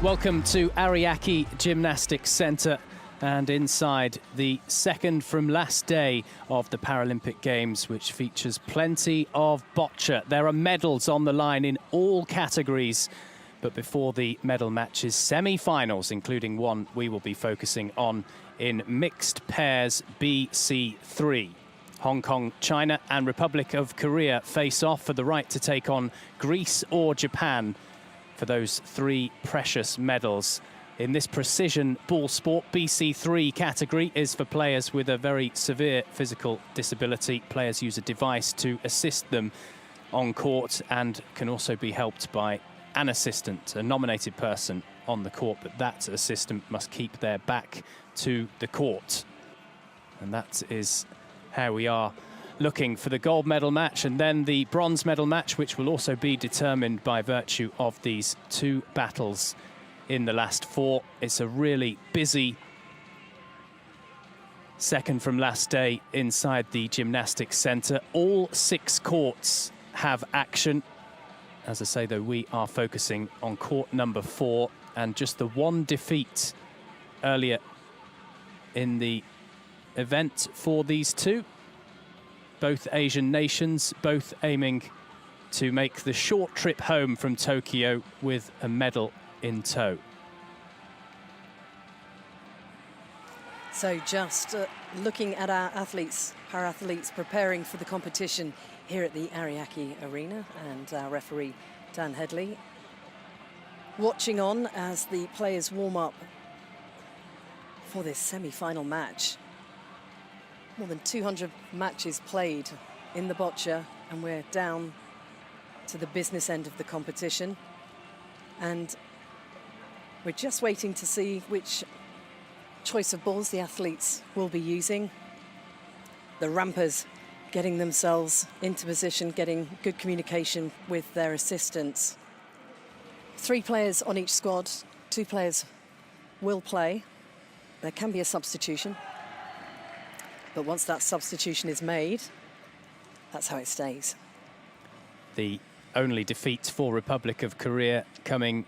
Welcome to Ariake Gymnastics Centre and inside the second from last day of the Paralympic Games, which features plenty of boccia. There are medals on the line in all categories, but before the medal matches, semi-finals, including one we will be focusing on in mixed pairs BC3. Hong Kong, China and Republic of Korea face off for the right to take on Greece or Japan for those three precious medals. In this precision ball sport, BC3 category is for players with a very severe physical disability. Players use a device to assist them on court and can also be helped by an assistant, a nominated person on the court, but that assistant must keep their back to the court. And that is how we are looking for the gold medal match and then the bronze medal match, which will also be determined by virtue of these two battles in the last four. It's a really busy second from last day inside the gymnastics centre. All six courts have action. As I say, though, we are focusing on court number 4 and just the one defeat earlier in the event for these two. Both Asian nations, both aiming to make the short trip home from Tokyo with a medal in tow. So just looking at our athletes, para-athletes preparing for the competition here at the Ariake Arena, and our referee Dan Headley watching on as the players warm up for this semi-final match. More than 200 matches played in the boccia, and we're down to the business end of the competition. And we're just waiting to see which choice of balls the athletes will be using. The rampers getting themselves into position, getting good communication with their assistants. 3 players on each squad, 2 players will play. There can be a substitution, but once that substitution is made, that's how it stays. The only defeat for Republic of Korea coming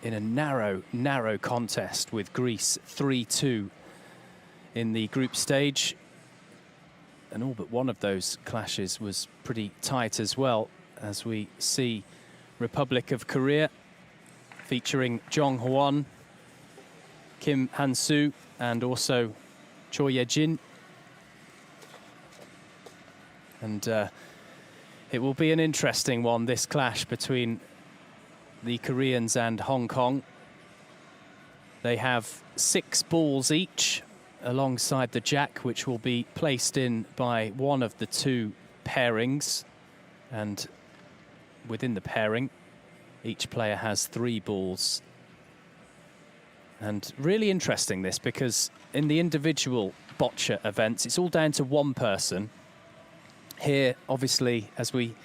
in a narrow contest with Greece 3-2 in the group stage. And all but one of those clashes was pretty tight as well, as we see Republic of Korea featuring Jong Hwon, Kim Han-soo and also Cho Ye-jin. And it will be an interesting one, this clash between the Koreans and Hong Kong. They have 6 balls each alongside the jack, which will be placed in by one of the 2 pairings. And within the pairing, each player has 3 balls. And really interesting this, because in the individual boccia events, it's all down to one person. Here, obviously, as we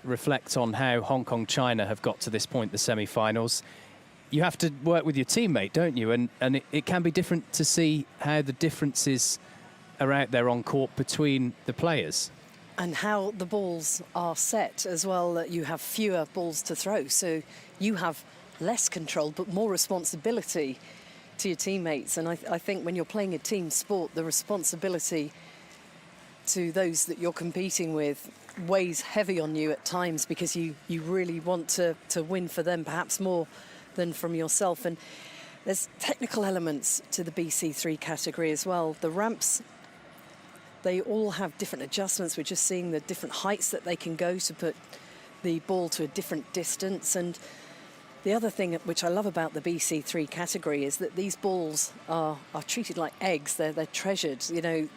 reflect on how Hong Kong, China have got to this point, the semi-finals, you have to work with your teammate, don't you? And it can be different to see how the differences are out there on court between the players. And how the balls are set as well, that you have fewer balls to throw. So you have less control, but more responsibility to your teammates. And I think when you're playing a team sport, the responsibility to those that you're competing with weighs heavy on you at times, because you really want to win for them, perhaps more than from yourself. And there's technical elements to the BC3 category as well. The ramps, they all have different adjustments. We're just seeing the different heights that they can go to put the ball to a different distance. And the other thing which I love about the BC3 category is that these balls are treated like eggs. They're treasured. You know,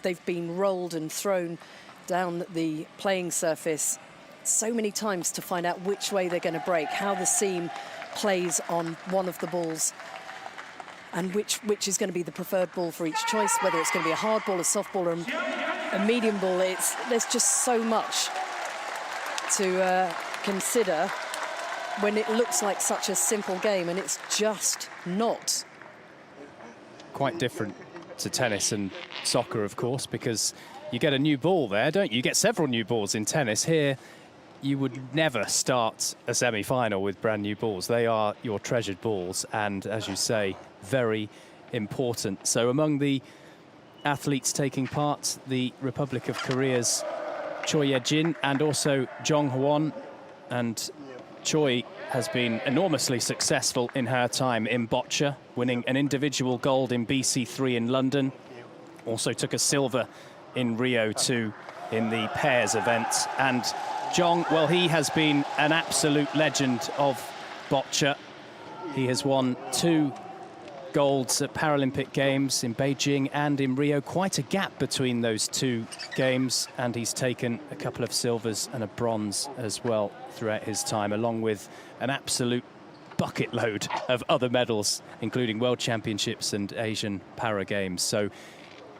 they've been rolled and thrown down the playing surface so many times to find out which way they're going to break, how the seam plays on one of the balls, and which is going to be the preferred ball for each choice, whether it's going to be a hard ball, a soft ball, or a medium ball. There's just so much to consider when it looks like such a simple game, and it's just not. Quite different to tennis and soccer, of course, because you get a new ball there, don't you? You get several new balls in tennis. Here, you would never start a semi-final with brand new balls. They are your treasured balls, and as you say, very important. So among the athletes taking part, the Republic of Korea's Choi Ye-jin and also Jong Hwon, and Choi has been enormously successful in her time in Boccia, winning an individual gold in BC3 in London. Also took a silver in Rio 2 in the pairs event. And Jong, well, he has been an absolute legend of Boccia. He has won 2 golds at Paralympic Games in Beijing and in Rio. Quite a gap between those 2 games, and he's taken a couple of silvers and a bronze as well throughout his time, along with an absolute bucket load of other medals, including World Championships and Asian Para Games. So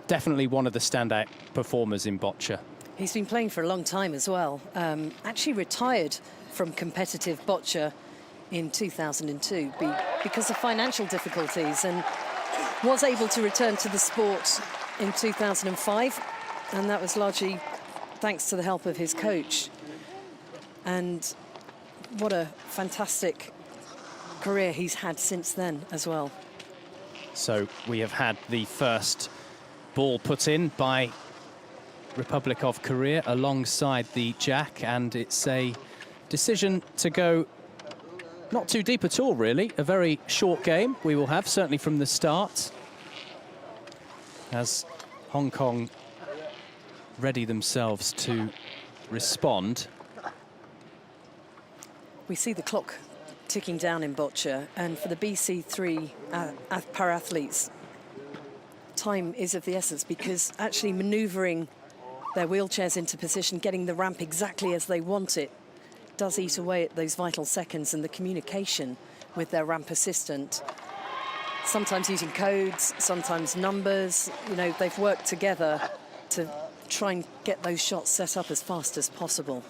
definitely one of the standout performers in Boccia. He's been playing for a long time as well. Actually retired from competitive Boccia in 2002 because of financial difficulties, and was able to return to the sport in 2005, and that was largely thanks to the help of his coach. And what a fantastic career he's had since then as well. So we have had the first ball put in by Republic of Korea alongside the jack, and it's a decision to go not too deep at all, really. A very short game we will have, certainly from the start, as Hong Kong ready themselves to respond. We see the clock ticking down in Boccia, and for the BC3 para-athletes, time is of the essence, because actually manoeuvring their wheelchairs into position, getting the ramp exactly as they want it, does eat away at those vital seconds, and the communication with their ramp assistant, sometimes using codes, sometimes numbers. You know, they've worked together to try and get those shots set up as fast as possible.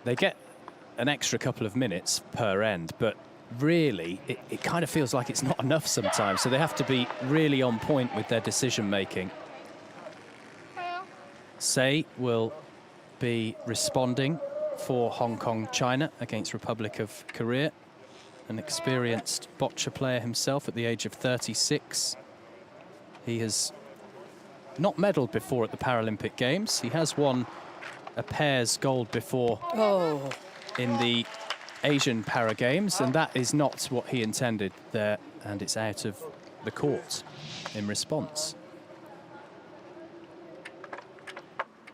They get an extra couple of minutes per end, but really it kind of feels like it's not enough sometimes, so they have to be really on point with their decision making. Sei will be responding for Hong Kong China against Republic of Korea, an experienced boccia player himself at the age of 36. He has not medalled before at the Paralympic Games. He has won a pairs gold before in the Asian Para Games, and that is not what he intended there, and it's out of the court in response.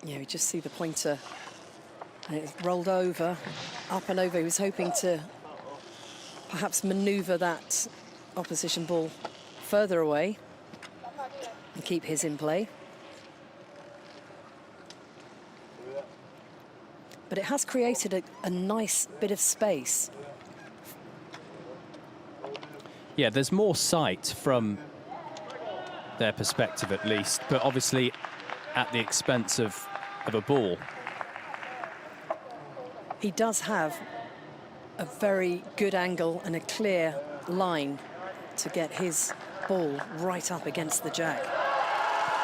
Yeah, we just see the pointer, and it's rolled over, up and over. He was hoping to perhaps manoeuvre that opposition ball further away and keep his in play. But it has created a nice bit of space. Yeah, there's more sight from their perspective at least, but obviously at the expense of a ball. He does have a very good angle and a clear line to get his ball right up against the jack.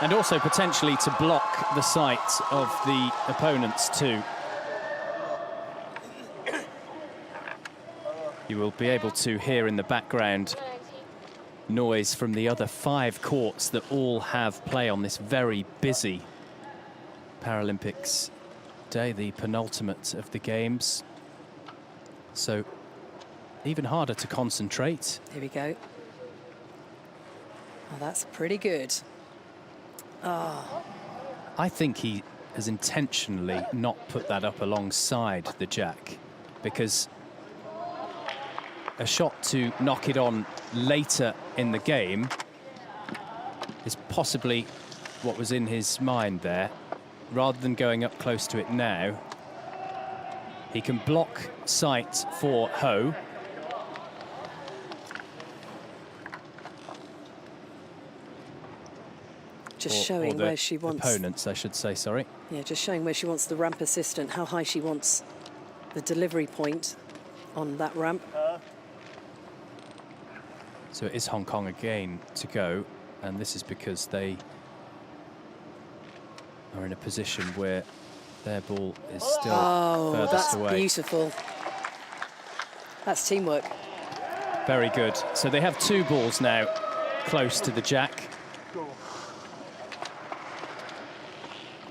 And also potentially to block the sight of the opponents too. You will be able to hear in the background noise from the other 5 courts that all have play on this very busy Paralympics day, the penultimate of the games. So even harder to concentrate. Here we go. Oh, that's pretty good. I think he has intentionally not put that up alongside the jack, because a shot to knock it on later in the game is possibly what was in his mind there. Rather than going up close to it now, he can block sight for Ho. Just showing where she wants... opponents, I should say, sorry. Yeah, just showing where she wants the ramp assistant, how high she wants the delivery point on that ramp. So it is Hong Kong again to go, and this is because they are in a position where Their ball is still furthest away. That's beautiful. That's teamwork. Very good. So they have 2 balls now close to the jack,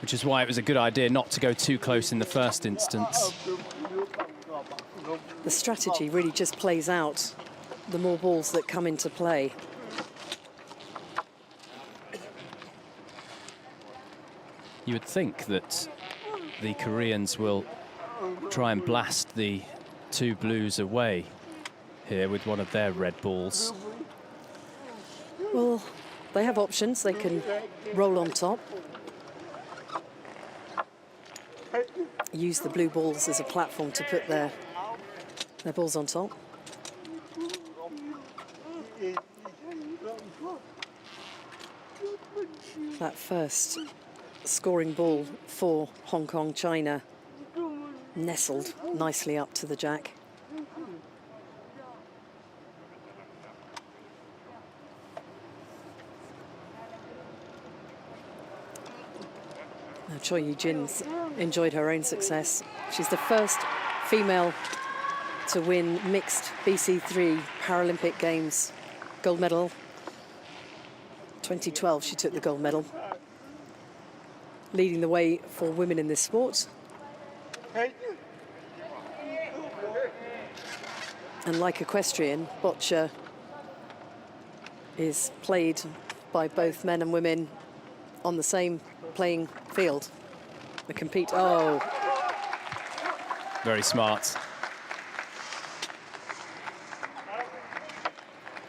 which is why it was a good idea not to go too close in the first instance. The strategy really just plays out the more balls that come into play. You would think that the Koreans will try and blast the 2 blues away here with one of their red balls. Well, they have options. They can roll on top, use the blue balls as a platform to put their balls on top. That first scoring ball for Hong Kong, China, nestled nicely up to the jack. Now, Choi Yoo-jin's enjoyed her own success. She's the first female to win mixed BC3 Paralympic Games gold medal. 2012, she took the gold medal, leading the way for women in this sport. And like equestrian, boccia is played by both men and women on the same playing field. They compete. Oh, very smart.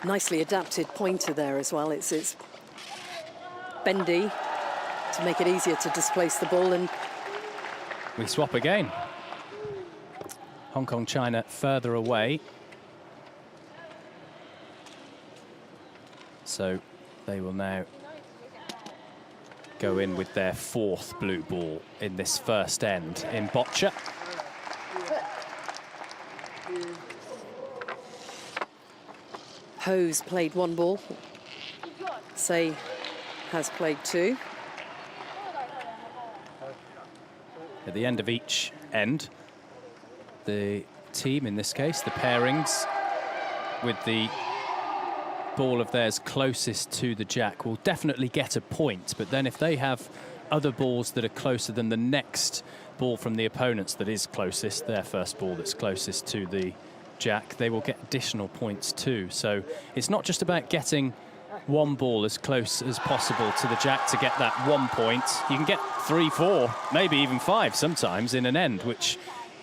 Nicely adapted pointer there as well. It's bendy to make it easier to displace the ball, and we swap again. Hong Kong, China further away. So they will now go in with their 4th blue ball in this first end in boccia. Ho's played 1 ball. Say has played 2. At the end of each end, the team, in this case, the pairings, with the ball of theirs closest to the jack will definitely get a point, but then if they have other balls that are closer than the next ball from the opponents that is closest, their first ball that's closest to the jack, they will get additional points too. So it's not just about getting 1 ball as close as possible to the jack to get that 1 point. You can get 3, 4, maybe even 5 sometimes in an end, which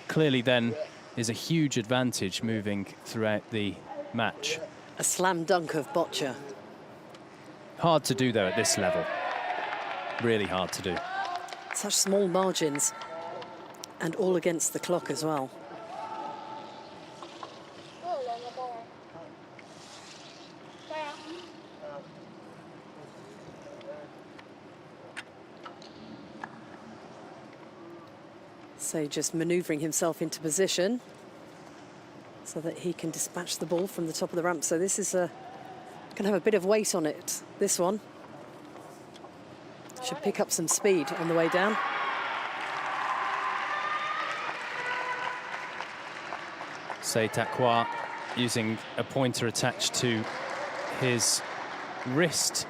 clearly then is a huge advantage moving throughout the match. A slam dunk of boccia. Hard to do though at this level. Really hard to do. Such small margins, and all against the clock as well. So just manoeuvring himself into position so that he can dispatch the ball from the top of the ramp. So this is going to have a bit of weight on it, this one. Should pick up some speed on the way down. Say Takwa using a pointer attached to his wrist.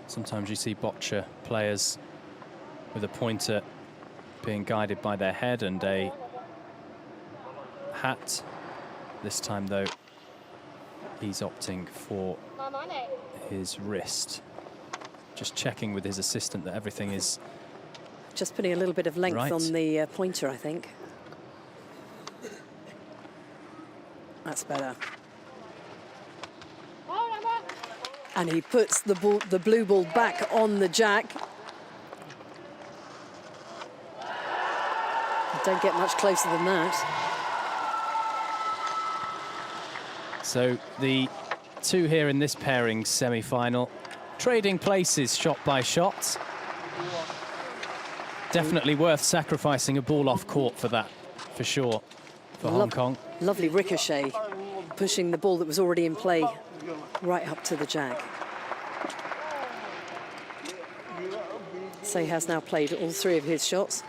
Sometimes you see boccia players with a pointer being guided by their head and a hat. This time, though, he's opting for his wrist. Just checking with his assistant that everything is just putting a little bit of length right on the pointer, I think. That's better. And he puts the blue ball back on the jack. Don't get much closer than that. So the 2 here in this pairing semi-final, trading places shot by shot. Definitely worth sacrificing a ball off court for that, for sure, for Hong Kong. Lovely ricochet, pushing the ball that was already in play right up to the jack. So he has now played all 3 of his shots.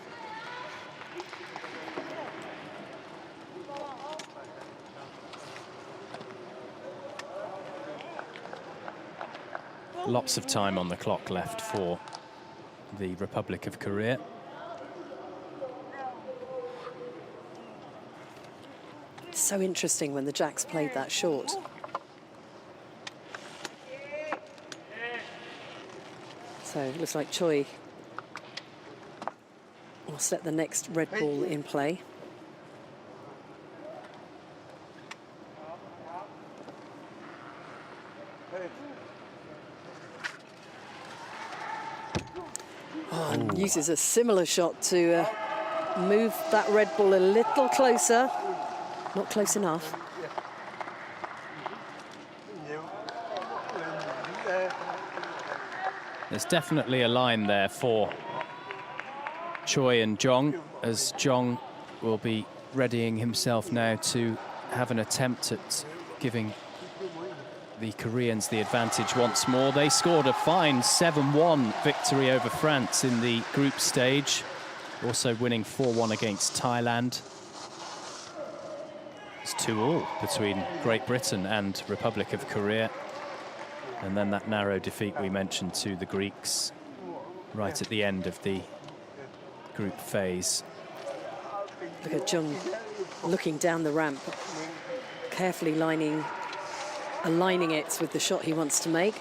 Lots of time on the clock left for the Republic of Korea. So interesting when the Jacks played that short. So it looks like Choi will set the next red ball in play. Oh, and uses a similar shot to move that red ball a little closer. Not close enough. There's definitely a line there for Choi and Jong, as Jong will be readying himself now to have an attempt at giving the Koreans the advantage once more. They scored a fine 7-1 victory over France in the group stage, also winning 4-1 against Thailand. It's 2-2 between Great Britain and Republic of Korea. And then that narrow defeat we mentioned to the Greeks right at the end of the group phase. Look at Jung looking down the ramp, carefully aligning it with the shot he wants to make.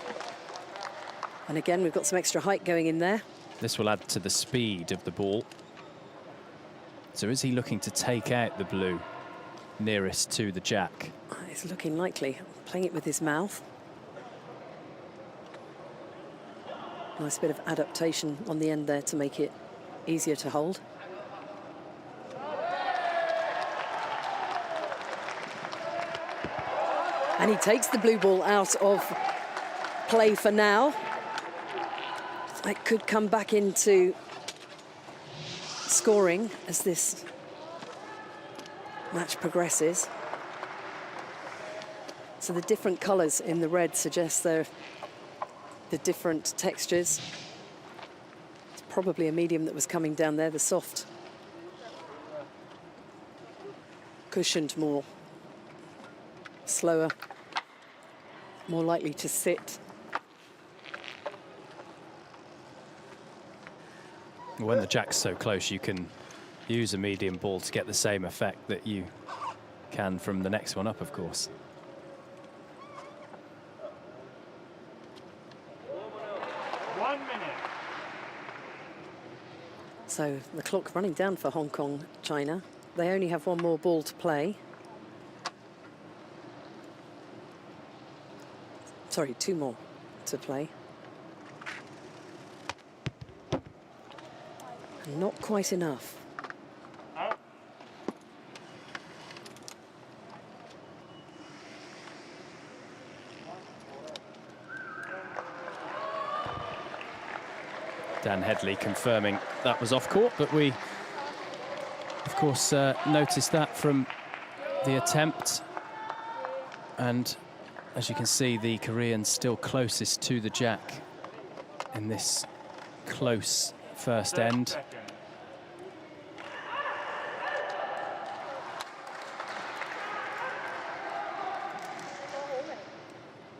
And again, we've got some extra height going in there. This will add to the speed of the ball. So is he looking to take out the blue nearest to the jack? It's looking likely. Playing it with his mouth. Nice bit of adaptation on the end there to make it easier to hold. And he takes the blue ball out of play for now. It could come back into scoring as this match progresses. So the different colours in the red suggest they're the different textures. It's probably a medium that was coming down there, the soft, cushioned more, slower, more likely to sit. When the jack's so close, you can use a medium ball to get the same effect that you can from the next one up, of course. So the clock running down for Hong Kong, China. They only have one more ball to play. Sorry, 2 more to play. Not quite enough. Dan Headley confirming that was off court, but we, of course, noticed that from the attempt. And as you can see, the Koreans still closest to the jack in this close first end.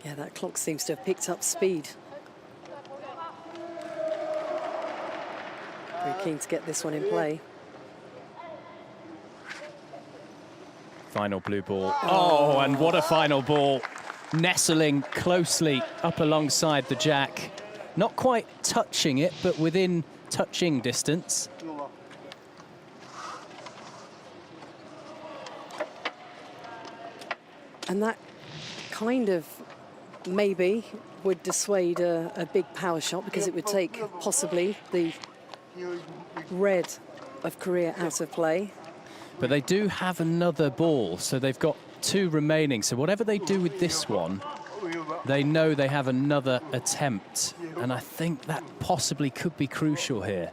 Yeah, that clock seems to have picked up speed. Very keen to get this one in play. Final blue ball. Oh, and what a final ball. Nestling closely up alongside the jack. Not quite touching it, but within touching distance. And that kind of maybe would dissuade a big power shot, because it would take possibly the red of Korea out of play. But they do have another ball, so they've got 2 remaining. So whatever they do with this one, they know they have another attempt. And I think that possibly could be crucial here.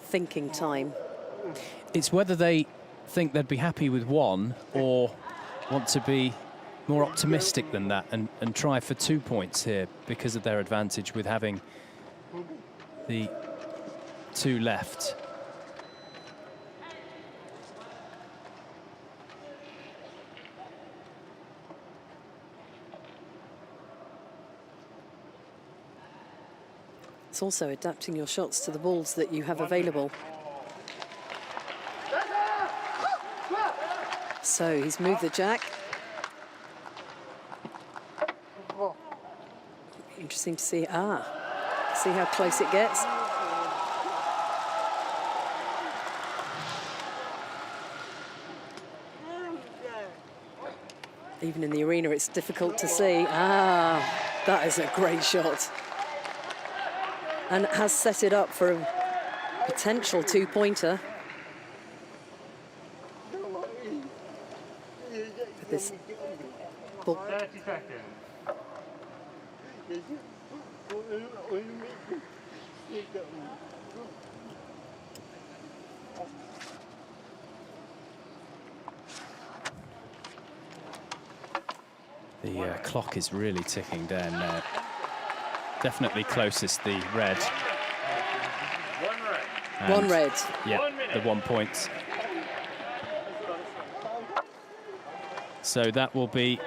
thinking time. It's whether they think they'd be happy with one or want to be more optimistic than that and try for 2 points here because of their advantage with having the 2 left. It's also adapting your shots to the balls that you have available. So he's moved the jack. Interesting to see, see how close it gets. Even in the arena, it's difficult to see. That is a great shot. And has set it up for a potential 2-pointer. This ball. 30 seconds. The clock is really ticking down now. Definitely closest, the red. One red. Yeah, the 1 point. So that will be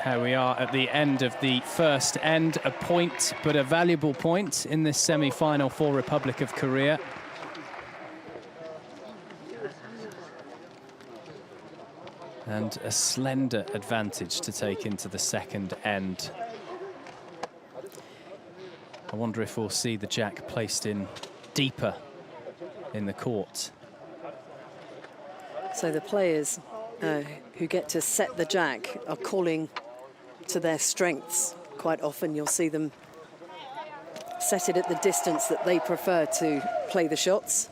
how we are at the end of the first end. A point, but a valuable point in this semi-final for Republic of Korea. And a slender advantage to take into the second end. I wonder if we'll see the jack placed in deeper in the court. So the players who get to set the jack are calling to their strengths. Quite often you'll see them set it at the distance that they prefer to play the shots.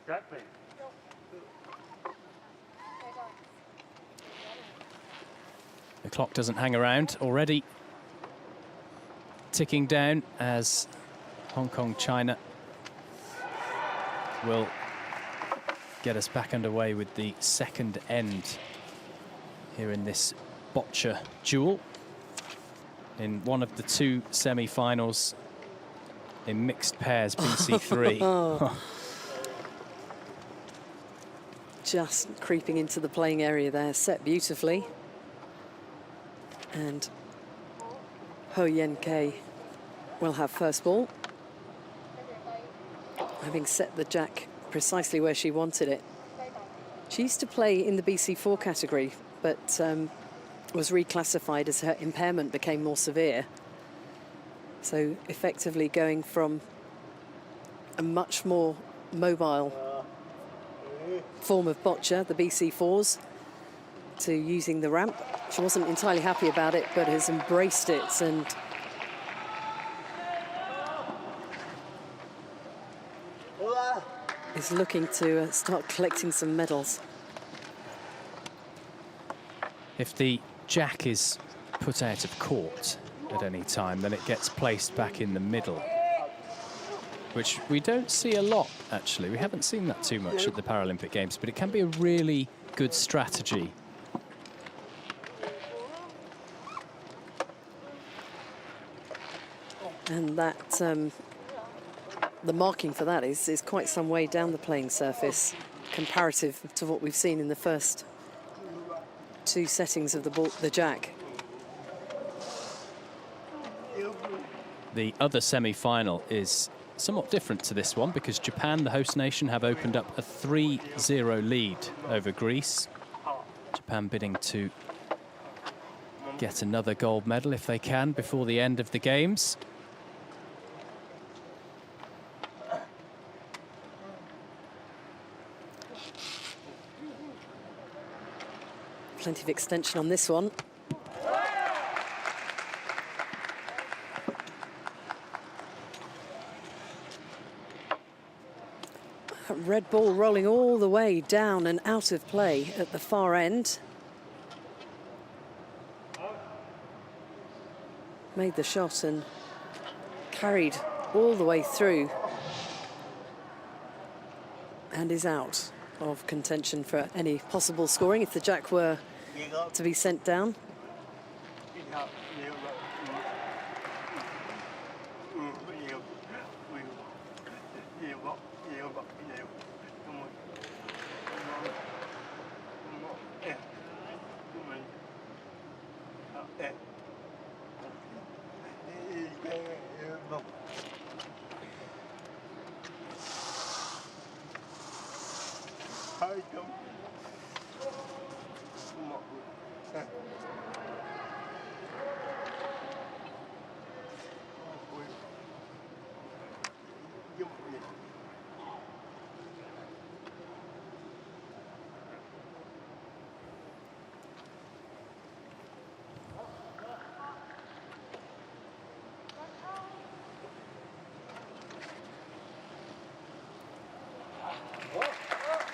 Exactly. The clock doesn't hang around. Already ticking down as Hong Kong, China will get us back underway with the second end here in this Boccia duel in one of the 2 semi-finals in mixed pairs, BC3. Just creeping into the playing area there, set beautifully. And Ho Yen Kei will have first ball, having set the jack precisely where she wanted it. She used to play in the BC4 category, but was reclassified as her impairment became more severe. So effectively going from a much more mobile form of boccia, the BC4s, to using the ramp. She wasn't entirely happy about it, but has embraced it and is looking to start collecting some medals. If the jack is put out of court at any time, then it gets placed back in the middle, which we don't see a lot, actually. We haven't seen that too much at the Paralympic Games, but it can be a really good strategy. And that, the marking for that is quite some way down the playing surface, comparative to what we've seen in the first 2 settings of the jack. The other semi-final is somewhat different to this one because Japan, the host nation, have opened up a 3-0 lead over Greece. Japan bidding to get another gold medal if they can before the end of the Games. plenty of extension on this one. That red ball rolling all the way down and out of play at the far end. Made the shot and carried all the way through, and is out of contention for any possible scoring if the jack were to be sent down.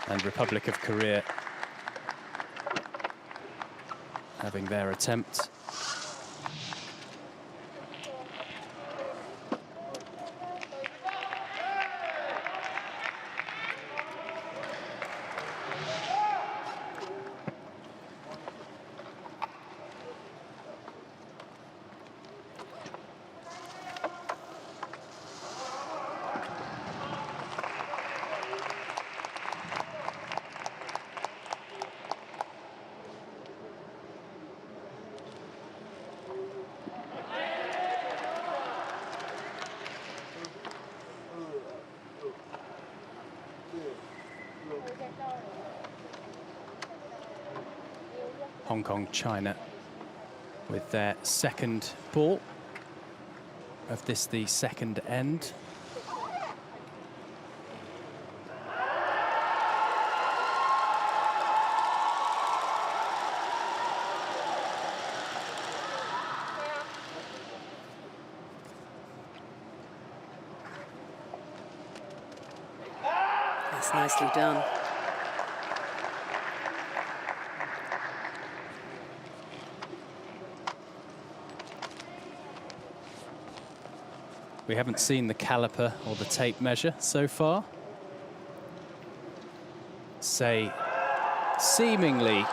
And Republic of Korea having their attempt. Hong Kong, China with their second ball of this, the second end. That's nicely done. We haven't seen the caliper or the tape measure so far. Say, seemingly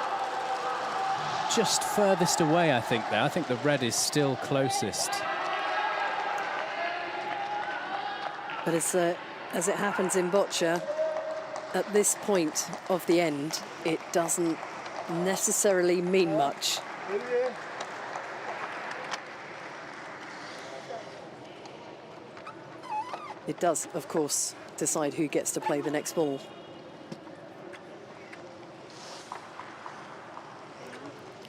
just furthest away, I think, there. I think the red is still closest. But as it happens in Boccia, at this point of the end, it doesn't necessarily mean much. It does, of course, decide who gets to play the next ball.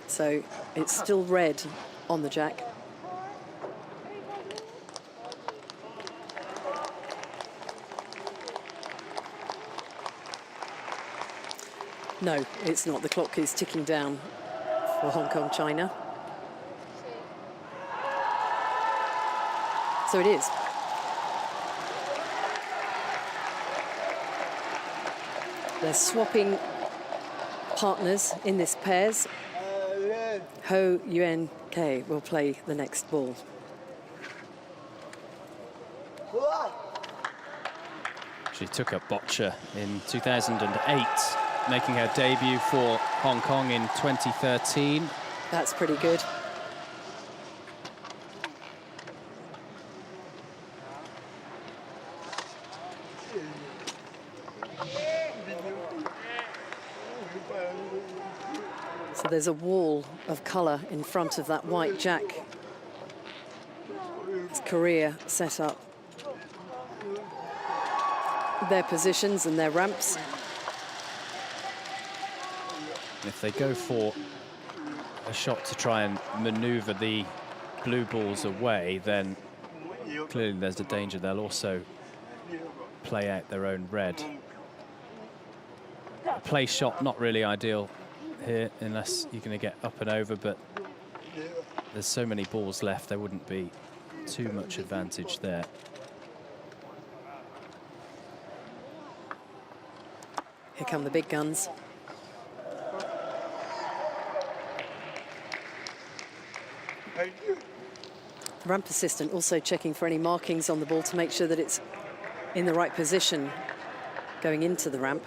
So it's still red on the jack. No, it's not. The clock is ticking down for Hong Kong, China. So it is. They're swapping partners in this pairs. Ho Yuan K will play the next ball. She took up Boccia in 2008, making her debut for Hong Kong in 2013. That's pretty good. So there's a wall of colour in front of that white jack. As Korea set up their positions and their ramps. If they go for a shot to try and manoeuvre the blue balls away, then clearly there's a danger they'll also play out their own red. A play shot not really ideal here unless you're going to get up and over, but there's so many balls left, there wouldn't be too much advantage there. Here come the big guns. The ramp assistant also checking for any markings on the ball to make sure that it's in the right position going into the ramp.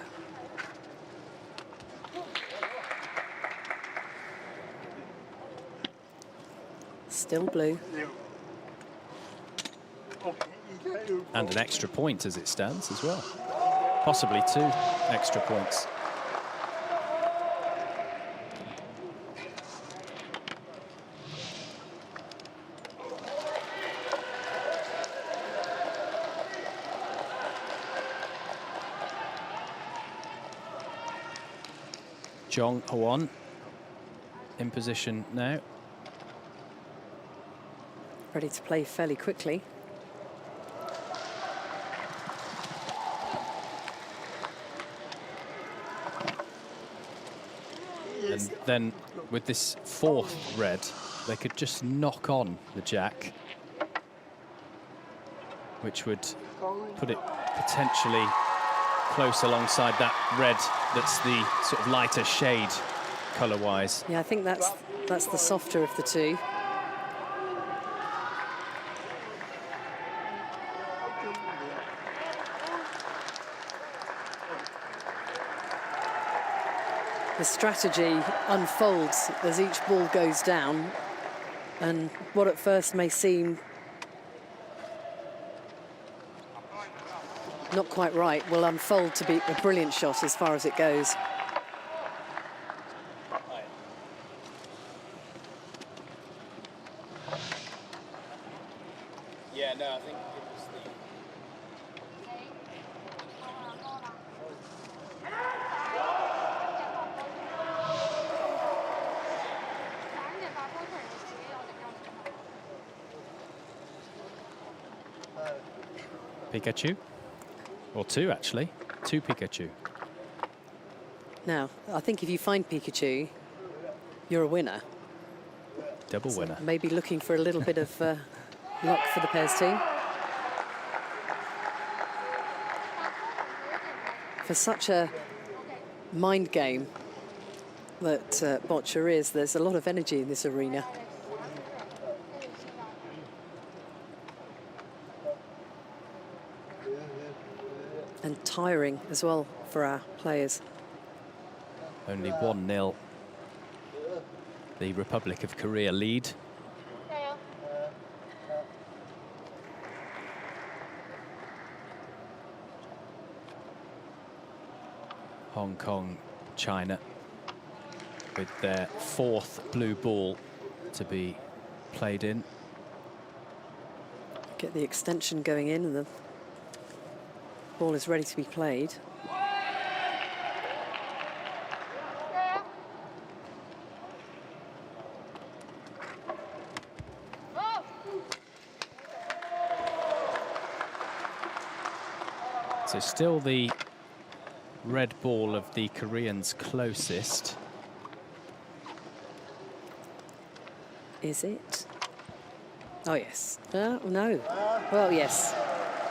Still blue. And an extra point as it stands as well. Possibly 2 extra points. Jong Hwan in position now. Ready to play fairly quickly. And then with this 4th red, they could just knock on the jack, which would put it potentially close alongside that red that's the sort of lighter shade colour-wise. Yeah, I think that's the softer of the two. The strategy unfolds as each ball goes down, and what at first may seem not quite right will unfold to be a brilliant shot as far as it goes. Yeah, no, I think it was the... Pikachu, or 2 actually, 2 Pikachu. Now, I think if you find Pikachu, you're a winner. Double winner. Maybe looking for a little bit of luck for the pairs team. For such a mind game that boccia is, there's a lot of energy in this arena. And tiring as well for our players. Only 1-0. The Republic of Korea lead. Hong Kong, China, with their 4th blue ball to be played in. Get the extension going in and the ball is ready to be played. So still the red ball of the Koreans closest. Is it? Oh, yes. No. Well, yes.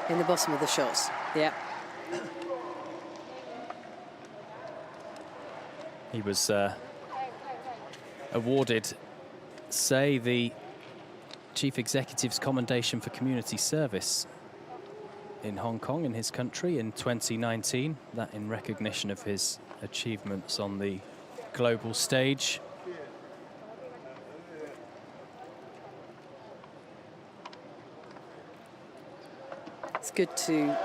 In the bottom of the shot. Yeah. He was awarded, say, the Chief Executive's Commendation for Community Service in Hong Kong, in his country, in 2019. That in recognition of his achievements on the global stage. It's good to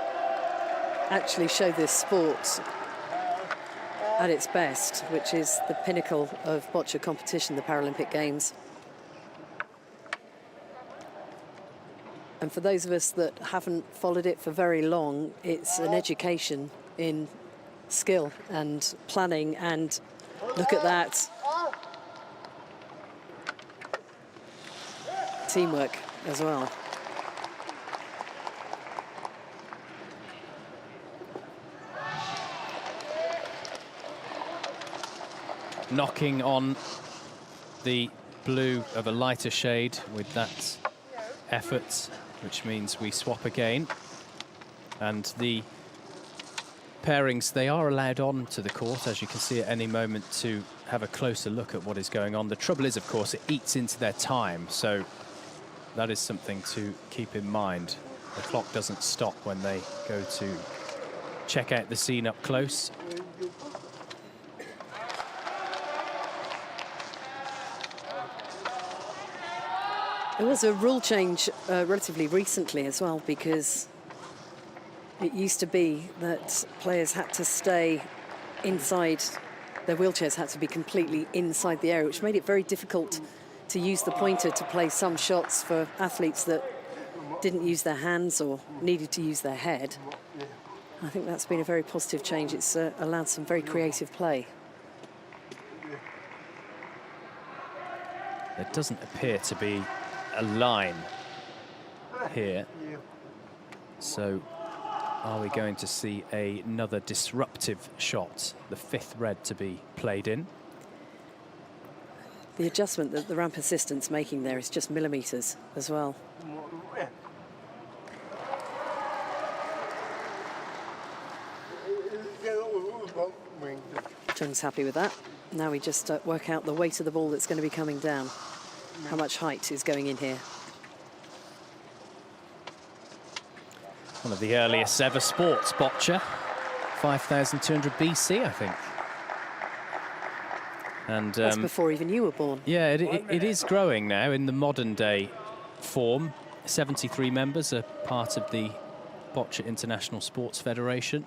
actually show this sport at its best, which is the pinnacle of boccia competition, the Paralympic Games. And for those of us that haven't followed it for very long, it's an education in skill and planning, and look at that. Teamwork as well. knocking on the blue of a lighter shade with that effort, which means we swap again. And the pairings, they are allowed on to the court, as you can see at any moment, to have a closer look at what is going on. The trouble is, of course, it eats into their time, so that is something to keep in mind. The clock doesn't stop when they go to check out the scene up close. There was a rule change relatively recently as well, because it used to be that players had to stay inside, their wheelchairs had to be completely inside the area, which made it very difficult to use the pointer to play some shots for athletes that didn't use their hands or needed to use their head. I think that's been a very positive change. It's allowed some very creative play. There doesn't appear to be a line here. So are we going to see another disruptive shot, the 5th red to be played in? The adjustment that the ramp assistant's making there is just millimetres as well. Jung's happy with that. Now we just work out the weight of the ball that's going to be coming down. How much height is going in here? One of the earliest ever sports, Boccia. 5,200 BC, I think. And that's before even you were born. Yeah, it is growing now in the modern day form. 73 members are part of the Boccia International Sports Federation.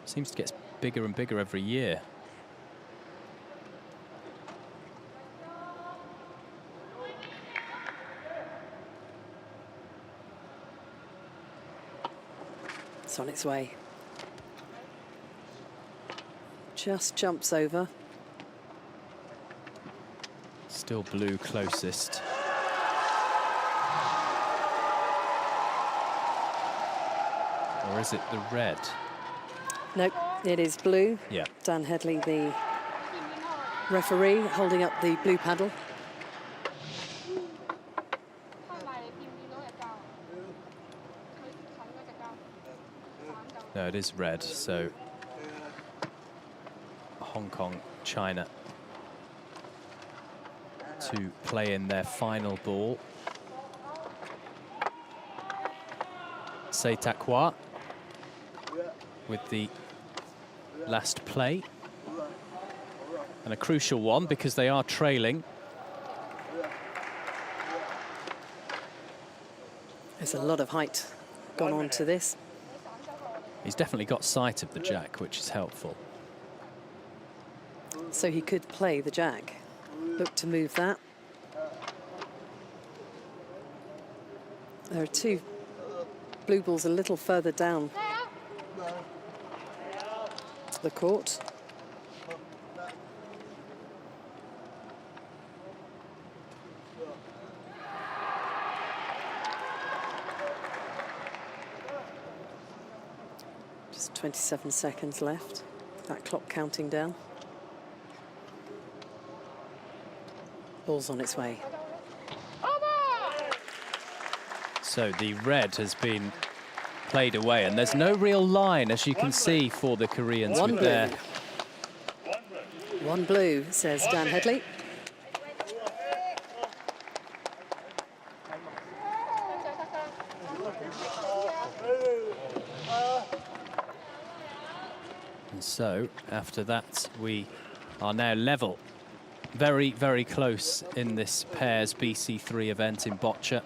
Seems to get bigger and bigger every year. It's on its way. Just jumps over. Still blue closest. Or is it the red? Nope, it is blue. Yeah. Dan Headley, the referee, holding up the blue paddle. No, it is red, so Hong Kong, China to play in their final ball. C'est à quoi with the last play. And a crucial one because they are trailing. There's a lot of height gone on to this. He's definitely got sight of the jack, which is helpful. So he could play the jack. Look to move that. There are 2 blue balls a little further down the court. Just 27 seconds left. That clock counting down. Ball's on its way. So the red has been played away, and there's no real line, as you can see, for the Koreans. One with blue. their... One blue, says Dan Headley. And so, after that, we are now level. Very, very close in this pairs BC3 event in Boccia.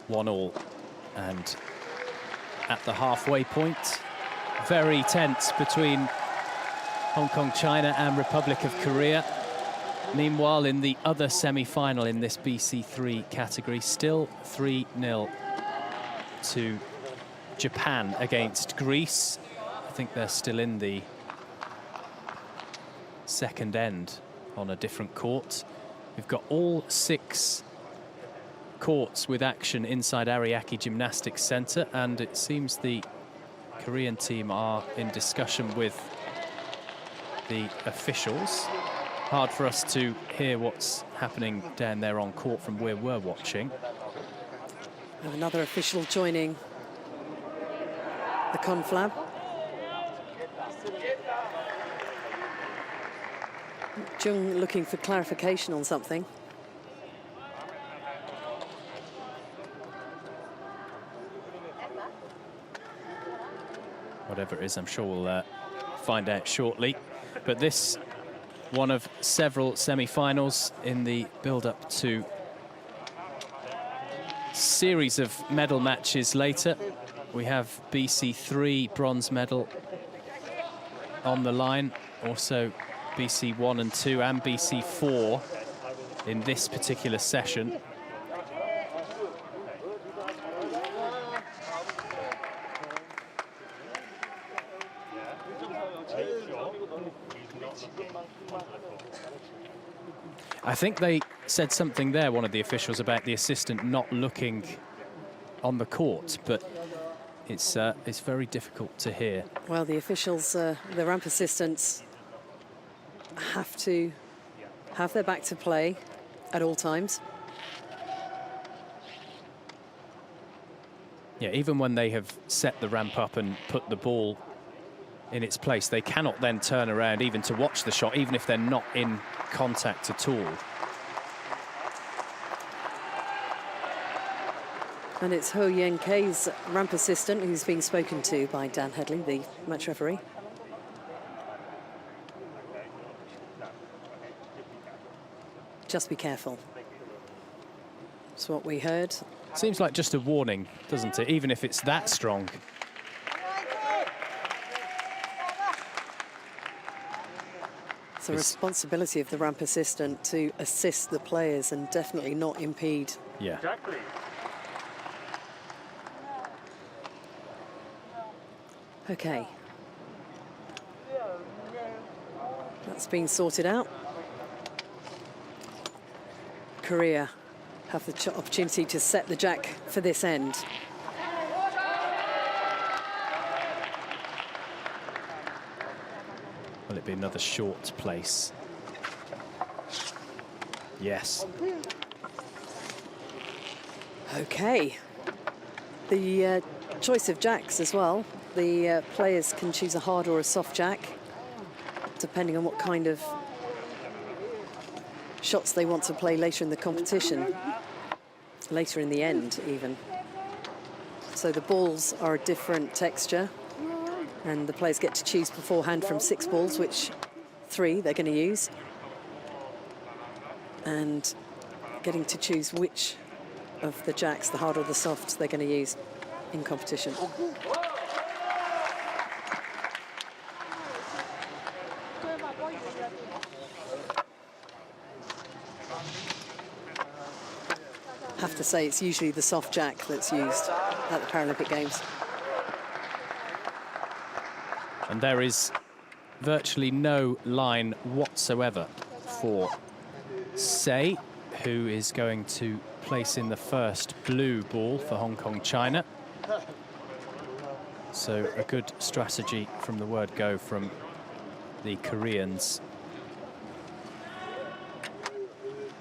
1-1, and at the halfway point, very tense between Hong Kong, China and Republic of Korea. Meanwhile, in the other semi-final in this BC3 category, still 3-0 to Japan against Greece. I think they're still in the second end on a different court. We've got all 6 courts with action inside Ariake Gymnastics Center, and it seems the Korean team are in discussion with the officials. Hard for us to hear what's happening down there on court from where we're watching. And another official joining the conflab. Jung looking for clarification on something. Whatever it is, I'm sure we'll find out shortly. But this, one of several semi-finals in the build-up to series of medal matches later. We have BC3 bronze medal on the line, also BC1 and 2 and BC4 in this particular session. I think they said something there, one of the officials, about the assistant not looking on the court, but it's very difficult to hear. Well, the officials, the ramp assistants, have to have their back to play at all times. Yeah, even when they have set the ramp up and put the ball in its place, they cannot then turn around even to watch the shot, even if they're not in contact at all. And it's Ho Yen Kei's ramp assistant who's being spoken to by Dan Headley, the match referee. Just be careful. That's what we heard. Seems like just a warning, doesn't it? Even if it's that strong. It's a responsibility of the ramp assistant to assist the players and definitely not impede. Yeah. Exactly. Okay. That's been sorted out. Korea have the opportunity to set the jack for this end. Will it be another short place? Yes. Okay. The choice of jacks as well. The players can choose a hard or a soft jack, depending on what kind of shots they want to play later in the competition, later in the end even. So the balls are a different texture, and the players get to choose beforehand from 6 balls, which 3 they're going to use, and getting to choose which of the jacks, the hard or the soft, they're going to use in competition. Have to say it's usually the soft jack that's used at the Paralympic Games. And there is virtually no line whatsoever for Sei, who is going to place in the first blue ball for Hong Kong, China. So a good strategy from the word go from the Koreans.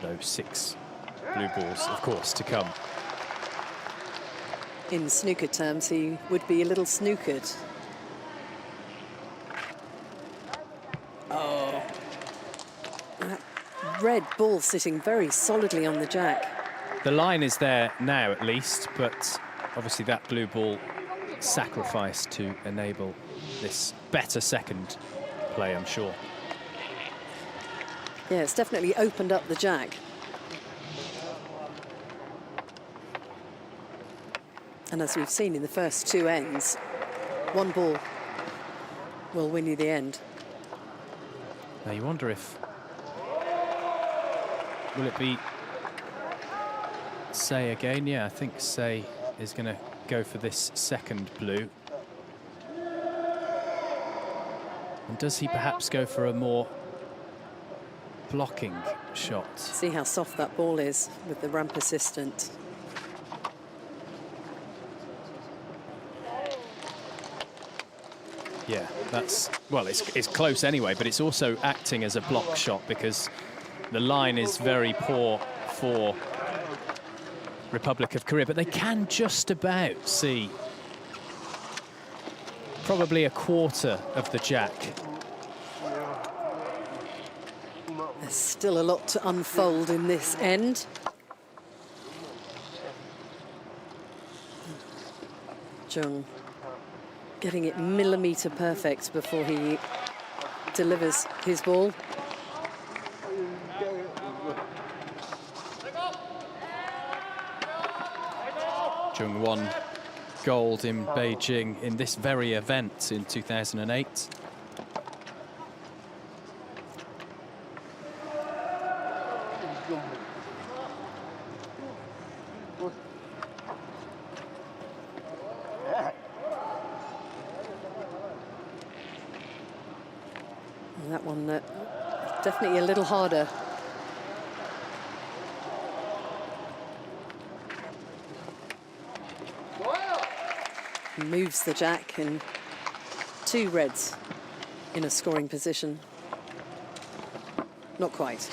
Those 6 blue balls, of course, to come. In snooker terms, he would be a little snookered. Oh. That red ball sitting very solidly on the jack. The line is there now, at least, but obviously that blue ball sacrificed to enable this better second play, I'm sure. Yeah, it's definitely opened up the jack. And as we've seen in the first two ends, one ball will win you the end. Now you wonder if... Will it be Say again? Yeah, I think Say is going to go for this second blue. And does he perhaps go for a more blocking shot? See how soft that ball is with the ramp assistant. Yeah, that's, well, it's close anyway, but it's also acting as a block shot because the line is very poor for Republic of Korea, but they can just about see probably a quarter of the jack. There's still a lot to unfold in this end. Jung getting it millimetre perfect before he delivers his ball. Jung won gold in Beijing in this very event in 2008. And that one definitely a little harder. Moves the jack and two reds in a scoring position. Not quite.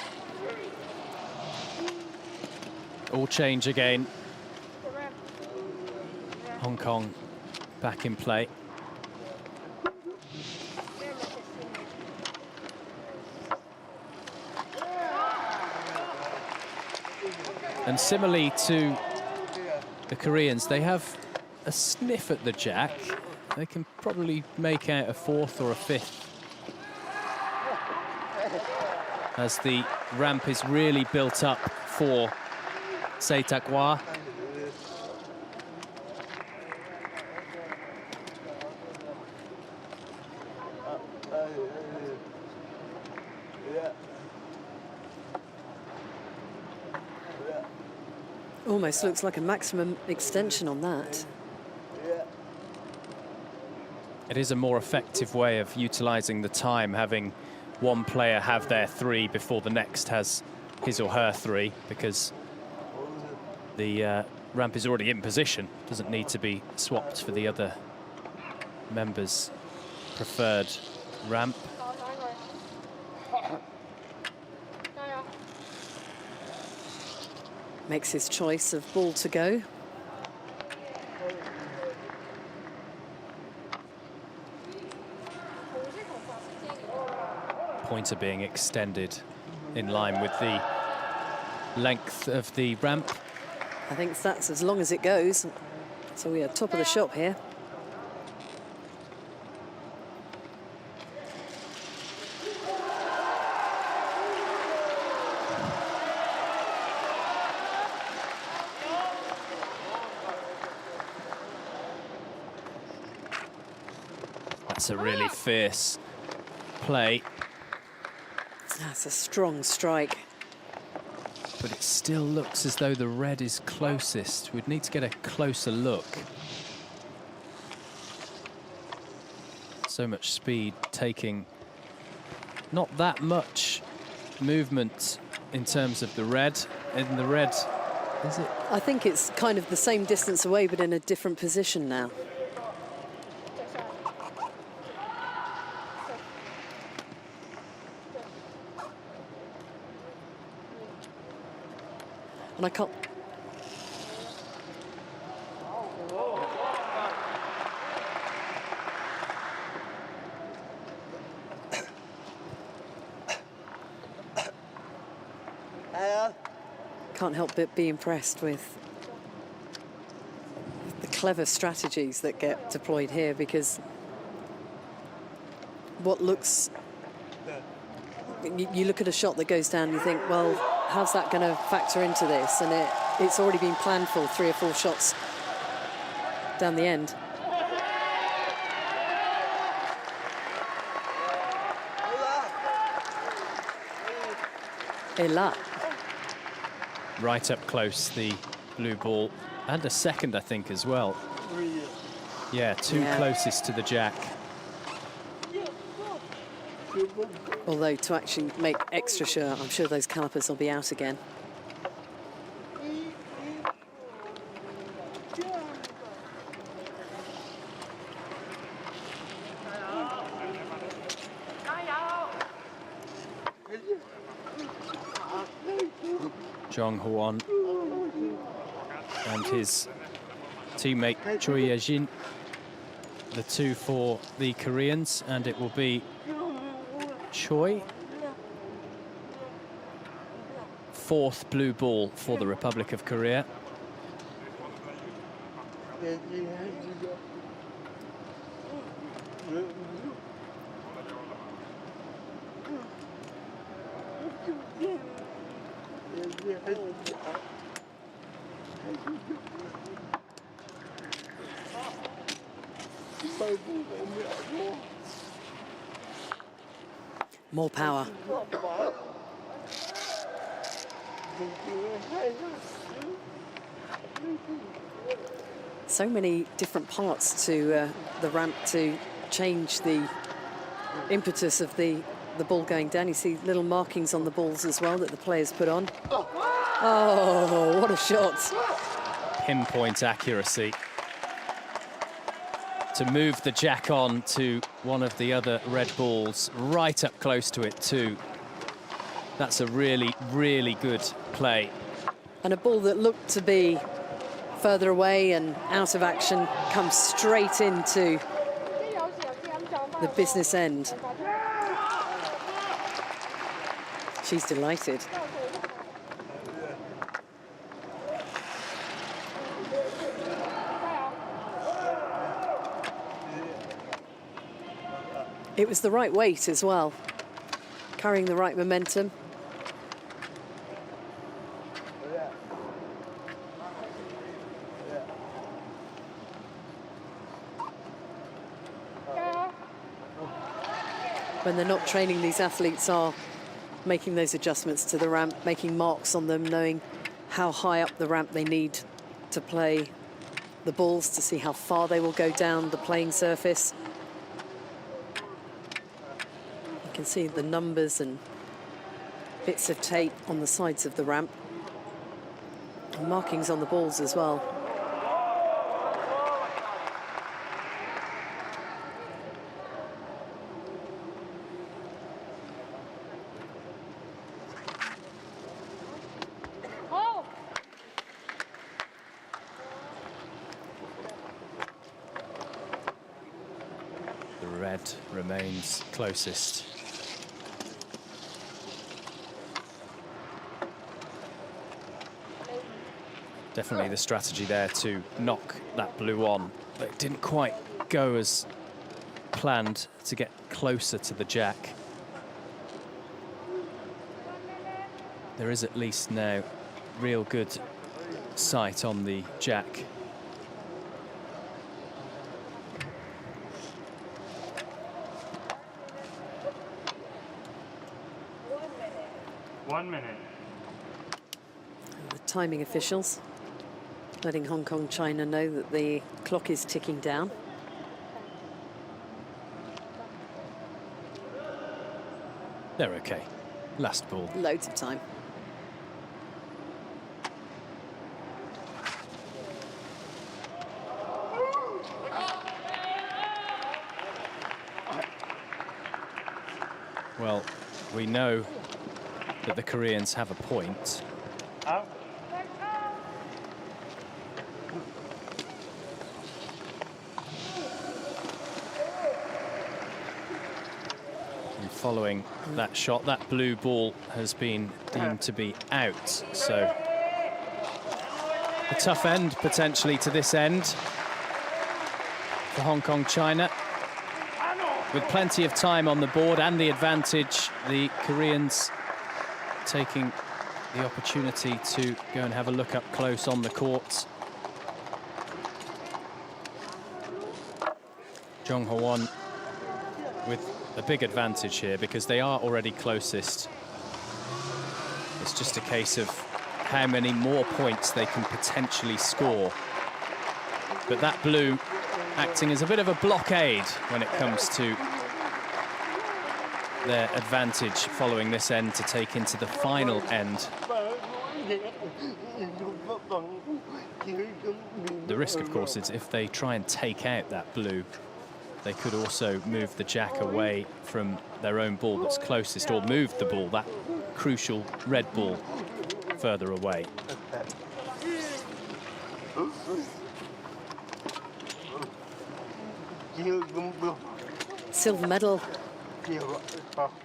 All change again. Hong Kong back in play. And similarly to the Koreans, they have a sniff at the jack. They can probably make out a fourth or a fifth as the ramp is really built up for Say Takwa. Almost looks like a maximum extension on that. It is a more effective way of utilising the time, having one player have their three before the next has his or her three, because the ramp is already in position. Doesn't need to be swapped for the other members' preferred ramp. Makes his choice of ball to go. Pointer being extended in line with the length of the ramp. I think that's as long as it goes. So we are top of the shop here. That's a really fierce play. That's a strong strike. But it still looks as though the red is closest. We'd need to get a closer look. So much speed taking not that much movement in terms of the red. In the red, is it? I think it's kind of the same distance away, but in a different position now. And I can't... Can't help but be impressed with the clever strategies that get deployed here, because what looks... You look at a shot that goes down, you think, well, how's that going to factor into this? And it's already been planned for 3 or 4 shots down the end. Ela. Right up close, the blue ball, and a second, I think, as well. Yeah, two closest to the jack. Although to actually make extra sure, I'm sure those calipers will be out again. Jong Hwan and his teammate Choi Ye-jin, the two for the Koreans, and it will be Choi. Fourth blue ball for the Republic of Korea. More power. So many different parts to the ramp to change the impetus of the ball going down. You see little markings on the balls as well that the players put on. Oh, what a shot. Pinpoint accuracy to move the jack on to one of the other red balls, right up close to it too. That's a really, really good play. And a ball that looked to be further away and out of action comes straight into the business end. She's delighted. It was the right weight as well, carrying the right momentum. When they're not training, these athletes are making those adjustments to the ramp, making marks on them, knowing how high up the ramp they need to play the balls, to see how far they will go down the playing surface. You can see the numbers and bits of tape on the sides of the ramp. And markings on the balls as well. The red remains closest. Definitely the strategy there to knock that blue on, but it didn't quite go as planned to get closer to the jack. There is at least now real good sight on the jack. One minute. The timing officials letting Hong Kong, China know that the clock is ticking down. They're okay. Last ball. Loads of time. Well, we know that the Koreans have a point. Out. And following that shot, that blue ball has been deemed to be out. So a tough end potentially to this end for Hong Kong, China. With plenty of time on the board and the advantage, the Koreans taking the opportunity to go and have a look up close on the court. Jong Hwon with a big advantage here because they are already closest. It's just a case of how many more points they can potentially score. But that blue acting as a bit of a blockade when it comes to their advantage following this end to take into the final end. The risk, of course, is if they try and take out that blue, they could also move the jack away from their own ball that's closest, or move the ball, that crucial red ball, further away. Silver medal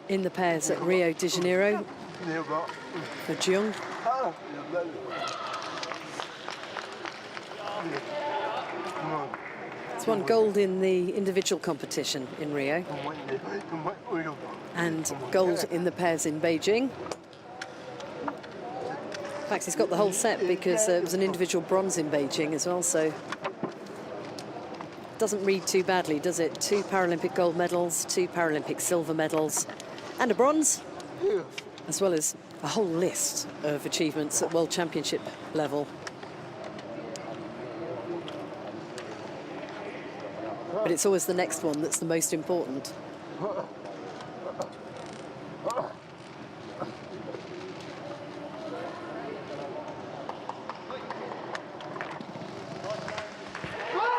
in the pairs at Rio de Janeiro for Jung. It's won gold in the individual competition in Rio and gold in the pairs in Beijing. In fact, he's got the whole set because it was an individual bronze in Beijing as well, so doesn't read too badly, does it? 2 Paralympic gold medals, 2 Paralympic silver medals, and a bronze, as well as a whole list of achievements at World Championship level. But it's always the next one that's the most important.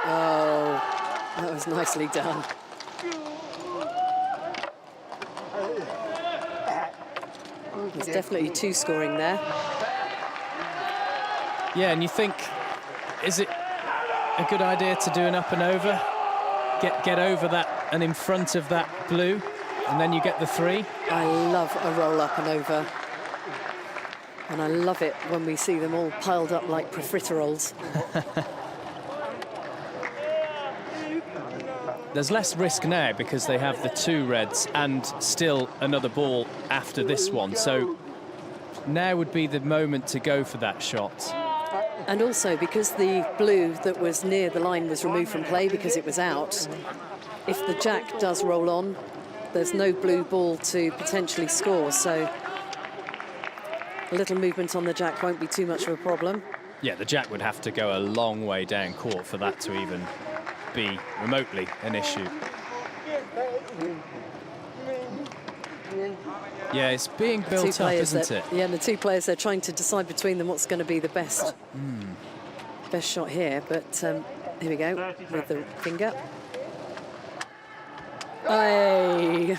Oh, that was nicely done. There's definitely 2 scoring there. Yeah, and you think, is it a good idea to do an up and over? Get over that and in front of that blue, and then you get the 3? I love a roll up and over. And I love it when we see them all piled up like profiteroles. There's less risk now because they have the 2 reds and still another ball after this one. So now would be the moment to go for that shot. And also because the blue that was near the line was removed from play because it was out, if the jack does roll on, there's no blue ball to potentially score. So a little movement on the jack won't be too much of a problem. Yeah, the jack would have to go a long way down court for that to even be remotely an issue. Yeah, it's being built up, isn't it? Yeah, and the 2 players, they're trying to decide between them what's going to be the best shot here. But here we go with the finger. Hey.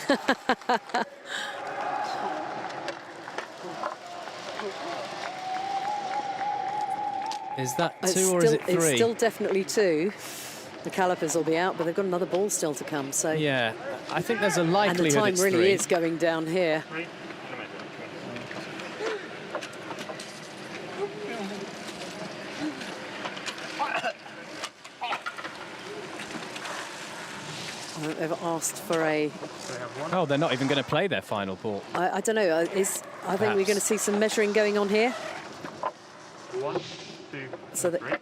Is that 2 or is it 3? It's still definitely 2. The calipers will be out, but they've got another ball still to come. So yeah, I think there's a likelihood and the time it's really 3. is going down here. I haven't ever asked for a... Oh, they're not even going to play their final ball. I don't know. I think we're going to see some measuring going on here. 1, 2, So that 3.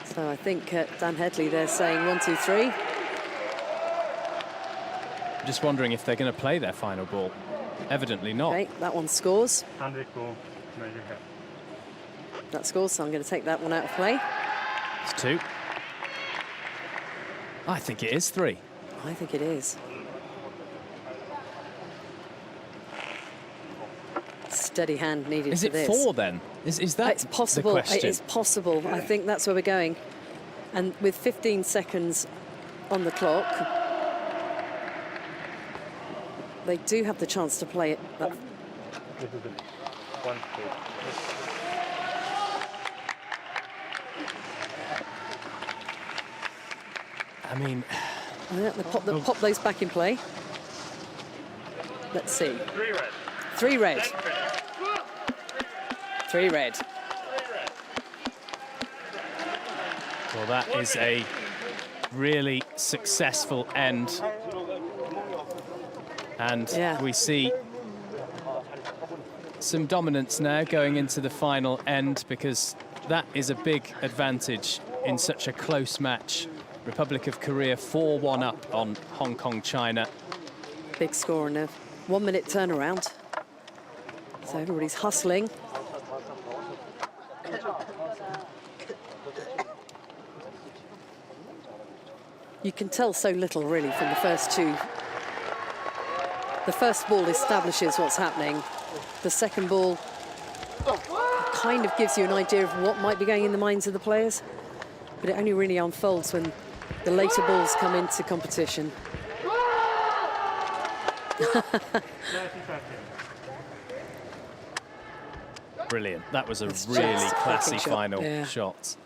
So I think Dan Headley, they're saying 1, 2, 3. Just wondering if they're going to play their final ball. Evidently not. Okay, that one scores. Measure. That scores, so I'm going to take that one out of play. It's 2. I think it is 3. I think it is. Steady hand needed Is for it this. 4 then? Is that It's possible. the question? It is possible. I think that's where we're going. And with 15 seconds on the clock, they do have the chance to play it. But This is it. 1, 2. I mean... yeah, they pop those back in play. Let's see. 3 red. 3 red. 3 red. Well, that is a really successful end. And Yeah. we see some dominance now going into the final end, because that is a big advantage in such a close match. Republic of Korea 4-1 up on Hong Kong, China. Big score and a 1 minute turnaround. So everybody's hustling. You can tell so little really from the first two. The first ball establishes what's happening. The second ball kind of gives you an idea of what might be going in the minds of the players, but it only really unfolds when the later balls come into competition. Brilliant. That was a It's really just a classy cracking shot. final Yeah. shot.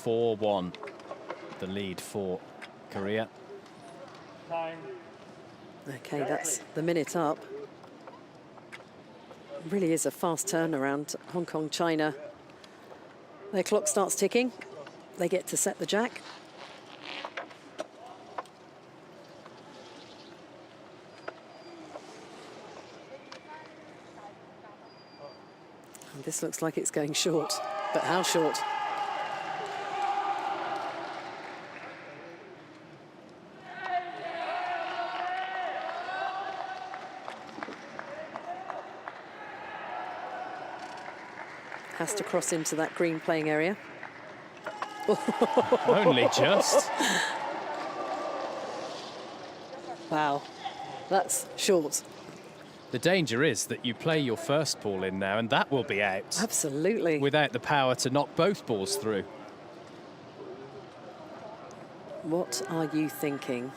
4-1, the lead for Korea. Time. Okay, that's the minute up. It really is a fast turnaround. Hong Kong, China. Their clock starts ticking. They get to set the jack. And this looks like it's going short, but how short? Has to cross into that green playing area. Only just. Wow, that's short. The danger is that you play your first ball in now, and that will be out Absolutely. without the power to knock both balls through. What are you thinking?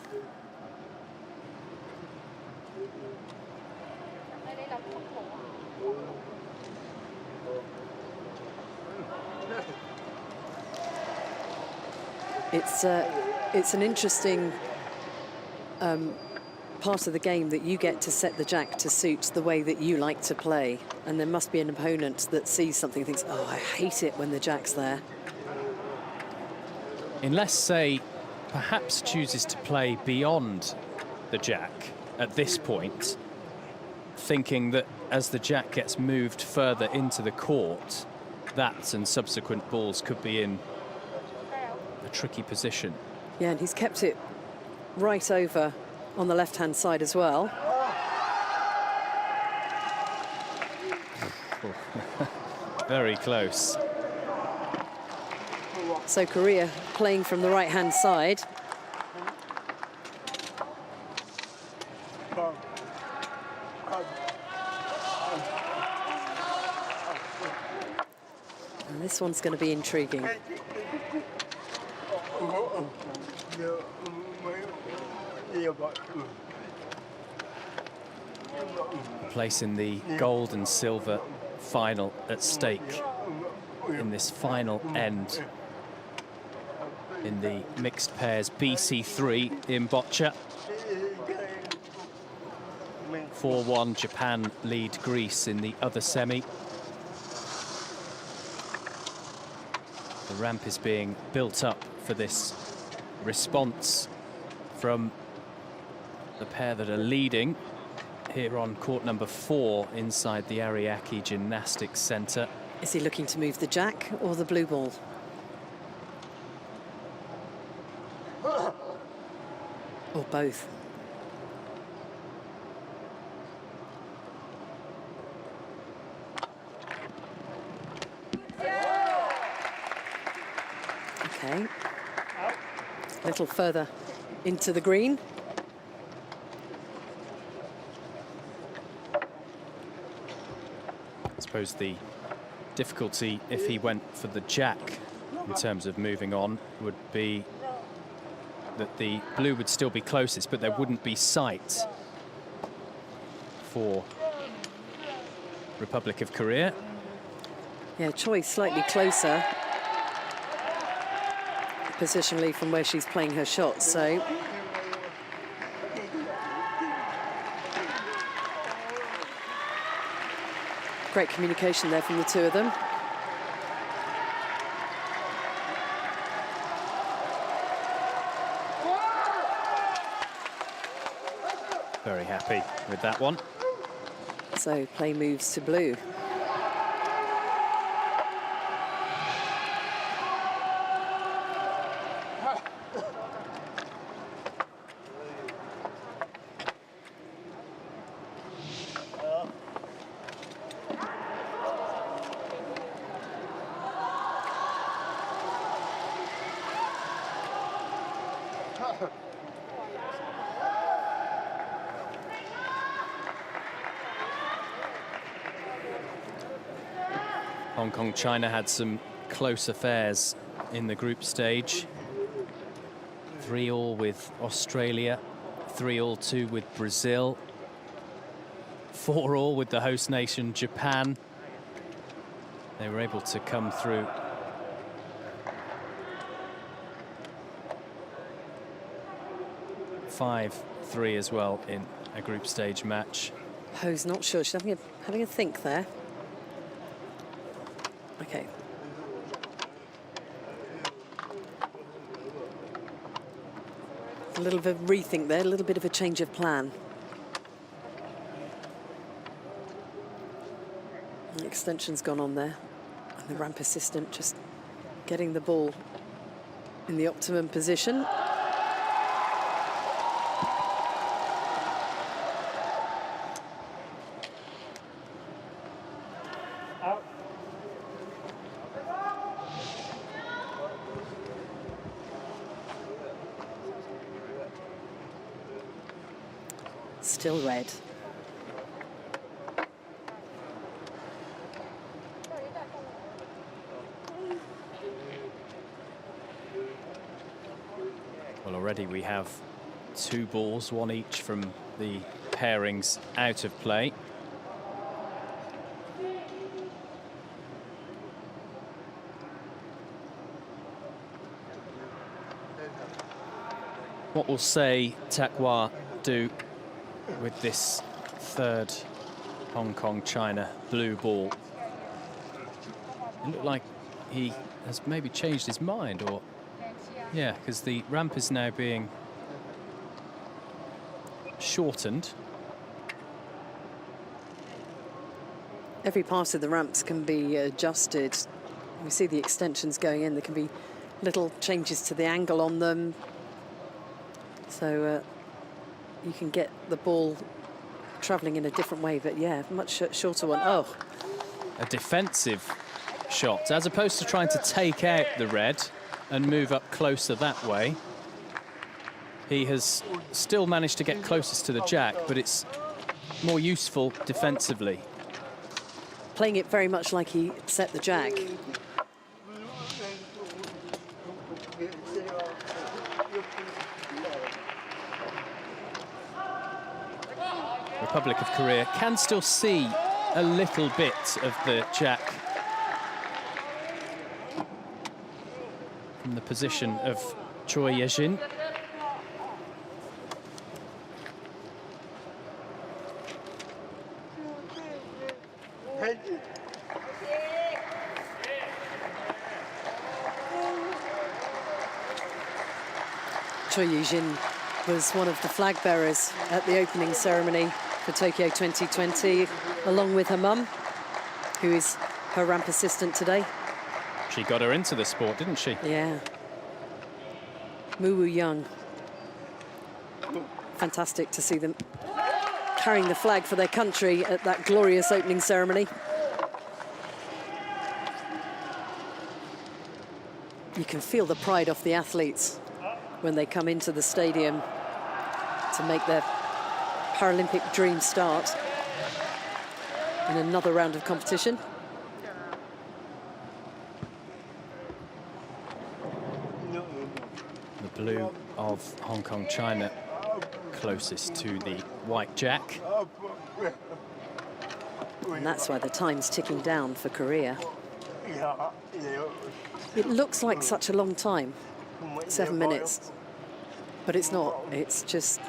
It's an interesting part of the game that you get to set the jack to suit the way that you like to play, and there must be an opponent that sees something and thinks, oh, I hate it when the jack's there. Unless, say, perhaps chooses to play beyond the jack at this point, thinking that as the jack gets moved further into the court, that and subsequent balls could be in a tricky position. Yeah, and he's kept it right over on the left-hand side as well. Very close. So Korea playing from the right-hand side. And this one's going to be intriguing. Placing the gold and silver final at stake in this final end in the mixed pairs BC3 in Boccia. 4-1, Japan lead Greece in the other semi. The ramp is being built up for this response from the pair that are leading here on court number 4 inside the Ariake Gymnastics Centre. Is he looking to move the jack or the blue ball? Or both? Okay. A little further into the green. I suppose the difficulty if he went for the jack in terms of moving on would be that the blue would still be closest, but there wouldn't be sight for Republic of Korea. Yeah, Choi slightly closer positionally from where she's playing her shot, so great communication there from the two of them. Very happy with that one. So play moves to blue. Hong Kong, China had some close affairs in the group stage. 3-3 with Australia, 3-2 with Brazil, 4-4 with the host nation, Japan. They were able to come through. (5-3) as well in a group stage match. Ho's not sure. She's having a think there. Okay. A little bit of rethink there, a little bit of a change of plan. The extension's gone on there. And the ramp assistant just getting the ball in the optimum position. Still red. Well, already we have 2 balls, 1 each from the pairings out of play. What will say Takwar do with this third Hong Kong China blue ball? It looked like he has maybe changed his mind, or yeah, because the ramp is now being shortened. Every part of the ramps can be adjusted. We see the extensions going in. There can be little changes to the angle on them. So you can get the ball travelling in a different way, but yeah, much shorter one. Oh. A defensive shot, as opposed to trying to take out the red and move up closer that way. He has still managed to get closest to the jack, but it's more useful defensively. Playing it very much like he set the jack. Republic of Korea can still see a little bit of the jack from the position of Choi Ye-jin. Choi Ye-jin was one of the flag bearers at the opening ceremony for Tokyo 2020, along with her mum, who is her ramp assistant today. She got her into the sport, didn't she? Yeah. Moo Woo Young. Fantastic to see them carrying the flag for their country at that glorious opening ceremony. You can feel the pride off the athletes when they come into the stadium to make their Paralympic dream start in another round of competition. The blue of Hong Kong, China, closest to the white jack. And that's why the time's ticking down for Korea. It looks like such a long time, 7 minutes, but it's not. It's just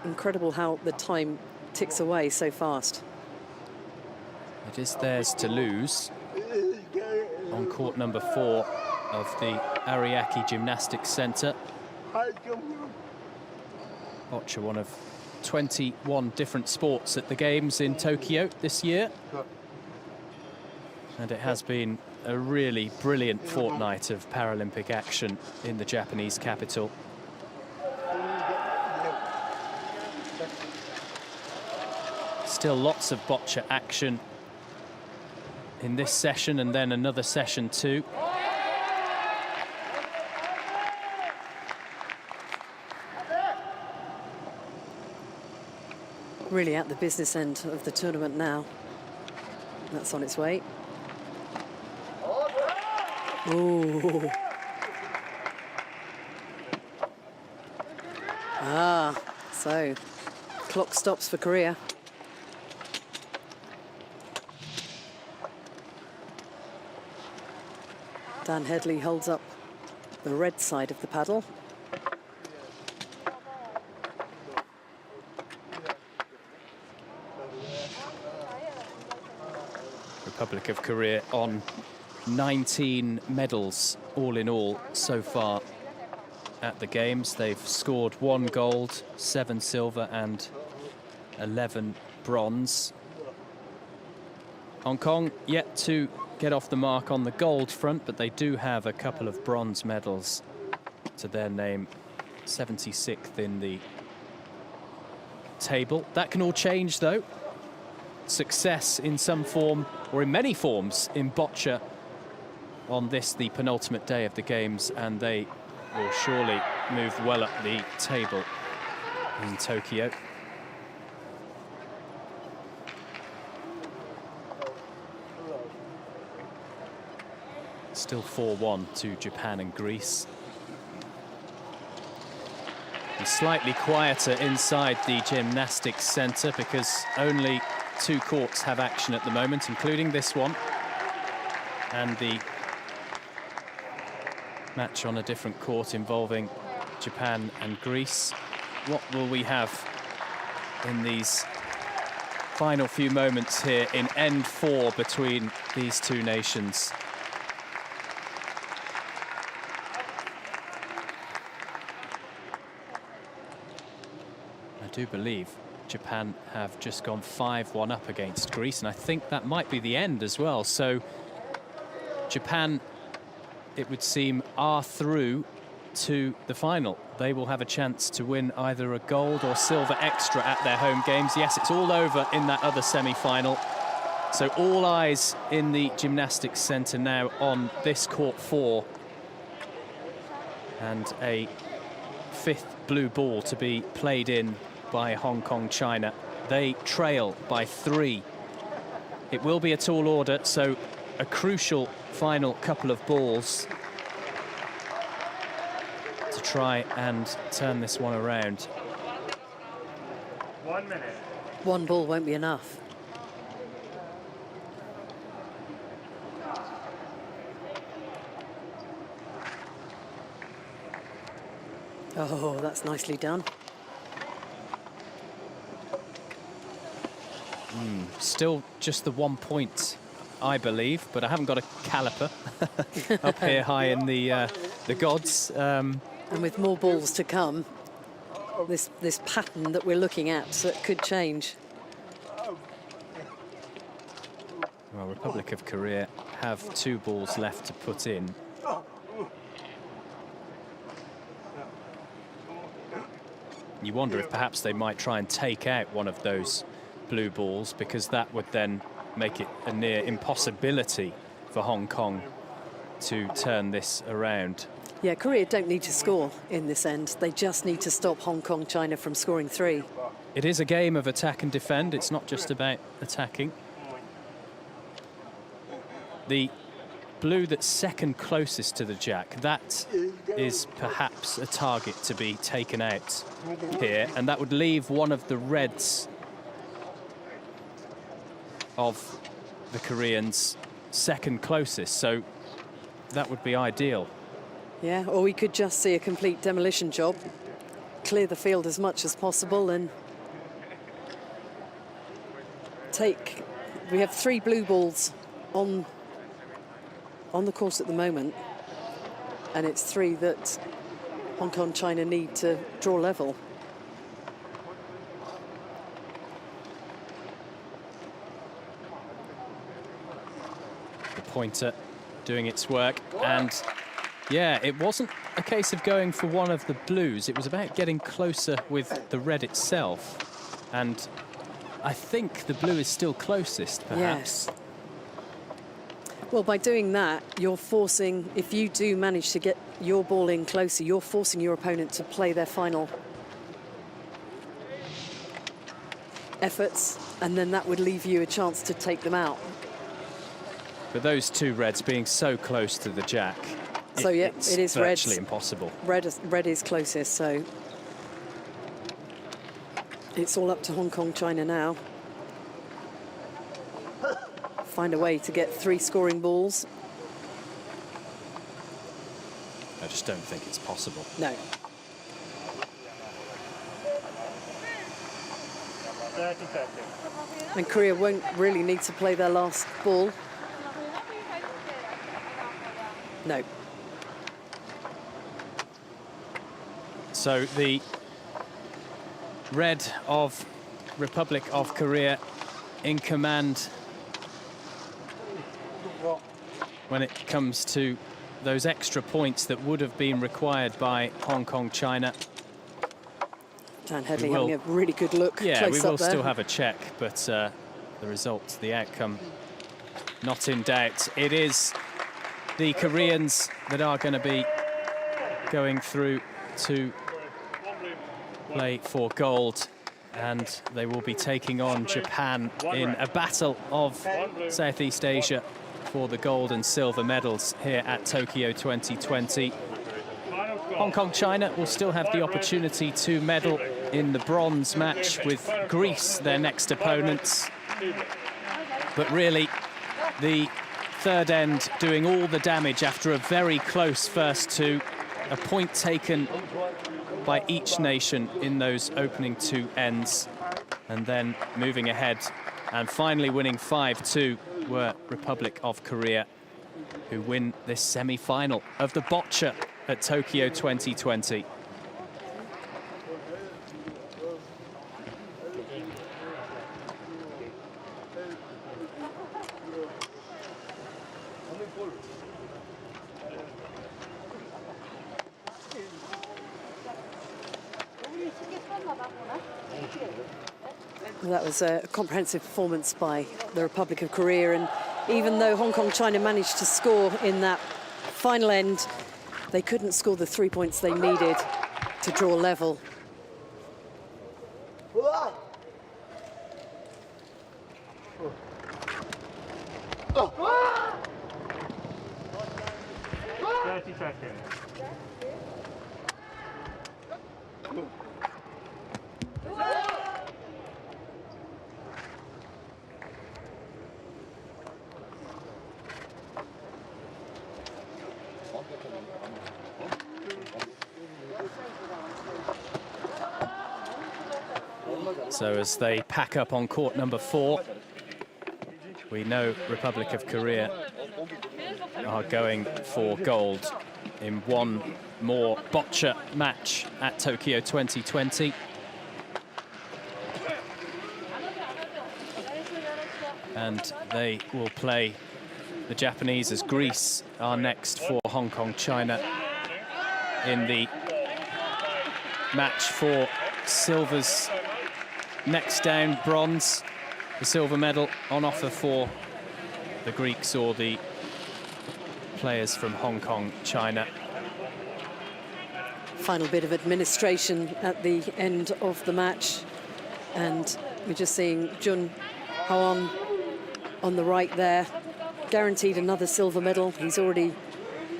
incredible how the time ticks away so fast. It is theirs to lose on court number 4 of the Ariake Gymnastics Centre. Boccia, one of 21 different sports at the Games in Tokyo this year. And it has been a really brilliant fortnight of Paralympic action in the Japanese capital. Still lots of boccia action in this session, and then another session too. Really at the business end of the tournament now. That's on its way. Ooh. So clock stops for Korea. Dan Headley holds up the red side of the paddle. Republic of Korea on 19 medals all in all so far at the Games. They've scored 1 gold, 7 silver and 11 bronze. Hong Kong yet to get off the mark on the gold front, but they do have a couple of bronze medals to their name, 76th in the table. That can all change though. Success in some form, or in many forms, in boccia on this, the penultimate day of the Games, and they will surely move well up the table in Tokyo. Still 4-1 to Japan and Greece. And slightly quieter inside the gymnastics centre because only 2 courts have action at the moment, including this one and the match on a different court involving Japan and Greece. What will we have in these final few moments here in end 4 between these 2 nations? I do believe Japan have just gone 5-1 up against Greece, and I think that might be the end as well. So Japan, it would seem, are through to the final. They will have a chance to win either a gold or silver extra at their home Games. Yes, it's all over in that other semi-final. So all eyes in the gymnastics centre now on this court 4. And a 5th blue ball to be played in by Hong Kong, China. They trail by 3. It will be a tall order, so a crucial final couple of balls to try and turn this one around. 1 minute. 1 ball won't be enough. Oh, that's nicely done. Still just the 1 point, I believe, but I haven't got a caliper up here high in the gods. And with more balls to come, this pattern that we're looking at could change. Well, Republic of Korea have 2 balls left to put in. You wonder if perhaps they might try and take out one of those blue balls, because that would then make it a near impossibility for Hong Kong to turn this around. Yeah, Korea don't need to score in this end. They just need to stop Hong Kong, China from scoring 3. It is a game of attack and defend. It's not just about attacking. The blue that's second closest to the jack, that is perhaps a target to be taken out here, and that would leave one of the reds of the Koreans second closest, so that would be ideal. Yeah, or we could just see a complete demolition job, clear the field as much as possible and take... We have 3 blue balls on the course at the moment, and it's 3 that Hong Kong, China need to draw level. pointer doing its work. And yeah, it wasn't a case of going for one of the blues. It was about getting closer with the red itself. And I think the blue is still closest, perhaps. Yes. Well, by doing that, you're forcing, if you do manage to get your ball in closer, you're forcing your opponent to play their final efforts, and then that would leave you a chance to take them out. But those two reds being so close to the jack, so yeah, it's it is virtually red's, impossible. Red is closest, so it's all up to Hong Kong, China now. Find a way to get 3 scoring balls. I just don't think it's possible. No. 30 seconds. And Korea won't really need to play their last ball. No. So the red of Republic of Korea in command when it comes to those extra points that would have been required by Hong Kong, China. Dan Headley having a really good look. Yeah, close we up will there. still have a check, but the result, the outcome, not in doubt. It is the Koreans that are going to be going through to play for gold, and they will be taking on Japan in a battle of Southeast Asia for the gold and silver medals here at Tokyo 2020. Hong Kong, China will still have the opportunity to medal in the bronze match with Greece, their next opponents. But really, the third end doing all the damage after a very close first two. A point taken by each nation in those opening 2 ends, and then moving ahead and finally winning 5-2 were Republic of Korea, who win this semi-final of the Boccia at Tokyo 2020. Well, that was a comprehensive performance by the Republic of Korea, and even though Hong Kong, China managed to score in that final end, they couldn't score the 3 points they needed to draw level. So as they pack up on court number 4, we know Republic of Korea are going for gold in one more Boccia match at Tokyo 2020. And they will play the Japanese as Greece are next for Hong Kong, China in the match for silver's next down bronze. The silver medal on offer for the Greeks or the players from Hong Kong, China. Final bit of administration at the end of the match, and we're just seeing Jun Haon on the right there, guaranteed another silver medal. He's already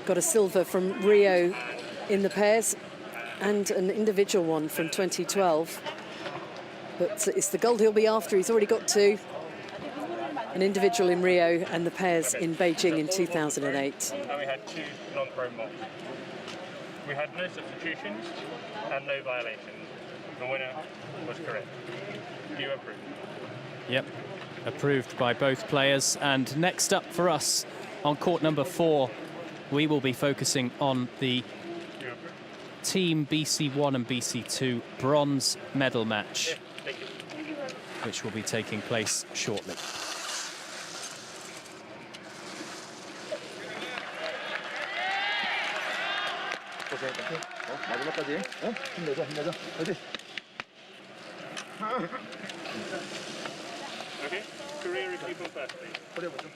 got a silver from Rio in the pairs and an individual one from 2012. But it's the gold he'll be after. He's already got 2. An individual in Rio and the pairs in Beijing in 2008. And we had 2 non-pro mocks. We had no substitutions and no violations. The winner was correct. You approve. Yep, approved by both players. And next up for us on court number 4, we will be focusing on the Team BC1 and BC2 bronze medal match, which will be taking place shortly. 파이팅. 마지막까지. 힘내자, 힘내자. 파이팅. Okay, career achievement first, please. 허리 보죠.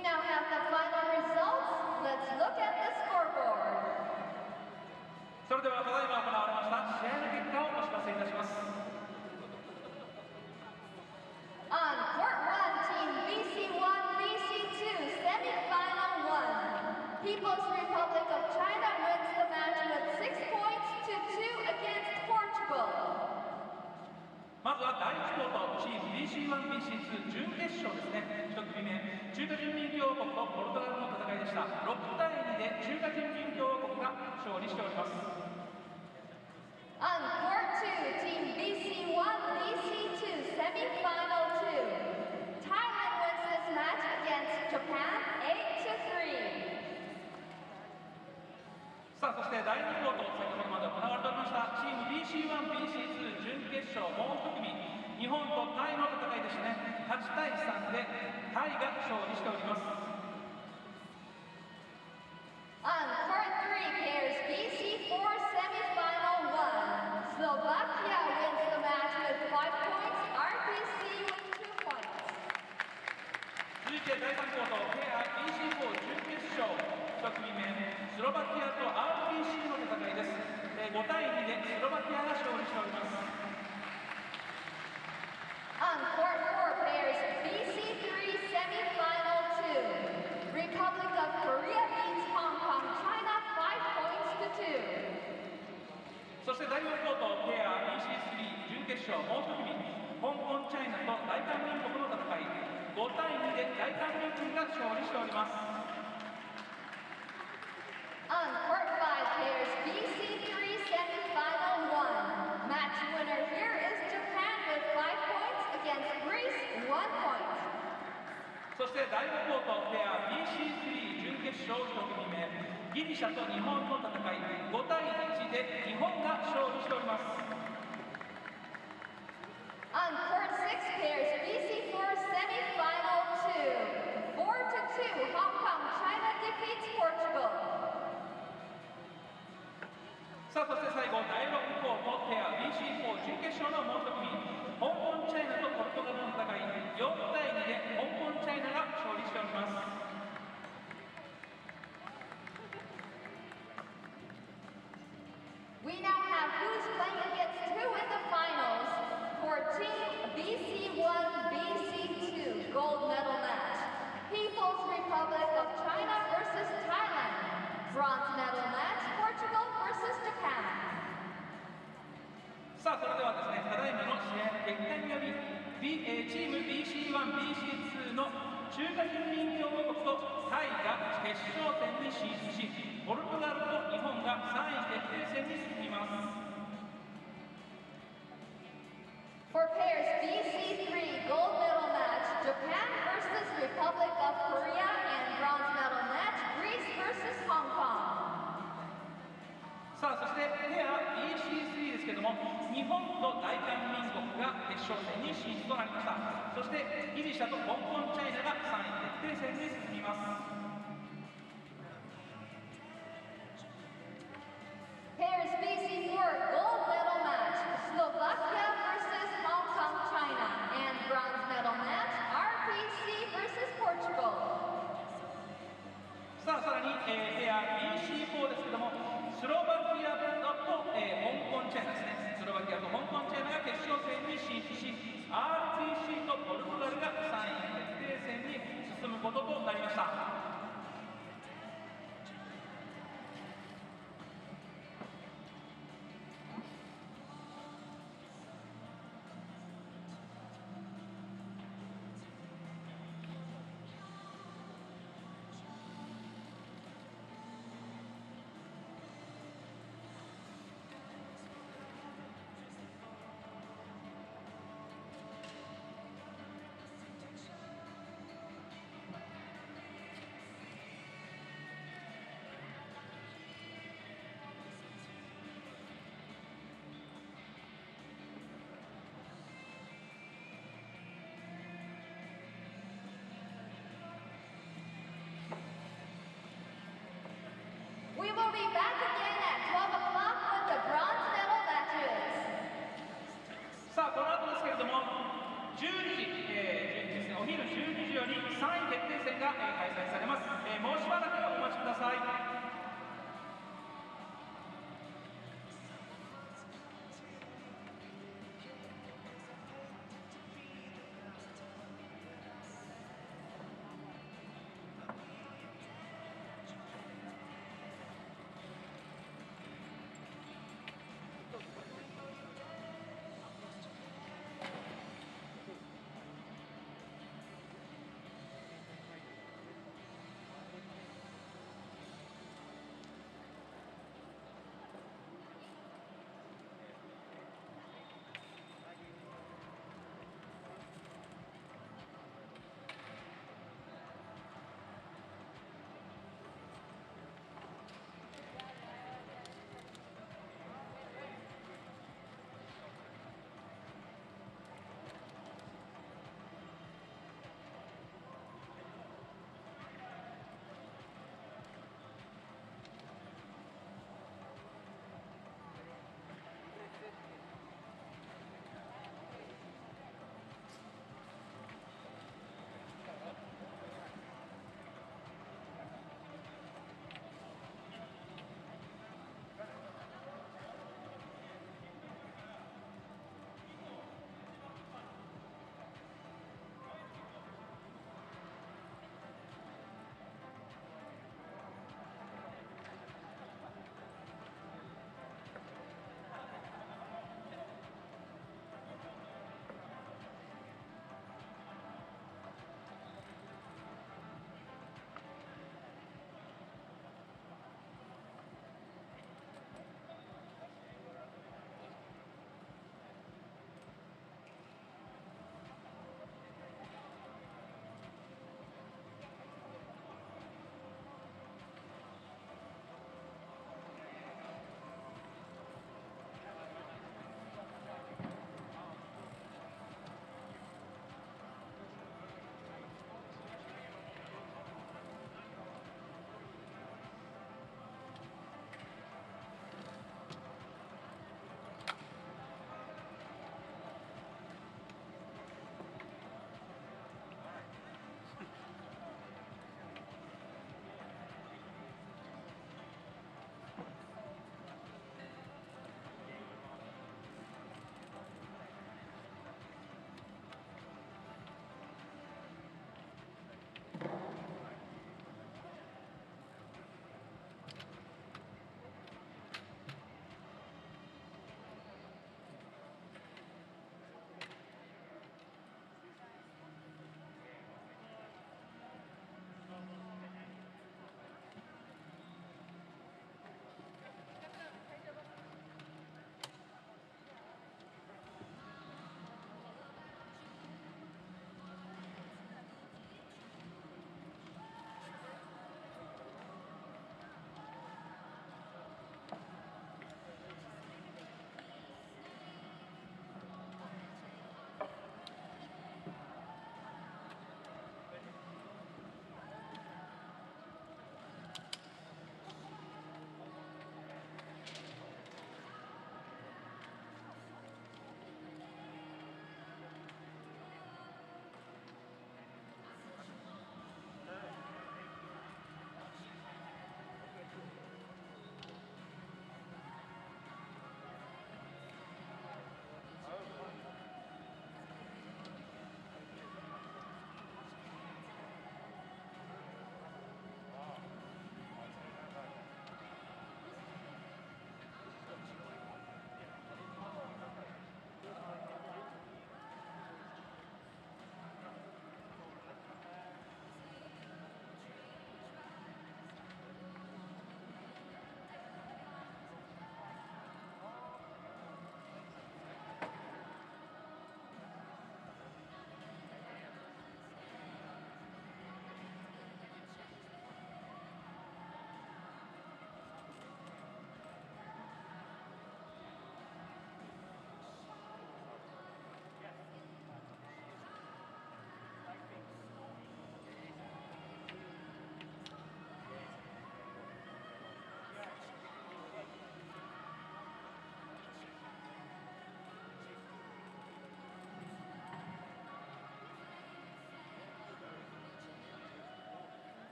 We now have the final results. Let's look at the scoreboard. それではただいま行われました試合の結果をお知らせいたします。 On court 1, team BC1, BC2, semi-final 1. People's Republic of China wins the match with 6 points to 2 against Portugal. まずは第1コートチーム BC1、BC2 準決勝ですね。1組目、中華人民共和国とポルトガルの戦いでした。6対2で中華人民共和国が勝利しております。 On court 2, team BC1, BC2, semi-final 2. Thailand wins this match against Japan 8 to 3. さあそして第2コート、先ほどまで行われておりましたチーム BC1、BC2 準決勝もう1組、日本とタイの戦いでしたね。8対3でタイが勝利しております。 On court 3, pairs BC4 semi-final 1. Slovakia wins the match with 5 points, RPC with 2 points. 続いて第3コート、ペア BC4 準決勝1組目、スロバキアと RPC の戦いです。5対2でスロバキアが勝利しております。 On court 4, pairs BC3 semi-final 2. Republic of Korea beats Hong Kong, China 5 points to 2. そして第4コート、ペア BC3 準決勝もう1組、香港チャイナと大韓民国の戦い、5対2で大韓民国が勝利しております。 On court 5, pairs BC3 semi-final 1. Match winner here is Japan with 5 points against Greece 1 point. そして第5コート、ペア BC3 準決勝1組目、ギリシャと日本の戦い、5対1で日本が勝利しております。 On court 6, pairs BC4 semi-final 2. 4 to 2, Hong Kong, China defeats Portugal. さあそして最後第6コート、ペア BC4 準決勝のもう1組、香港チャイナとポルトガルの戦い、4対2で香港チャイナが勝利しております。 We now have who's playing against who in the finals for team BC1, BC2 gold medal match. People's Republic of China versus Thailand. Bronze medal match, Portugal versus Japan. さあそれではですね、ただいまの試合の結果により、チーム BC1、BC2 の中華人民共和国とタイが決勝戦に進出し、ポルトガルと日本が3位決定戦に進みます。 For pairs BC3 gold medal match, Japan versus Republic of Korea, and bronze medal match, Greece versus Hong Kong. さあそしてペア BC3 ですけども、日本と大韓民国が決勝戦に進出となりました。そしてギリシャと香港チャイナが3位決定戦に進みます。 Pairs BC4 gold medal match, Slovakia versus Hong Kong, China, and bronze medal match, RPC versus Portugal. さあさらに、ペア BC4 ですけども、スロバキアと、香港チャイナですね。スロバキアと香港チャイナが決勝戦に進出し、RPC とポルトガルが3位決定戦に進むこととなりました。12時、ですね、お昼12時より3位決定戦が、開催されます。もうしばらくお待ちください。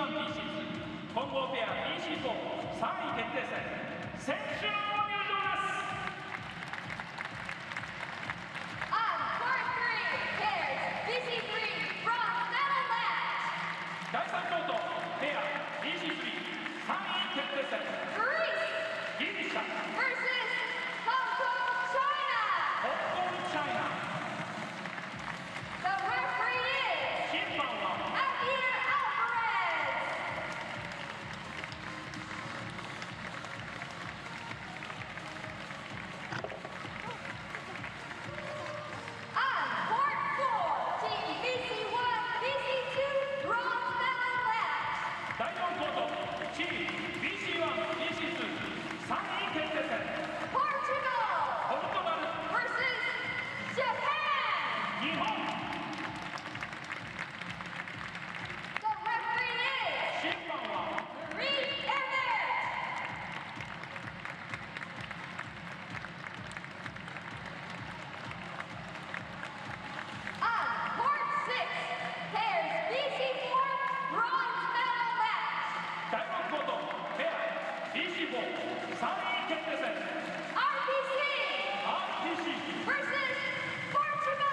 BC1、BC2 混合ペア BC4 3位決定戦選手の入場です。 On court 3, pairs BC3 bronze medal match. 第3コートペア BC3 3位決定戦 Greece ギリシャ versus Hong Kong, China. 香港チャイナ The referee is 審判は Javier Alvarez. On court 4, team BC1, BC2 bronze medal match. 第4コートチーム BC1、BC2 3位決定戦 Portugal ポルトガル versus Japan. 日本 The referee is 審判は Reed Everett. On court 6, pairs BC4 bronze medal match. 第6コートペア BC4 3位決定戦 RPC RPC versus ポ Portugal.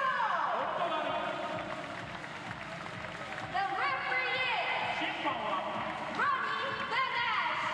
ルトガル The referee 審判は is Ronnie Benesh.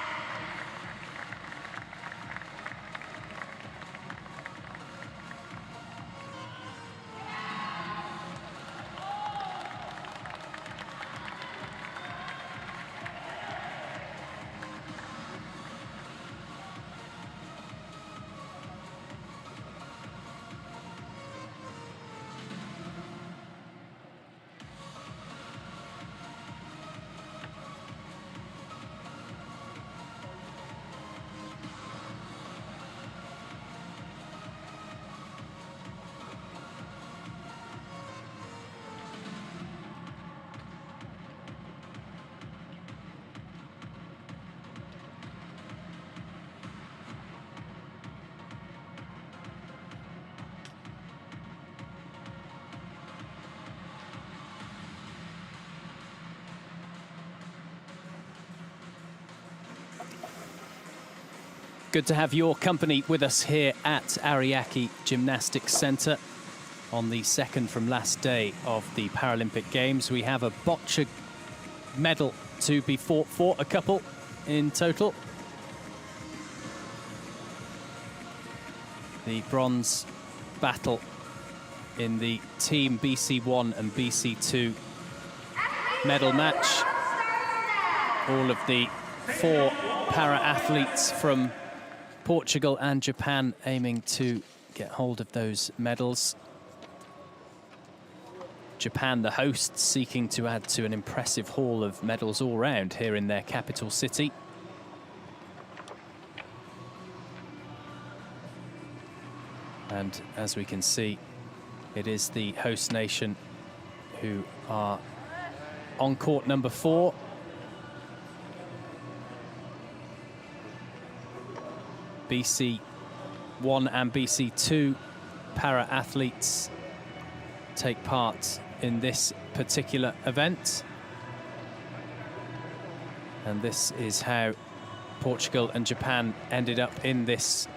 Good to have your company with us here at Ariake Gymnastics Centre on the second from last day of the Paralympic Games. We have a Boccia medal to be fought for, a couple in total. The bronze battle in the team BC1 and BC2 medal match. All of the 4 para-athletes from Portugal and Japan aiming to get hold of those medals. Japan, the hosts, seeking to add to an impressive haul of medals all round here in their capital city. And as we can see, it is the host nation who are on court number 4. BC1 and BC2 para-athletes take part in this particular event. And this is how Portugal and Japan ended up in this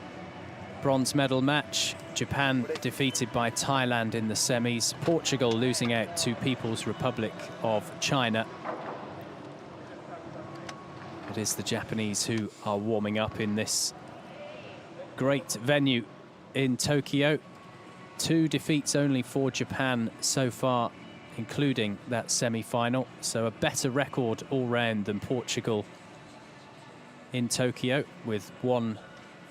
bronze medal match. Japan defeated by Thailand in the semis, Portugal losing out to People's Republic of China. It is the Japanese who are warming up in this great venue in Tokyo. 2 defeats only for Japan so far, including that semi-final. So a better record all round than Portugal in Tokyo, with 1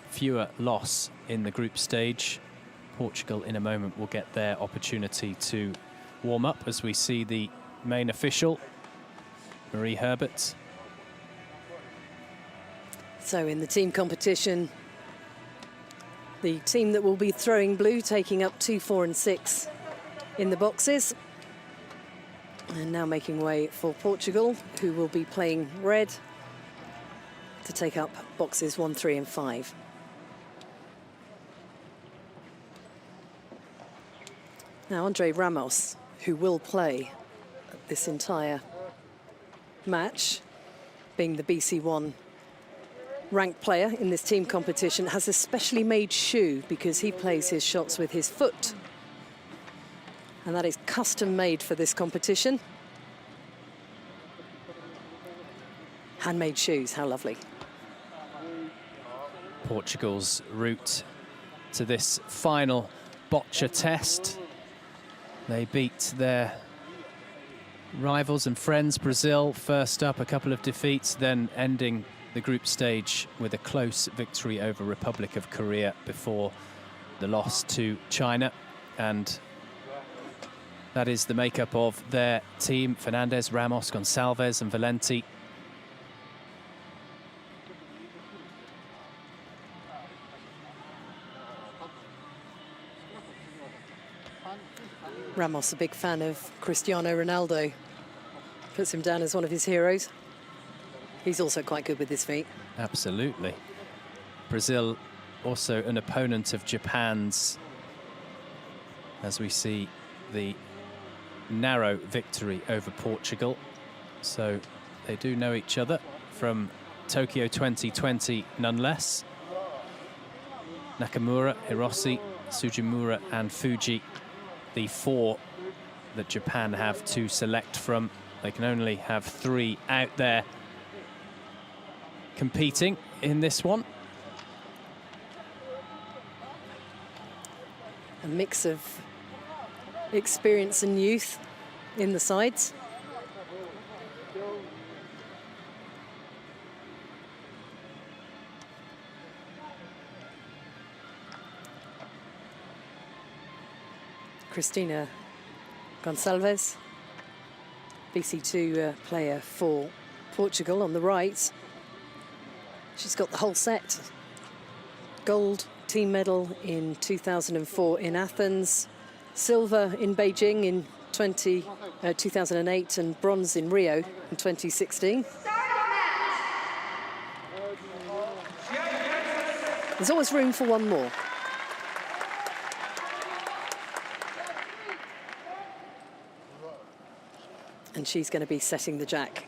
fewer loss in the group stage. Portugal in a moment will get their opportunity to warm up as we see the main official, Marie Herbert. So in the team competition, the team that will be throwing blue taking up 2, 4 and 6 in the boxes. And now making way for Portugal, who will be playing red to take up boxes 1, 3 and 5. Now Andre Ramos, who will play this entire match, being the BC1 ranked player in this team competition, has a specially made shoe because he plays his shots with his foot. And that is custom made for this competition. Handmade shoes, how lovely. Portugal's route to this final Boccia test. They beat their rivals and friends, Brazil, first up, a couple of defeats, then ending the group stage with a close victory over Republic of Korea before the loss to China. And that is the makeup of their team: Fernandez, Ramos, Gonçalves and Valenti. Ramos, a big fan of Cristiano Ronaldo, puts him down as one of his heroes. He's also quite good with his feet. Absolutely. Brazil also an opponent of Japan's, as we see the narrow victory over Portugal. So they do know each other from Tokyo 2020 none less. Nakamura, Hiroshi, Sujimura and Fuji, the four that Japan have to select from. They can only have three out there competing in this one. A mix of experience and youth in the sides. Cristina Gonçalves, BC2 player for Portugal on the right. She's got the whole set. Gold team medal in 2004 in Athens, silver in Beijing in 2008 and bronze in Rio in 2016. There's always room for one more. And she's going to be setting the jack.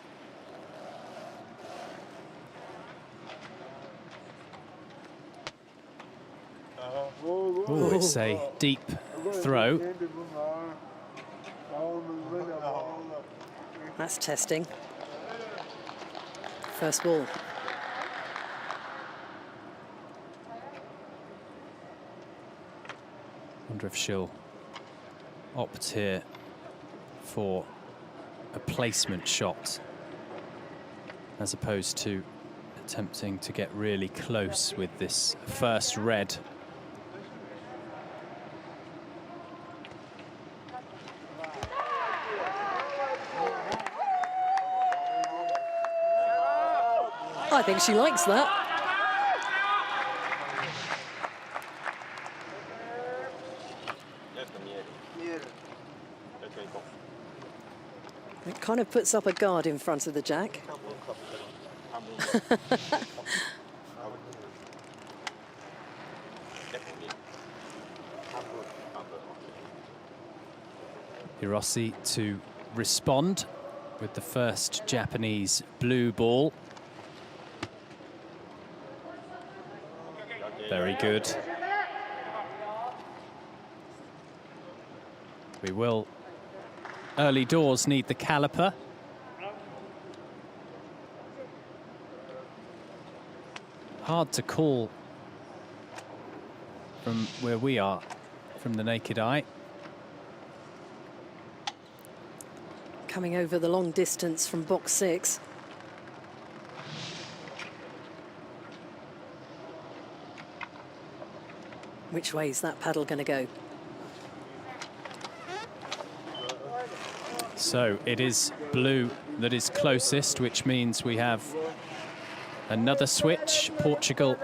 Ooh, it's a deep throw. That's testing. First ball. Wonder if she'll opt here for a placement shot as opposed to attempting to get really close with this first red. I think she likes that. It kind of puts up a guard in front of the jack. Hiroshi to respond with the first Japanese blue ball. Very good. We will, early doors, need the caliper. Hard to call from where we are, from the naked eye. Coming over the long distance from box 6. Which way is that paddle going to go? So it is blue that is closest, which means we have another switch. Portugal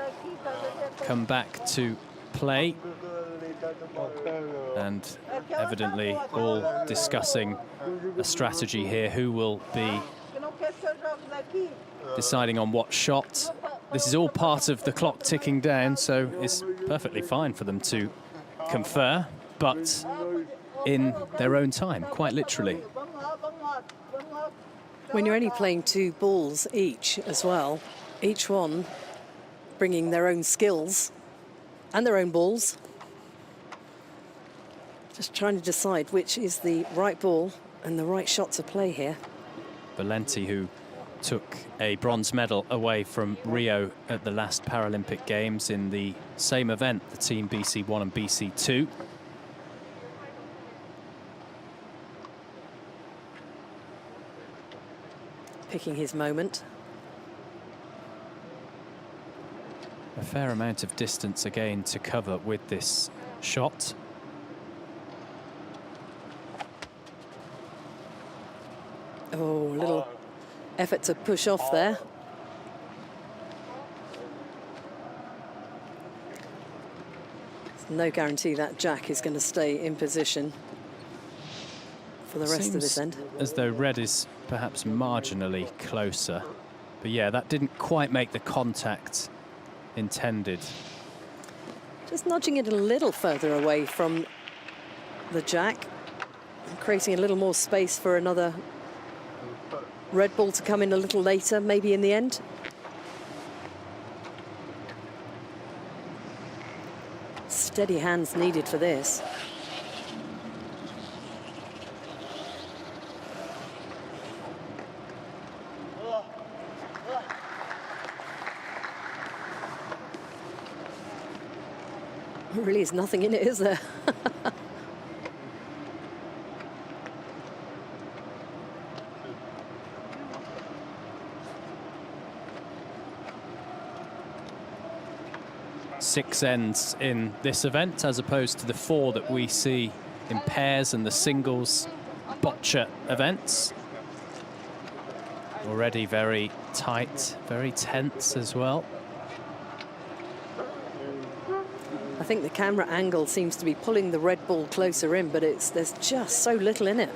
come back to play. And evidently all discussing a strategy here. Who will be deciding on what shot? This is all part of the clock ticking down, so it's perfectly fine for them to confer, but in their own time, quite literally. When you're only playing 2 balls each as well, each one bringing their own skills and their own balls. Just trying to decide which is the right ball and the right shot to play here. Valenti, who took a bronze medal away from Rio at the last Paralympic Games in the same event, the Team BC1 and BC2. Picking his moment. A fair amount of distance again to cover with this shot. Oh, a little effort to push off there. There's no guarantee that Jack is going to stay in position for the rest of this end. As though red is perhaps marginally closer. But yeah, that didn't quite make the contact intended. Just nudging it a little further away from the Jack, and creating a little more space for another red ball to come in a little later, maybe in the end. Steady hands needed for this. There really is nothing in it, is there? Six ends in this event as opposed to the 4 that we see in pairs and the singles Boccia events. Already very tight, very tense as well. I think the camera angle seems to be pulling the red ball closer in, but there's just so little in it.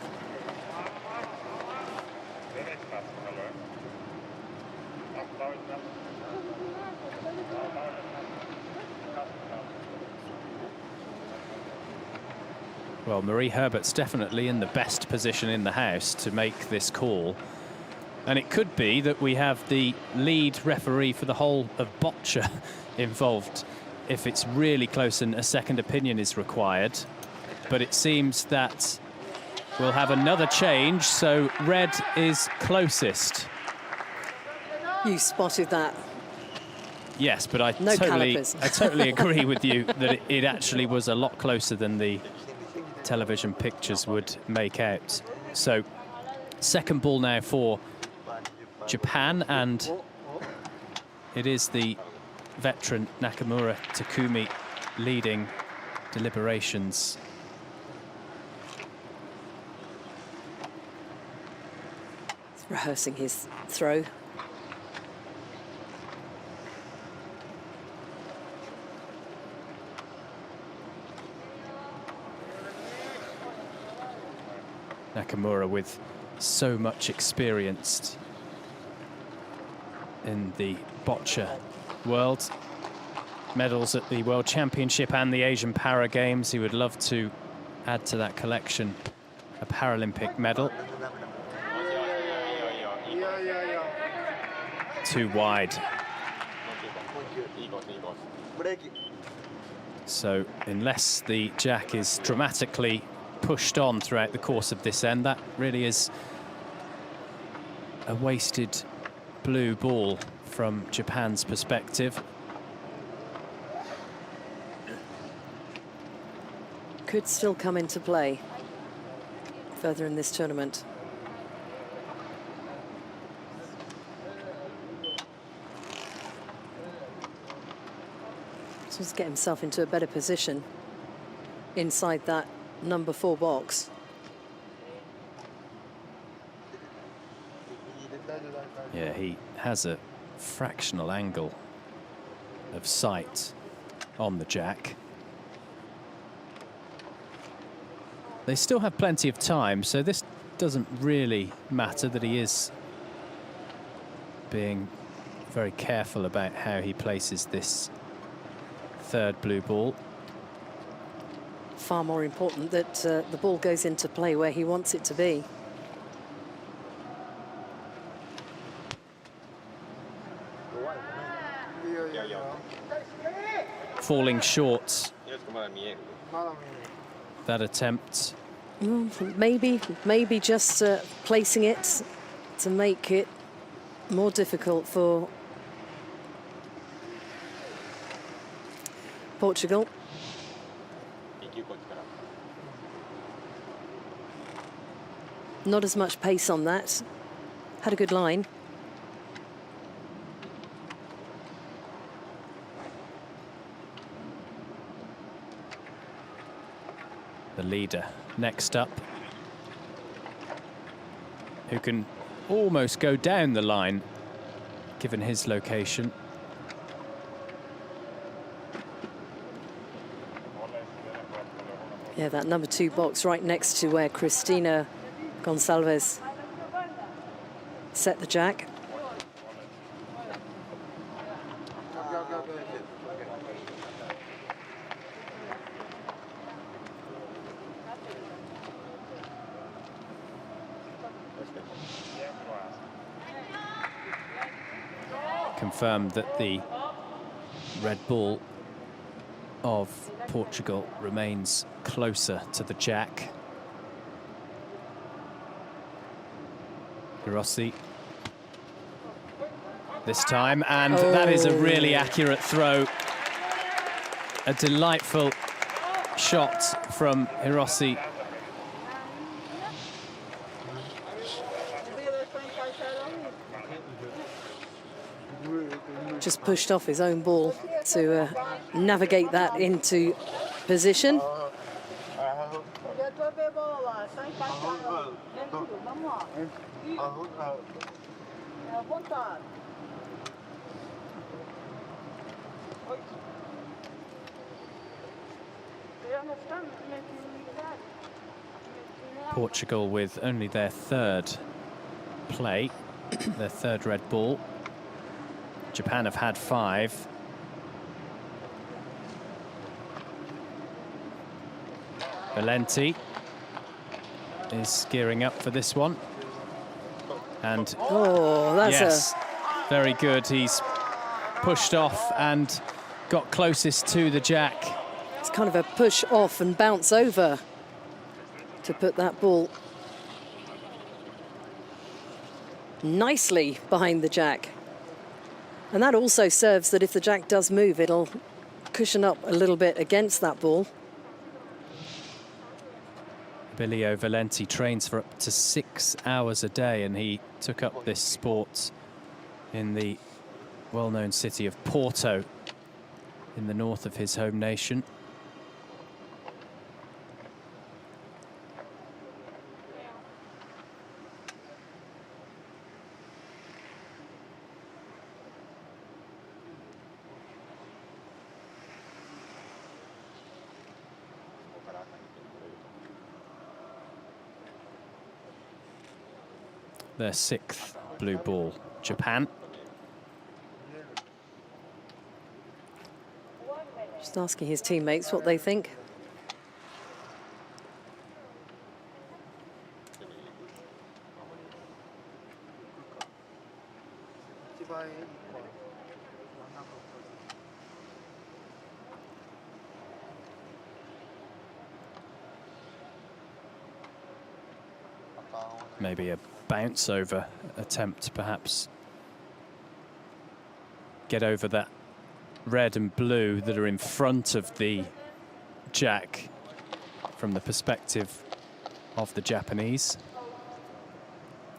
Well, Marie Herbert's definitely in the best position in the house to make this call. And it could be that we have the lead referee for the whole of Boccia involved if it's really close and a second opinion is required. But it seems that we'll have another change, so red is closest. You spotted that. Yes, but I No totally calipers. agree with you that it actually was a lot closer than the television pictures would make out. So second ball now for Japan, and it is the veteran Nakamura Takumi leading deliberations. He's rehearsing his throw. Nakamura with so much experience in the Boccia world. Medals at the World Championship and the Asian Para Games. He would love to add to that collection a Paralympic medal. Too wide. So unless the Jack is dramatically pushed on throughout the course of this end, that really is a wasted blue ball from Japan's perspective. Could still come into play further in this tournament. So just get himself into a better position inside that number 4 box. Yeah, he has a fractional angle of sight on the Jack. They still have plenty of time, so this doesn't really matter that he is being very careful about how he places this third blue ball. Far more important that the ball goes into play where he wants it to be. falling short. That attempt. Maybe just placing it to make it more difficult for Portugal. Not as much pace on that. Had a good line. The leader next up, who can almost go down the line given his location. Yeah, that number 2 box right next to where Cristina Gonçalves set the jack. Confirmed that the red ball of Portugal remains closer to the jack. Rossi this time, and that is a really accurate throw. A delightful shot from Hirossi. Just pushed off his own ball to navigate that into position. Portugal with only their third play, their third red ball. Japan have had 5. Valenti is gearing up for this one. And that's very good. He's pushed off and got closest to the jack. It's kind of a push off and bounce over to put that ball nicely behind the jack. And that also serves that if the jack does move, it'll cushion up a little bit against that ball. Bilio Valenti trains for up to 6 hours a day, and he took up this sport in the well-known city of Porto in the north of his home nation. Their 6th blue ball, Japan. Just asking his teammates what they think. Maybe a bounce over attempt, perhaps. Get over that red and blue that are in front of the jack from the perspective of the Japanese.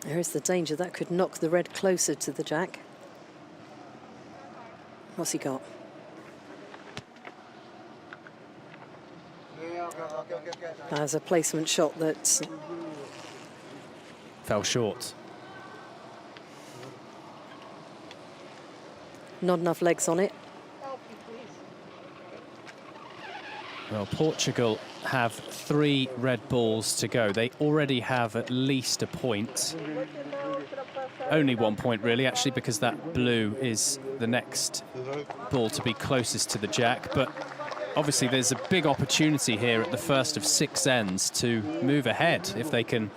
There is the danger that could knock the red closer to the jack. What's he got? As a placement shot that fell short. Not enough legs on it. Well, Portugal have 3 red balls to go. They already have at least a point. Only 1 point, really, actually, because that blue is the next ball to be closest to the jack. But obviously, there's a big opportunity here at the first of 6 ends to move ahead if they can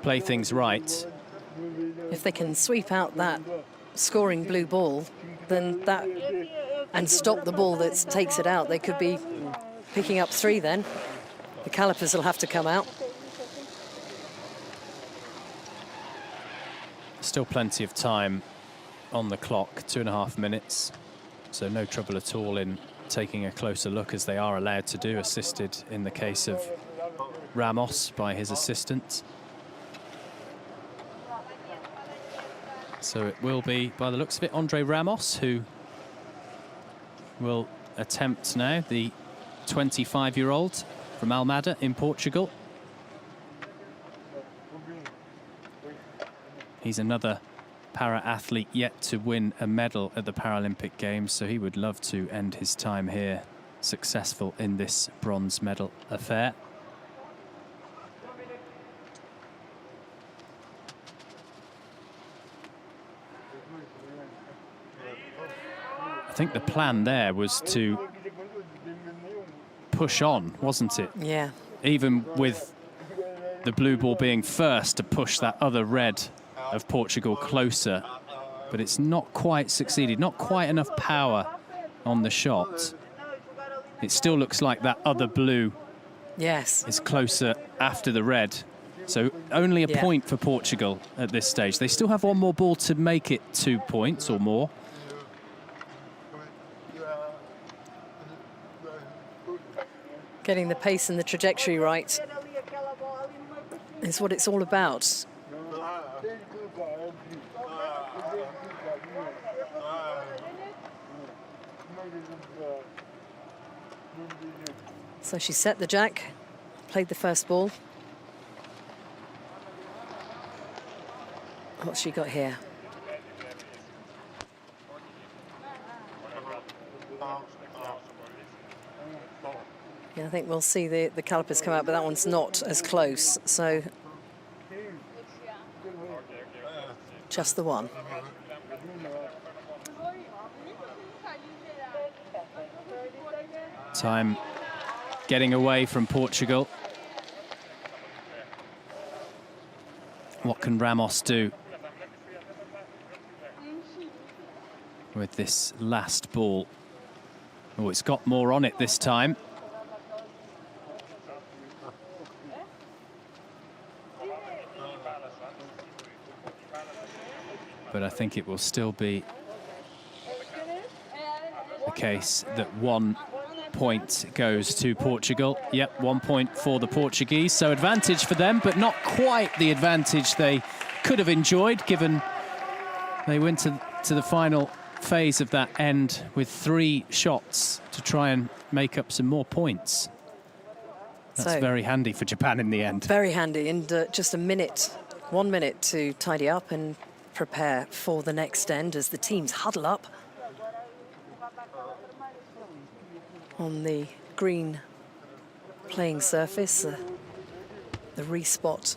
play things right. If they can sweep out that scoring blue ball, then that, and stop the ball that takes it out, they could be picking up 3 then. The calipers will have to come out. Still plenty of time on the clock, 2.5 minutes. So no trouble at all in taking a closer look, as they are allowed to do, assisted in the case of Ramos by his assistant. So it will be, by the looks of it, Andre Ramos who will attempt now, the 25-year-old from Almada in Portugal. He's another para-athlete yet to win a medal at the Paralympic Games, so he would love to end his time here successful in this bronze medal affair. I think the plan there was to push on, wasn't it? Yeah. Even with the blue ball being first, to push that other red of Portugal closer, but it's not quite succeeded, not quite enough power on the shot. It still looks like that other blue is closer after the red. So only a point for Portugal at this stage. They still have one more ball to make it 2 points or more. Getting the pace and the trajectory right is what it's all about. So she set the jack, played the first ball. What's she got here? Yeah, I think we'll see the calipers come out, but that one's not as close. So just the one. Time getting away from Portugal. What can Ramos do with this last ball? Oh, it's got more on it this time. But I think it will still be the case that 1 point goes to Portugal. Yep, 1 point for the Portuguese. So advantage for them, but not quite the advantage they could have enjoyed, given they went to the final phase of that end with 3 shots to try and make up some more points. That's So very handy for Japan in the end. very handy, and just a minute, 1 minute to tidy up and prepare for the next end as the teams huddle up on the green playing surface, the respot.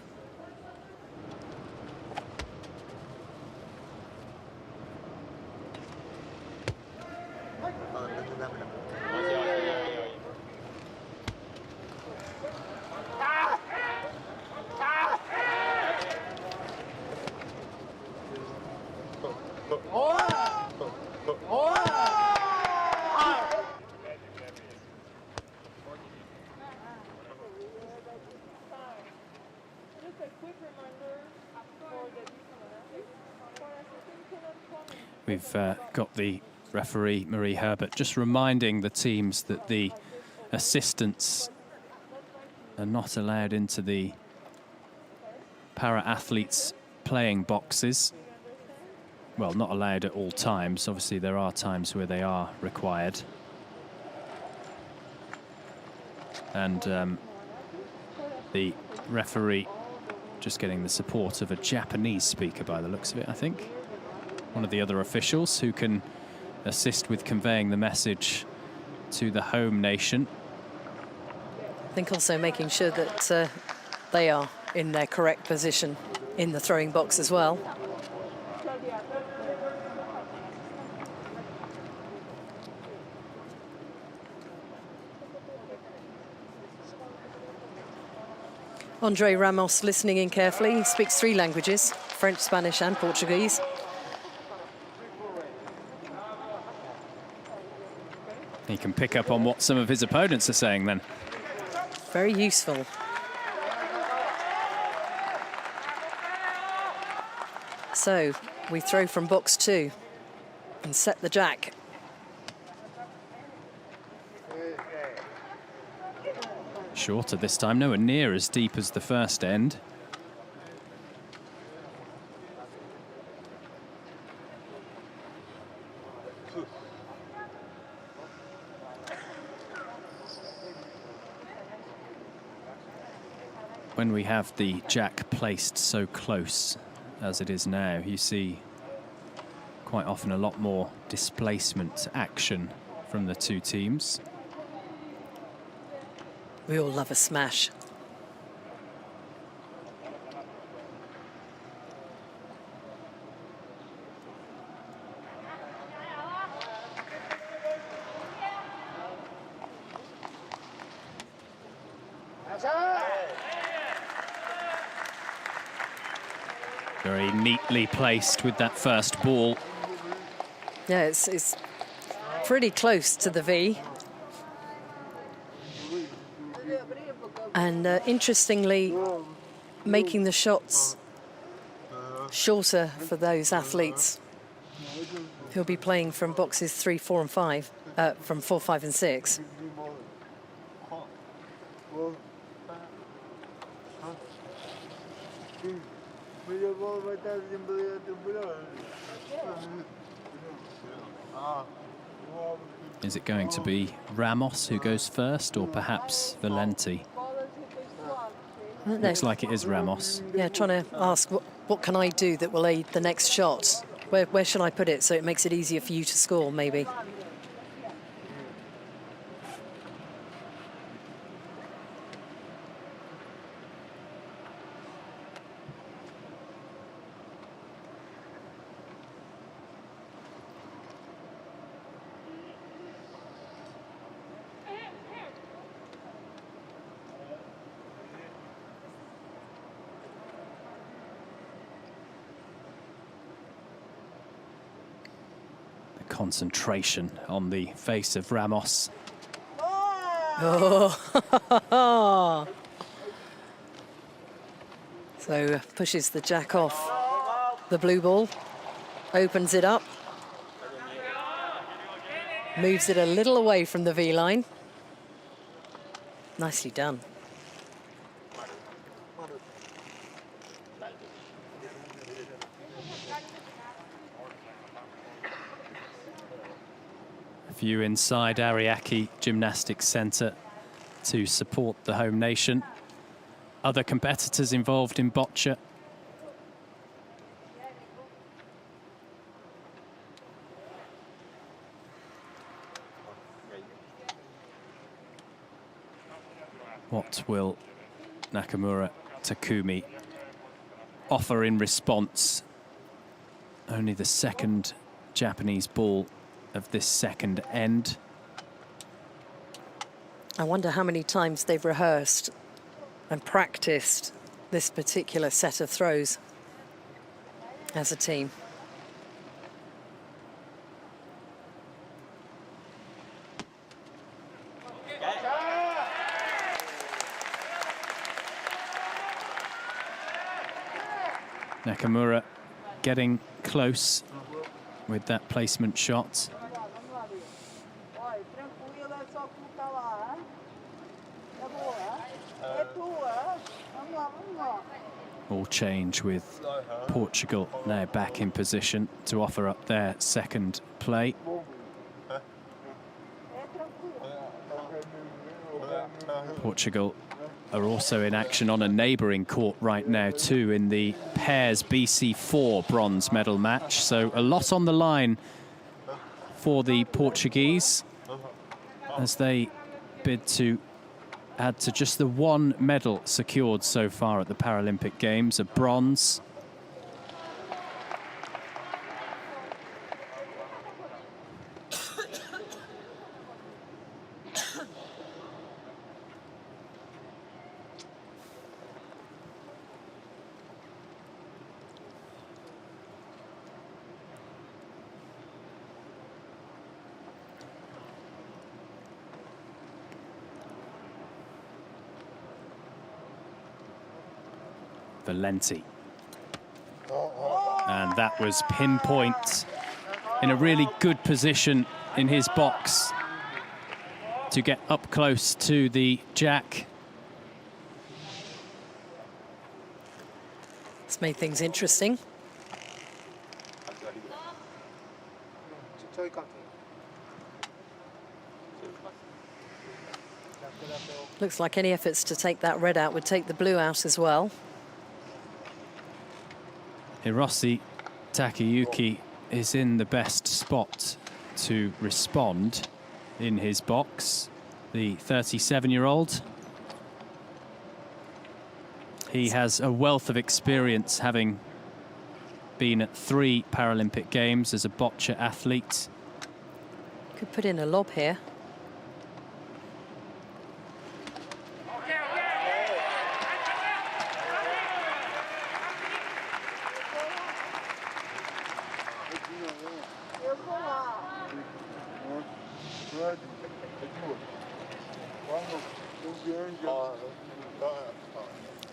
We've got the referee, Marie Herbert, just reminding the teams that the assistants are not allowed into the para-athletes playing boxes. Well, not allowed at all times. Obviously, there are times where they are required. And the referee just getting the support of a Japanese speaker by the looks of it, I think. One of the other officials who can assist with conveying the message to the home nation. I think also making sure that they are in their correct position in the throwing box as well. Andre Ramos listening in carefully. He speaks 3 languages, French, Spanish and Portuguese. He can pick up on what some of his opponents are saying then. Very useful. So we throw from box 2 and set the jack. Shorter this time, nowhere near as deep as the first end. When we have the jack placed so close as it is now, you see quite often a lot more displacement action from the two teams. We all love a smash. Very neatly placed with that first ball. Yeah, it's pretty close to the V. And interestingly, making the shots shorter for those athletes who'll be playing from boxes 3, 4 and 5, from 4, 5 and 6. Is it going to be Ramos who goes first, or perhaps Valenti? Looks like it is Ramos. Yeah, trying to ask what can I do that will aid the next shot? Where should I put it so it makes it easier for you to score, maybe? Concentration on the face of Ramos. Oh. So pushes the jack off the blue ball, opens it up, moves it a little away from the V line. Nicely done. View inside Ariake Gymnastics Centre to support the home nation. Other competitors involved in Boccia. What will Nakamura Takumi offer in response? Only the second Japanese ball of this second end. I wonder how many times they've rehearsed and practiced this particular set of throws as a team. Nakamura getting close with that placement shot. All change with Portugal now back in position to offer up their second play. Portugal are also in action on a neighbouring court right now too in the pairs BC4 bronze medal match. So a lot on the line for the Portuguese as they bid to add to just the one medal secured so far at the Paralympic Games, a bronze. Valenti. And that was pinpoint in a really good position in his box to get up close to the jack. It's made things interesting. Looks like any efforts to take that red out would take the blue out as well. Hiroshi Takayuki is in the best spot to respond in his box, the 37-year-old. He has a wealth of experience, having been at 3 Paralympic Games as a boccia athlete. Could put in a lob here.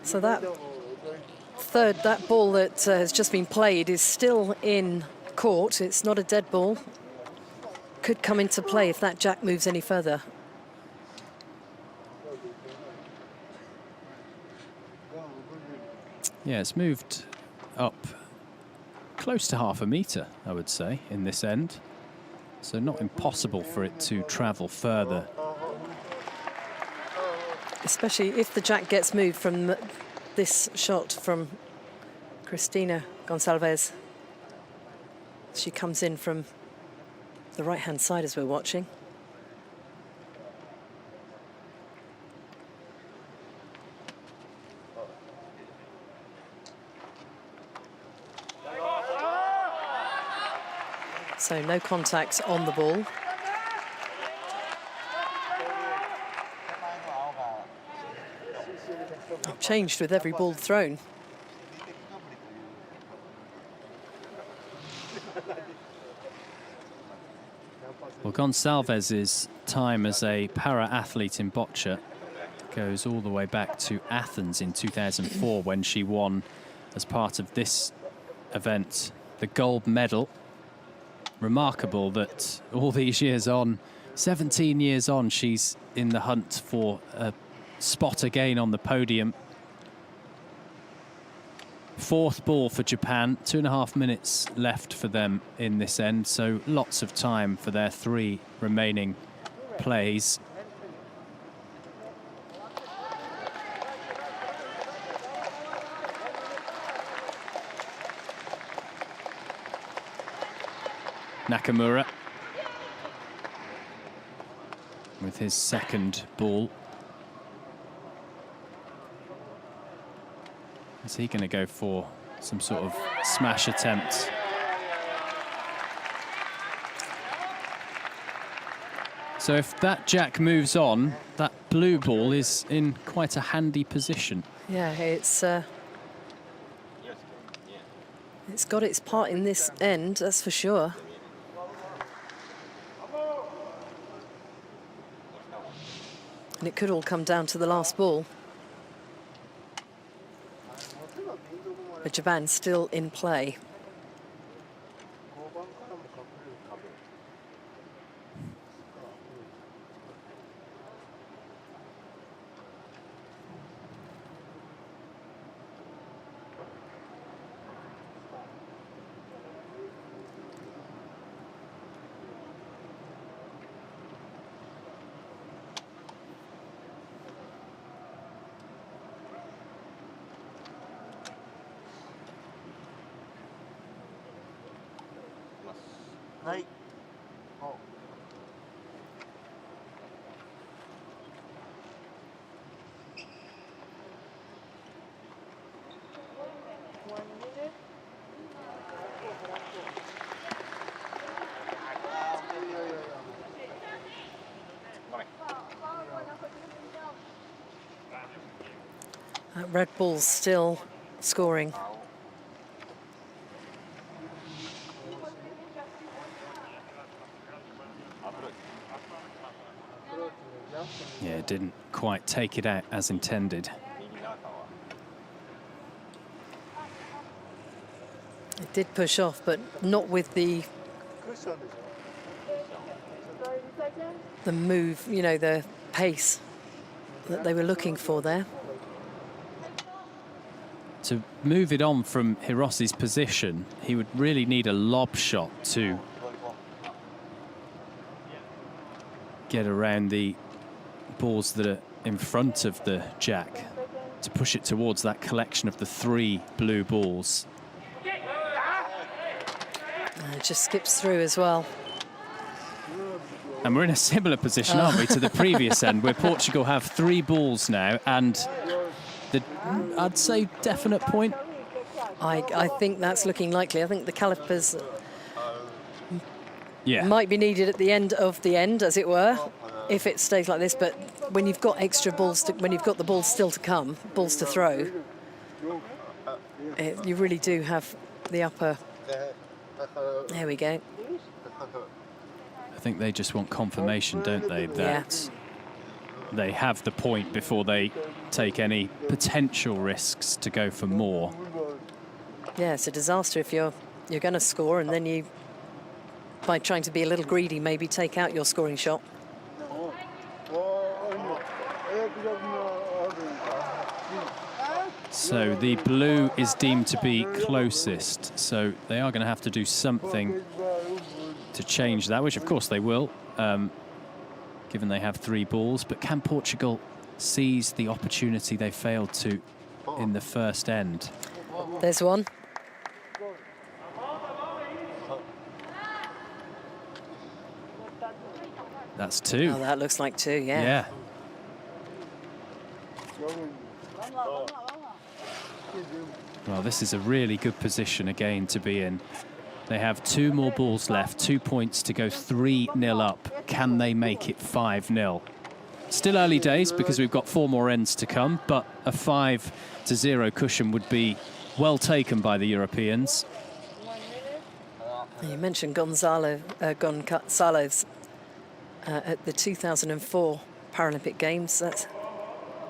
So that ball that has just been played is still in court. It's not a dead ball. Could come into play if that jack moves any further. Yeah, it's moved up close to half a metre, I would say, in this end. So not impossible for it to travel further. Especially if the jack gets moved from this shot from Cristina Gonçalves. She comes in from the right-hand side as we're watching. So no contact on the ball. Changed with every ball thrown. Well, Gonçalves' time as a para-athlete in boccia goes all the way back to Athens in 2004 when she won, as part of this event, the gold medal. Remarkable that all these years on, 17 years on, she's in the hunt for a spot again on the podium. 4th ball for Japan, 2.5 minutes left for them in this end, so lots of time for their 3 remaining plays. Nakamura with his 2nd ball. Is he going to go for some sort of smash attempt? So if that jack moves on, that blue ball is in quite a handy position. Yeah, it's got its part in this end, that's for sure. And it could all come down to the last ball. But Japan still in play. That red ball's still scoring. Yeah, didn't quite take it out as intended. did push off, but not with the move, you know, the pace that they were looking for there. To move it on from Hirosi's position, he would really need a lob shot to get around the balls that are in front of the jack, to push it towards that collection of the 3 blue balls. And it just skips through as well. And we're in a similar position, aren't we, to the previous end, where Portugal have 3 balls now, and I'd say definite point. I think that's looking likely. I think the calipers Yeah. might be needed at the end of the end, as it were, if it stays like this. But when you've got extra balls, when you've got the balls still to come, balls to throw, you really do have the upper. There we go. I think they just want confirmation, don't they, that they have the point before they take any potential risks to go for more. Yeah, it's a disaster if you're going to score and then you, by trying to be a little greedy, maybe take out your scoring shot. So the blue is deemed to be closest, so they are going to have to do something to change that, which of course they will, given they have 3 balls. But can Portugal seize the opportunity they failed to in the first end? There's one. That's 2. Oh, that looks like 2, yeah. Yeah. Well, this is a really good position again to be in. They have 2 more balls left, 2 points to go 3-0 up. Can they make it 5-0? Still early days because we've got 4 more ends to come, but a 5-0 cushion would be well taken by the Europeans. You mentioned Gonzalo's at the 2004 Paralympic Games. That's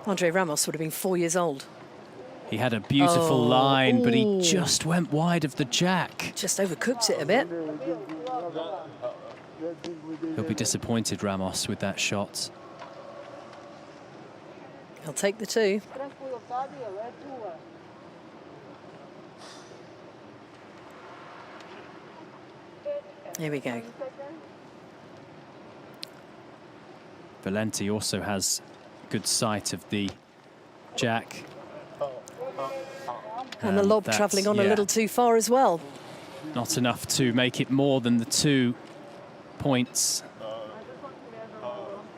Andre Ramos would have been 4 years old. He had a beautiful line, but he just went wide of the jack. Just overcooked it a bit. He'll be disappointed, Ramos, with that shot. He'll take the 2. Here we go. Valenti also has good sight of the jack. And the lob travelling on a little too far as well. Not enough to make it more than the 2 points.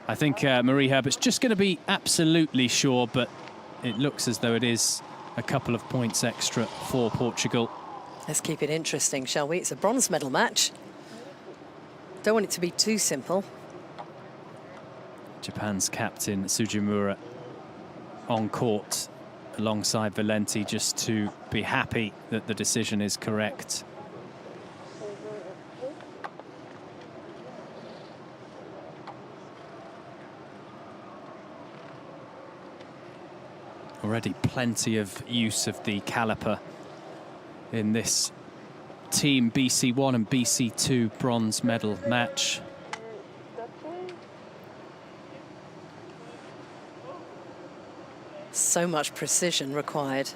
I think Marie Herbert's just going to be absolutely sure, but it looks as though it is a couple of points extra for Portugal. Let's keep it interesting, shall we? It's a bronze medal match. Don't want it to be too simple. Japan's captain Sujimura on court alongside Valenti, just to be happy that the decision is correct. Already plenty of use of the caliper in this team BC1 and BC2 bronze medal match. So much precision required.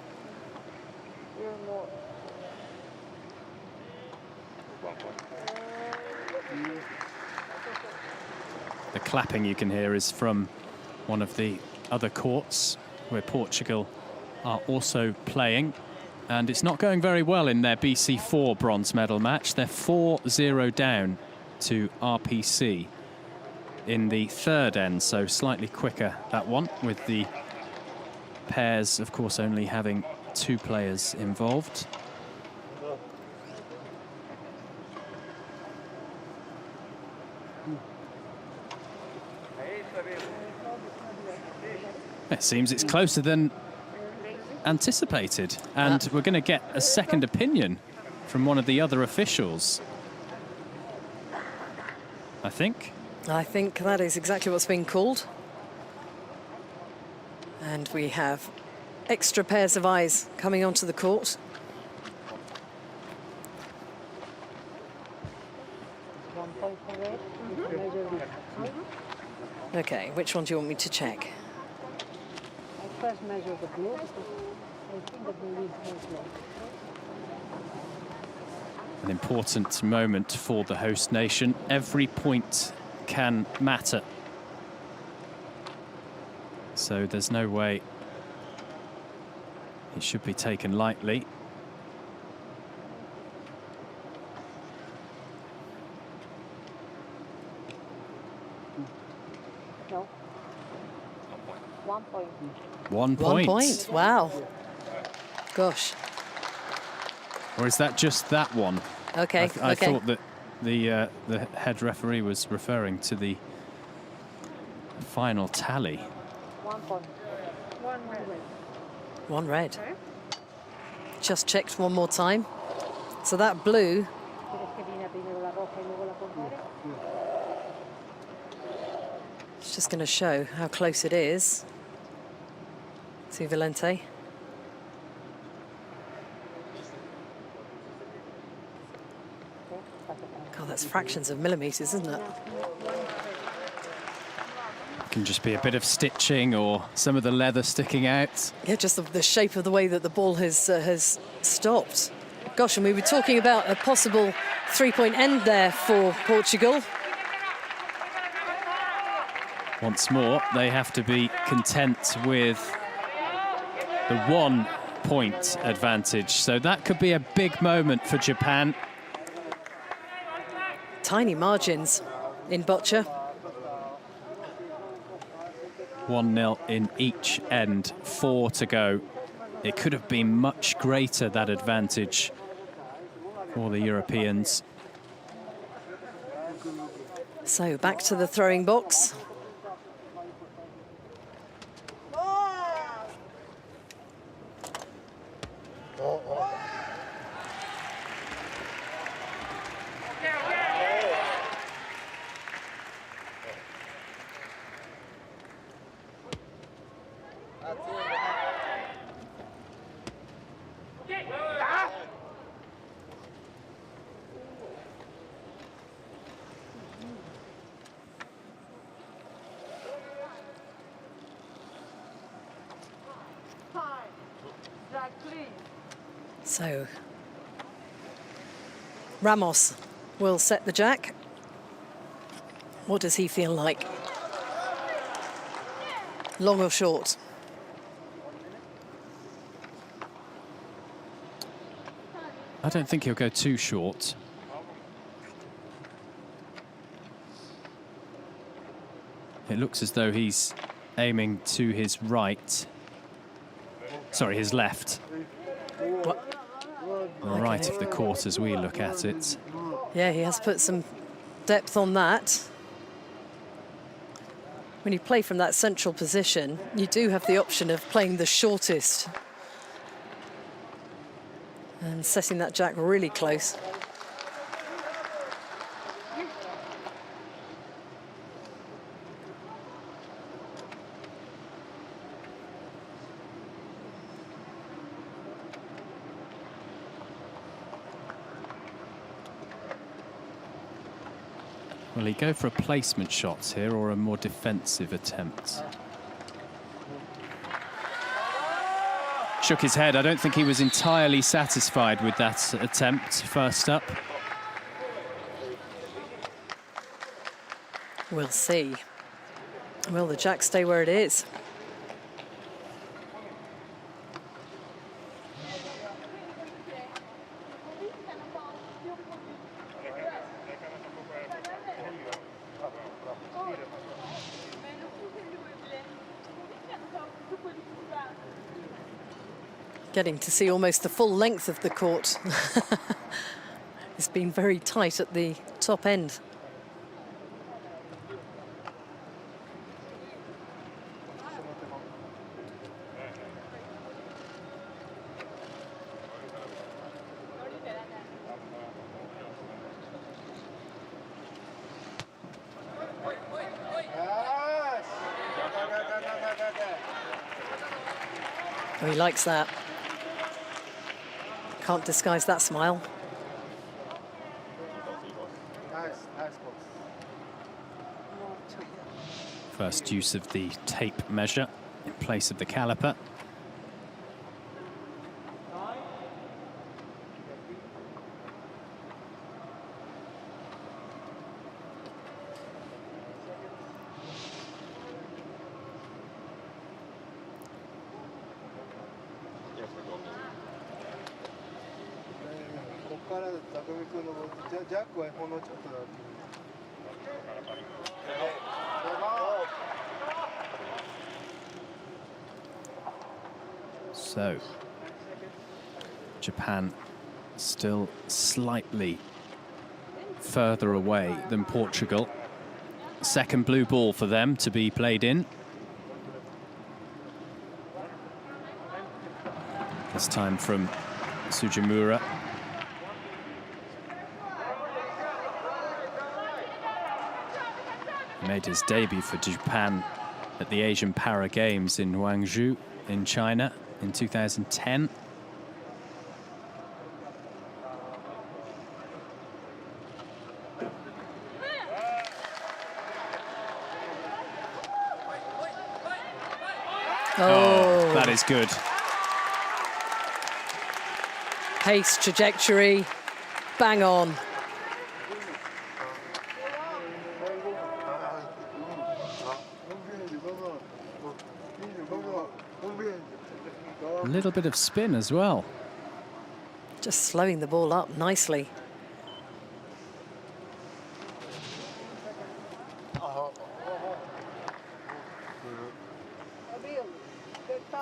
The clapping you can hear is from one of the other courts where Portugal are also playing. And it's not going very well in their BC4 bronze medal match. They're 4-0 down to RPC in the 3rd end, so slightly quicker that one, with the pairs, of course, only having 2 players involved. It seems it's closer than anticipated, and we're going to get a second opinion from one of the other officials, I think. I think that is exactly what's being called. And we have extra pairs of eyes coming onto the court. Okay, which one do you want me to check? I first measure the blue because I think the blue is more slow. An important moment for the host nation. Every point can matter. So there's no way it should be taken lightly. No. 1 point. 1 point. 1 point, wow. Gosh. Or is that just that one? Okay, I okay. thought that the head referee was referring to the final tally. 1 point. 1 red. 1 red. Just checked one more time. So that blue. ¿Quieres que viene primero la roja y luego la contraria? It's just going to show how close it is to Valente. God, that's fractions of millimetres, isn't it? Can just be a bit of stitching or some of the leather sticking out. Yeah, just the shape of the way that the ball has stopped. Gosh, and we were talking about a possible 3-point end there for Portugal. Once more, they have to be content with the 1 point advantage. So that could be a big moment for Japan. Tiny margins in Boccia. 1-0 in each end, 4 to go. It could have been much greater, that advantage for the Europeans. So back to the throwing box. So Ramos will set the jack. What does he feel like? Long or short? I don't think he'll go too short. It looks as though he's aiming to his right. Sorry, his left. What? Right of the court as we look at it. Yeah, he has put some depth on that. When you play from that central position, you do have the option of playing the shortest and setting that jack really close. Will he go for a placement shot here or a more defensive attempt? Shook his head. I don't think he was entirely satisfied with that attempt first up. We'll see. Will the jack stay where it is? Getting to see almost the full length of the court. It's been very tight at the top end. Oh, he likes that. Can't disguise that smile. First use of the tape measure in place of the caliper. So, Japan still slightly further away than Portugal. Second blue ball for them to be played in. This time from Sujimura. He made his debut for Japan at the Asian Para Games in Guangzhou in China in 2010. Oh, that is good. Pace, trajectory, bang on. A little bit of spin as well. Just slowing the ball up nicely.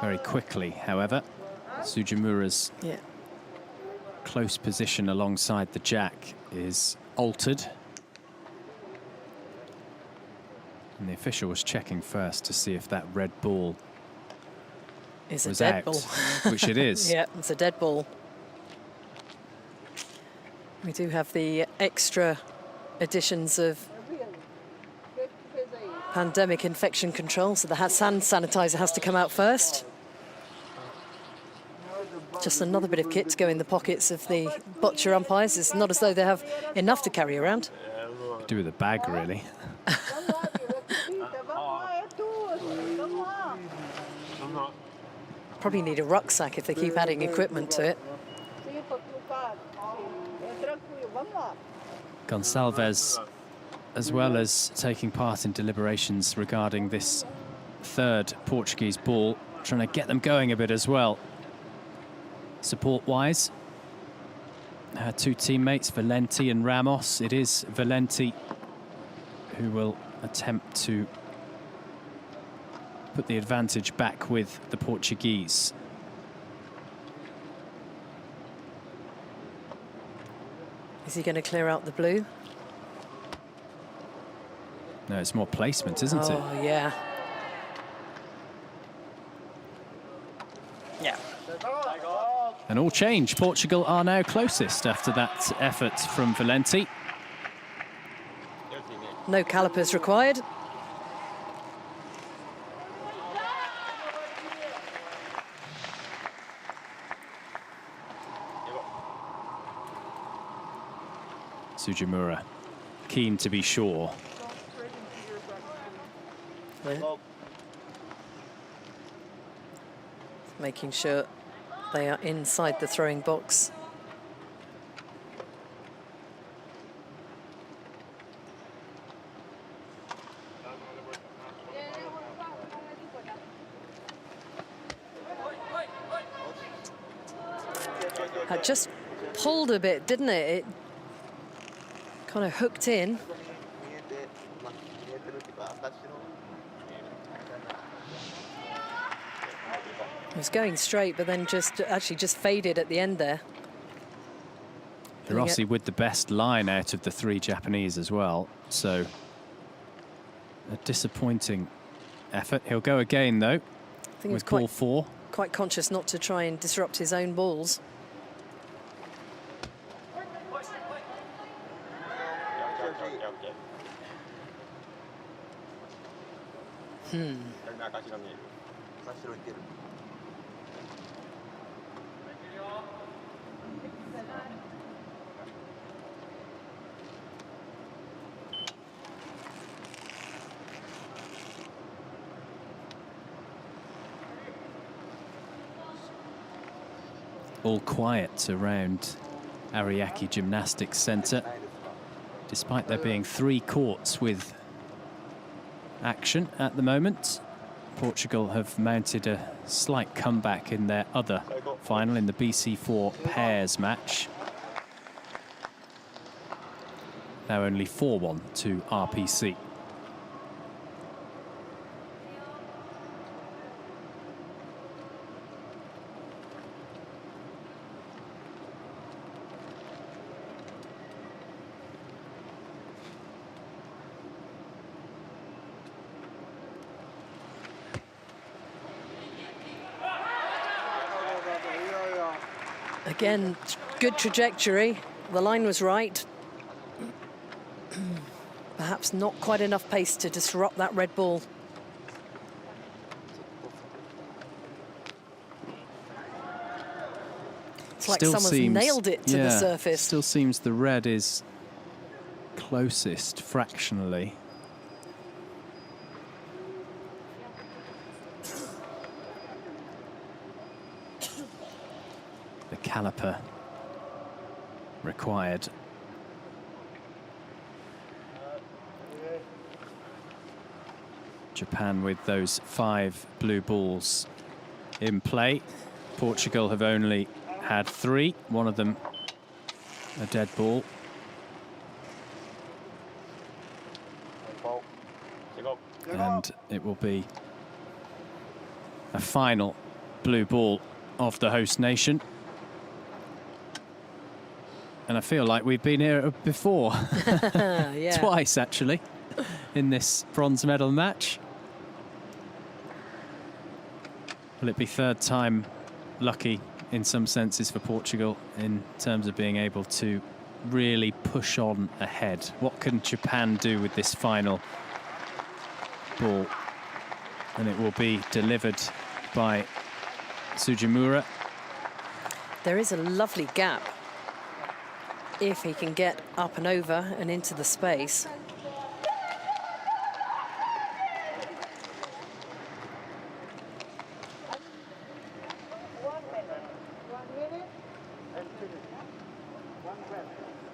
Very quickly, however. Sujimura's close position alongside the jack is altered. And the official was checking first to see if that red ball It's a was dead out, ball. which it is. Yeah, it's a dead ball. We do have the extra additions of pandemic infection control, so the hand sanitizer has to come out first. Just another bit of kit to go in the pockets of the boccia umpires. It's not as though they have enough to carry around. Do with a bag, really. Probably need a rucksack if they keep adding equipment to it. Gonçalves, as well as taking part in deliberations regarding this third Portuguese ball, trying to get them going a bit as well. Support-wise, her two teammates, Valenti and Ramos. It is Valenti who will attempt to put the advantage back with the Portuguese. Is he going to clear out the blue? No, it's more placement, isn't it? Oh, yeah. Yeah. And all change. Portugal are now closest after that effort from Valenti. No calipers required. Sujimura, keen to be sure. Making sure they are inside the throwing box. It just pulled a bit, didn't it? It kind of hooked in. It was going straight, but then just faded at the end there. Rossi with the best line out of the three Japanese as well, so a disappointing effort. He'll go again though, with ball 4. Quite conscious not to try and disrupt his own balls. all quiet around Ariake Gymnastics Centre, despite there being 3 courts with action at the moment. Portugal have mounted a slight comeback in their other final, in the BC4 pairs match. Now only 4-1 to RPC. Again, good trajectory. The line was right. Perhaps not quite enough pace to disrupt that red ball. It's like someone's nailed it to the surface. Still seems the red is closest fractionally. The caliper required. Japan with those 5 blue balls in play. Portugal have only had 3, one of them a dead ball. And it will be a final blue ball of the host nation. And I feel like we've been here before, Yeah. twice actually, in this bronze medal match. Will it be 3rd time lucky in some senses for Portugal in terms of being able to really push on ahead? What can Japan do with this final ball? And it will be delivered by Sujimura. There is a lovely gap if he can get up and over and into the space.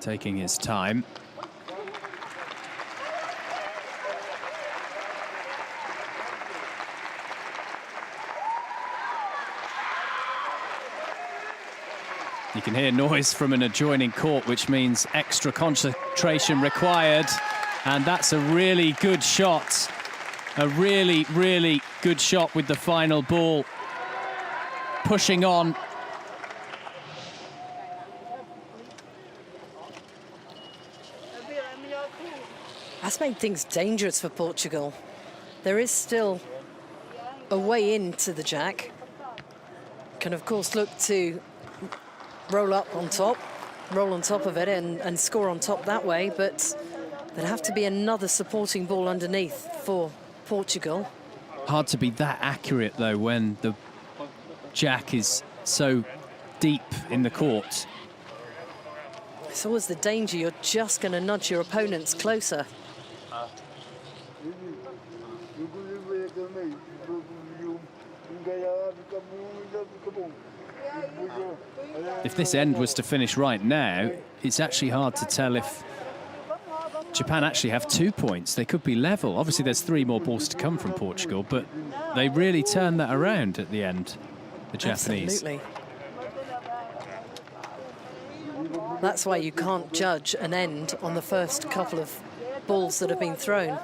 Taking his time. You can hear noise from an adjoining court, which means extra concentration required. And that's a really good shot. A really, really good shot with the final ball. Pushing on. That's made things dangerous for Portugal. There is still a way into the jack. Can, of course, look to roll up on top, roll on top of it and score on top that way, but there'd have to be another supporting ball underneath for Portugal. Hard to be that accurate, though, when the jack is so deep in the court. It's always the danger. You're just going to nudge your opponents closer. If this end was to finish right now, it's actually hard to tell if Japan actually have 2 points. They could be level. Obviously, there's 3 more balls to come from Portugal, but they really turned that around at the end, the Japanese. Absolutely. That's why you can't judge an end on the first couple of balls that have been thrown.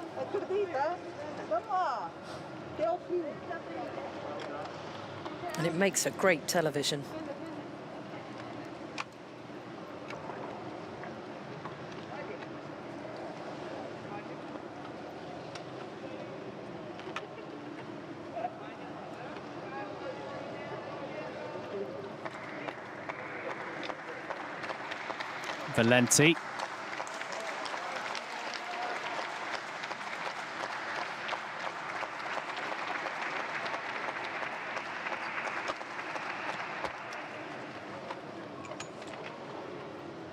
And it makes for great television. Valenti.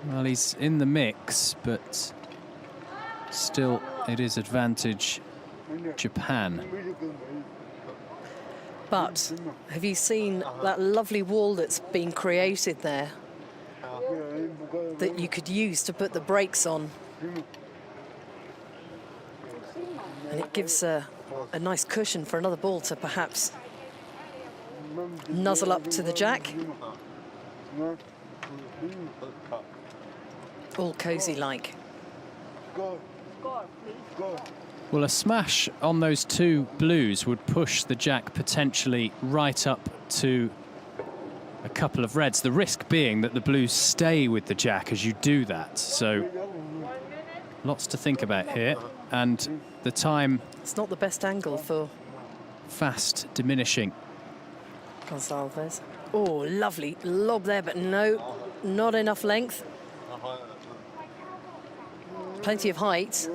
Well, he's in the mix, but still it is advantage Japan. But have you seen that lovely wall that's been created there that you could use to put the brakes on? And it gives a nice cushion for another ball to perhaps nuzzle up to the jack. All cosy-like. Well, a smash on those two blues would push the jack potentially right up to a couple of reds. The risk being that the blues stay with the jack as you do that. So lots to think about here. And the time... It's not the best angle for... fast diminishing. Gonsalves. Oh, lovely lob there, but no, not enough length. Plenty of height.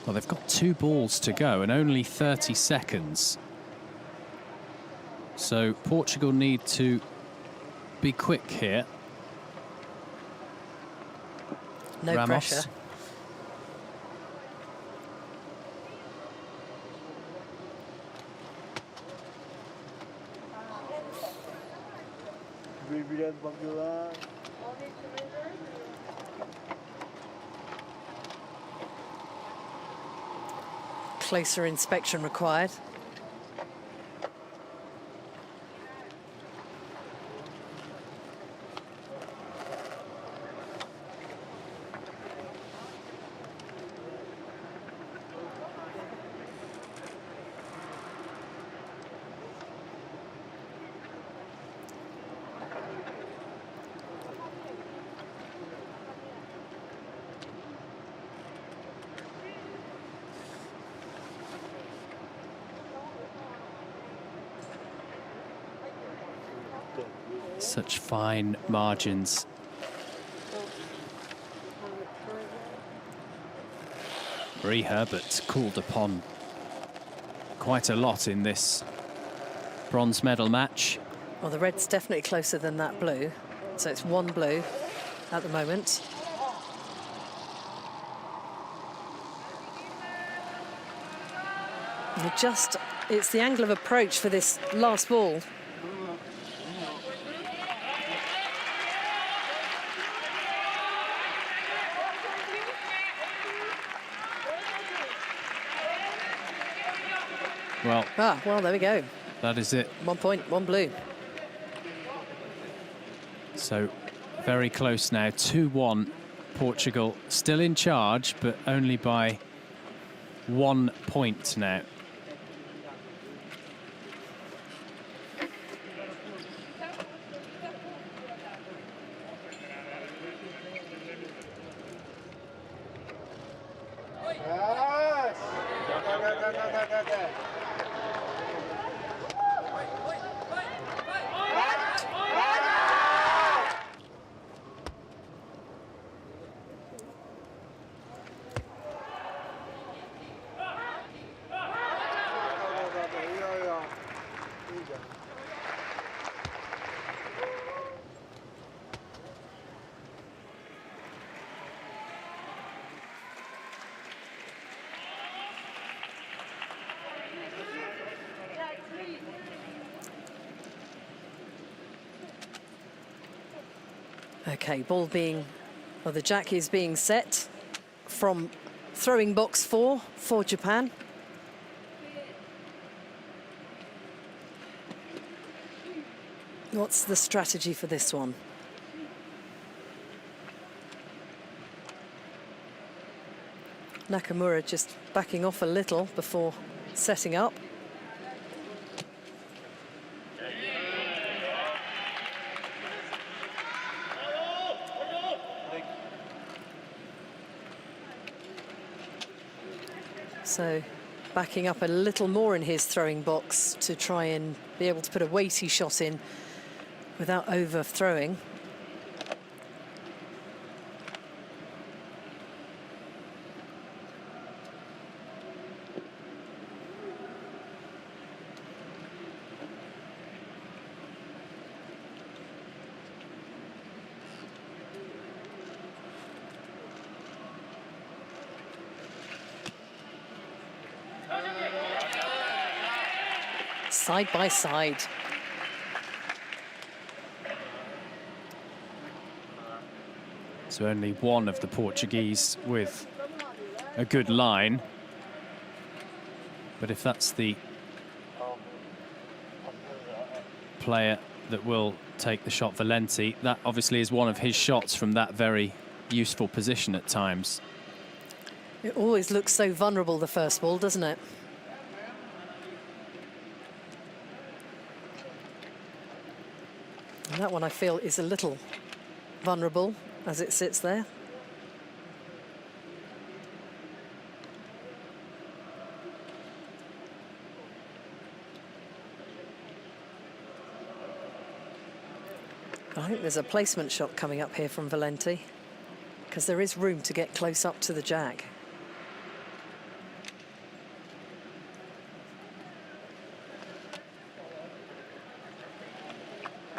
Well, they've got 2 balls to go and only 30 seconds. So Portugal need to be quick here. No Ramos. pressure. Closer inspection required. Such fine margins. Marie Herbert called upon quite a lot in this bronze medal match. Well, the red's definitely closer than that blue. So it's 1 blue at the moment. It's the angle of approach for this last ball. Well, there we go. That is it. 1 point, 1 blue. So very close now, 2-1. Portugal still in charge, but only by 1 point now. Okay, the jack is being set from throwing box 4 for Japan. What's the strategy for this one? Nakamura just backing off a little before setting up. So backing up a little more in his throwing box to try and be able to put a weighty shot in without overthrowing. Side by side. So only one of the Portuguese with a good line. But if that's the player that will take the shot, Valenti, that obviously is one of his shots from that very useful position at times. It always looks so vulnerable, the first ball, doesn't it? And that one, I feel, is a little vulnerable as it sits there. I think there's a placement shot coming up here from Valenti, because there is room to get close up to the jack.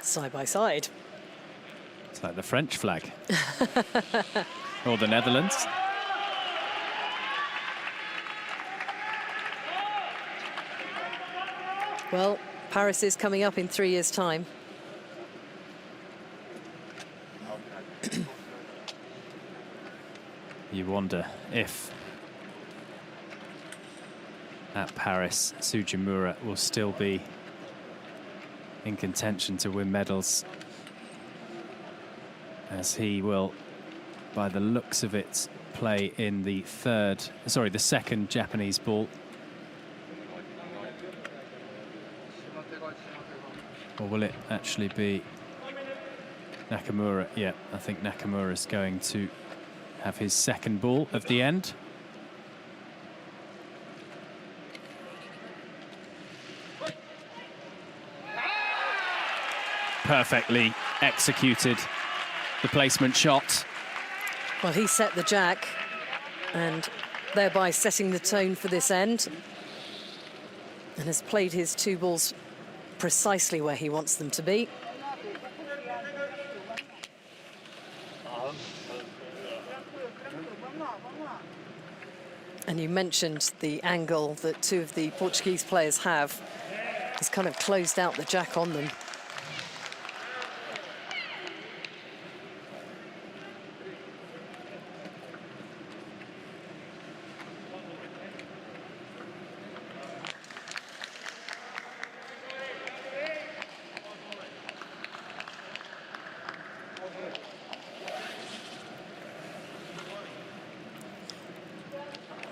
Side by side. It's like the French flag. Or the Netherlands. Well, Paris is coming up in 3 years' time. You wonder if at Paris, Sujimura will still be in contention to win medals, as he will, by the looks of it, play in the second Japanese ball. Or will it actually be Nakamura? Yeah, I think Nakamura's going to have his second ball of the end. Perfectly executed the placement shot. Well, he set the jack and thereby setting the tone for this end, and has played his two balls precisely where he wants them to be. And you mentioned the angle that two of the Portuguese players have. He's kind of closed out the jack on them.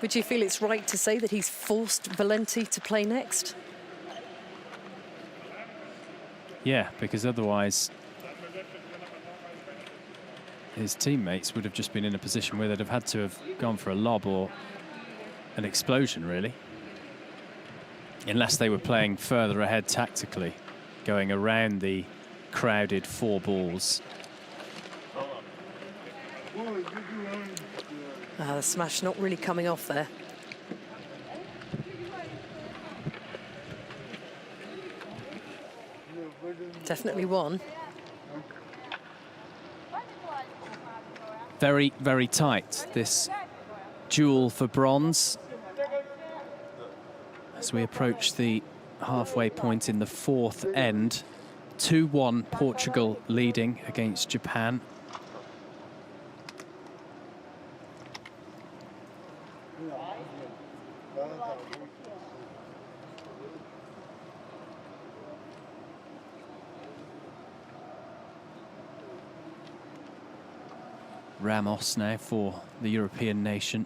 Would you feel it's right to say that he's forced Valenti to play next? Yeah, because otherwise his teammates would have just been in a position where they'd have had to have gone for a lob or an explosion, really. Unless they were playing further ahead tactically, going around the crowded four balls. The smash not really coming off there. Definitely one. Very, very tight, this duel for bronze. As we approach the halfway point in the fourth end, 2-1 Portugal leading against Japan. Ramos now for the European nation.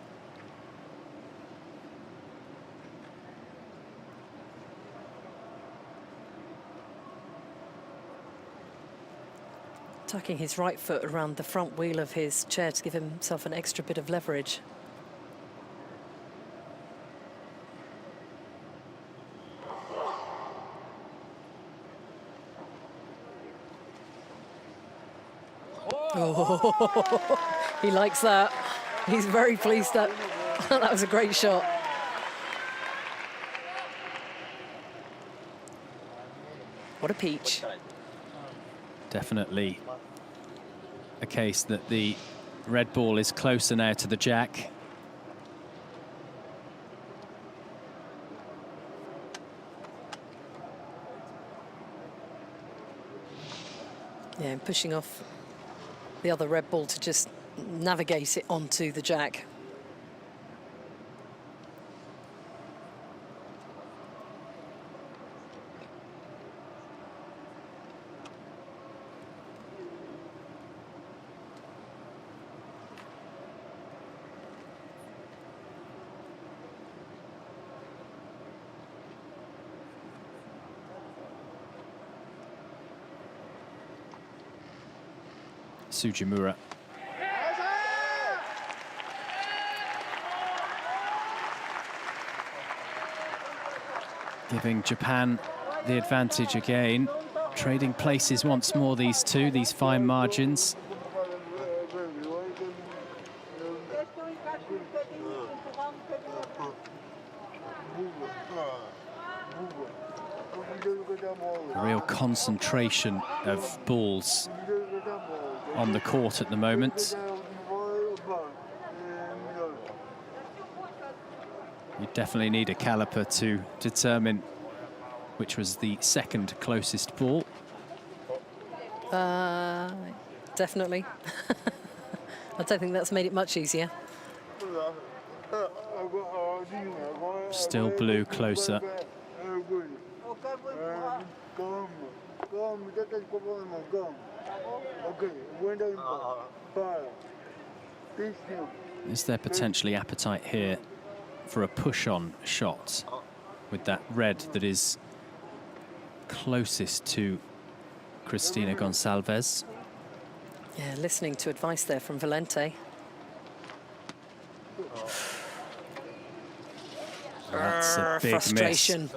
Tucking his right foot around the front wheel of his chair to give himself an extra bit of leverage. Oh, he likes that. He's very pleased that that was a great shot. What a peach. Definitely a case that the red ball is closer now to the jack. Yeah, and pushing off the other red ball to just navigate it onto the jack. Sujimura. Giving Japan the advantage again. Trading places once more, these two, these fine margins. A real concentration of balls on the court at the moment. You definitely need a caliper to determine which was the second closest ball. Definitely. I don't think that's made it much easier. Still blue closer. Is there potentially appetite here for a push-on shot with that red that is closest to Cristina Gonçalves? Yeah, listening to advice there from Valente. That's a big frustration. miss.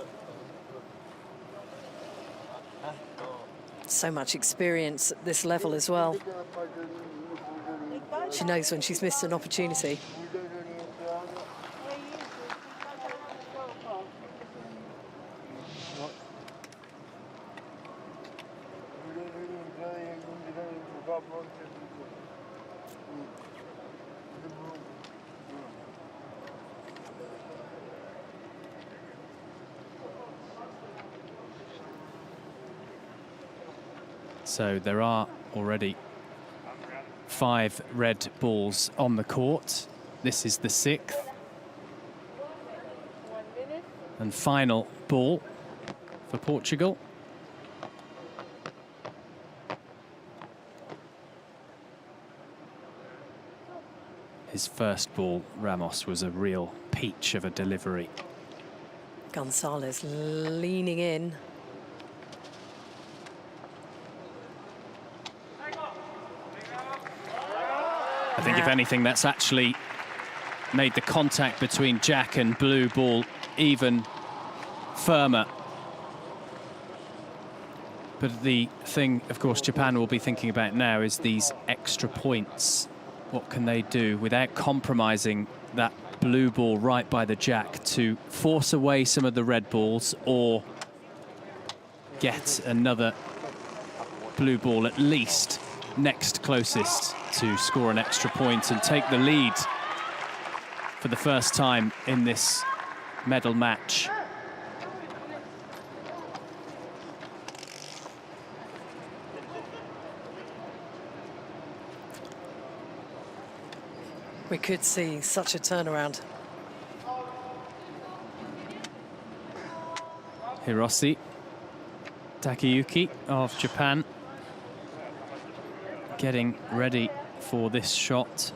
So much experience at this level as well. She knows when she's missed an opportunity. So there are already 5 red balls on the court. This is the 6th. And final ball for Portugal. His first ball, Ramos, was a real peach of a delivery. Gonçalves leaning in. I think, if anything, that's actually made the contact between Jack and blue ball even firmer. But the thing, of course, Japan will be thinking about now is these extra points. What can they do without compromising that blue ball right by the jack to force away some of the red balls, or get another blue ball at least next closest to score an extra point and take the lead for the first time in this medal match. We could see such a turnaround. Hiroshi Takayuki of Japan getting ready for this shot.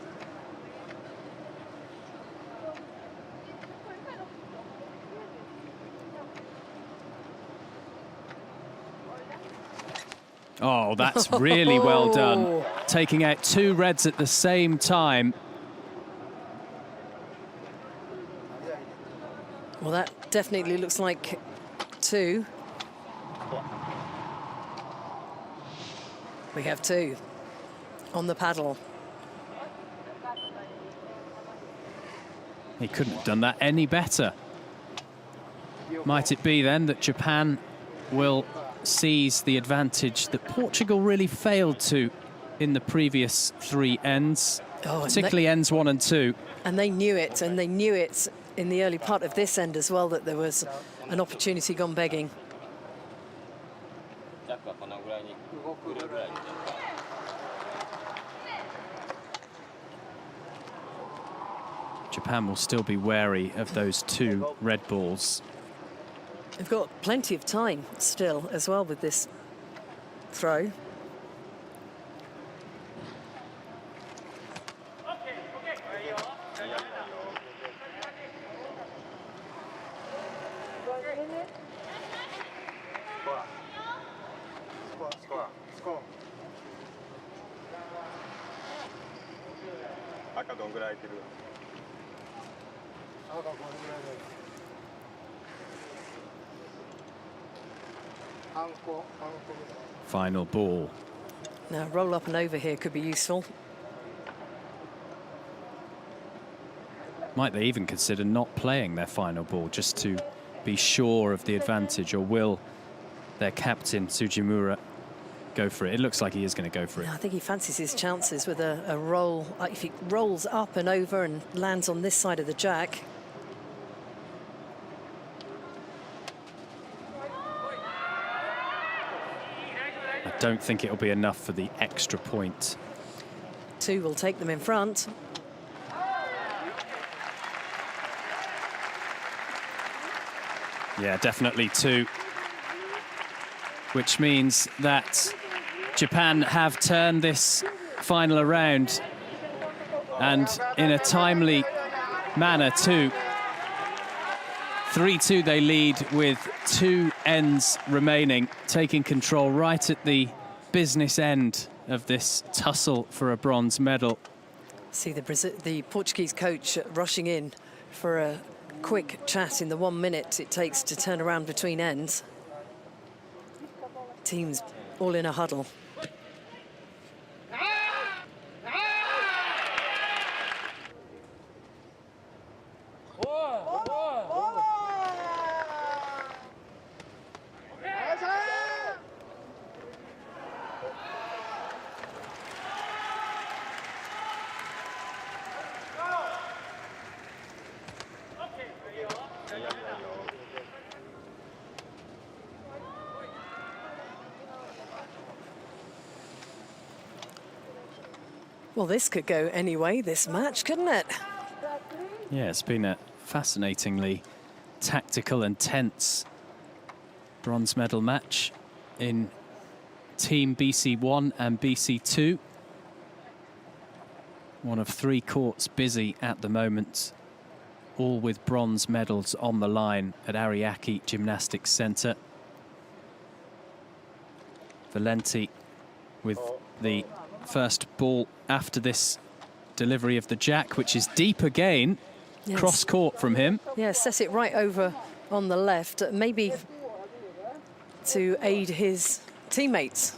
Oh, that's really well done. Taking out 2 reds at the same time. Well, that definitely looks like 2. We have 2 on the paddle. He couldn't have done that any better. Might it be then that Japan will seize the advantage that Portugal really failed to in the previous 3 ends, particularly ends 1 and 2? And they knew it, and they knew it in the early part of this end as well, that there was an opportunity gone begging. Japan will still be wary of those 2 red balls. They've got plenty of time still as well with this throw. Final ball. Now, roll up and over here could be useful. Might they even consider not playing their final ball just to be sure of the advantage, or will their captain Tsujimura go for it? It looks like he is going to go for it. I think he fancies his chances with a roll. If he rolls up and over and lands on this side of the jack. I don't think it'll be enough for the extra point. 2 will take them in front. Yeah, definitely 2. Which means that Japan have turned this final around, and in a timely manner too. 3-2 they lead with 2 ends remaining, taking control right at the business end of this tussle for a bronze medal. See the Portuguese coach rushing in for a quick chat in the 1 minute it takes to turn around between ends. Teams all in a huddle. Well, this could go any way, this match, couldn't it? Yeah, it's been a fascinatingly tactical and tense bronze medal match in Team BC1 and BC2. One of 3 courts busy at the moment, all with bronze medals on the line at Ariake Gymnastics Centre. Valenti with the first ball after this delivery of the jack, which is deep again. Yes. Cross court from him. Yeah, set it right over on the left, maybe to aid his teammates.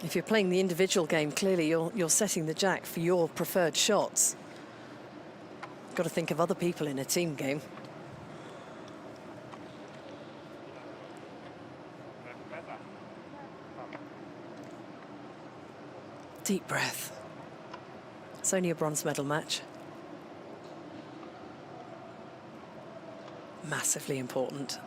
If you're playing the individual game, clearly you're setting the jack for your preferred shots. Got to think of other people in a team game. Deep breath. It's only a bronze medal match. Massively important.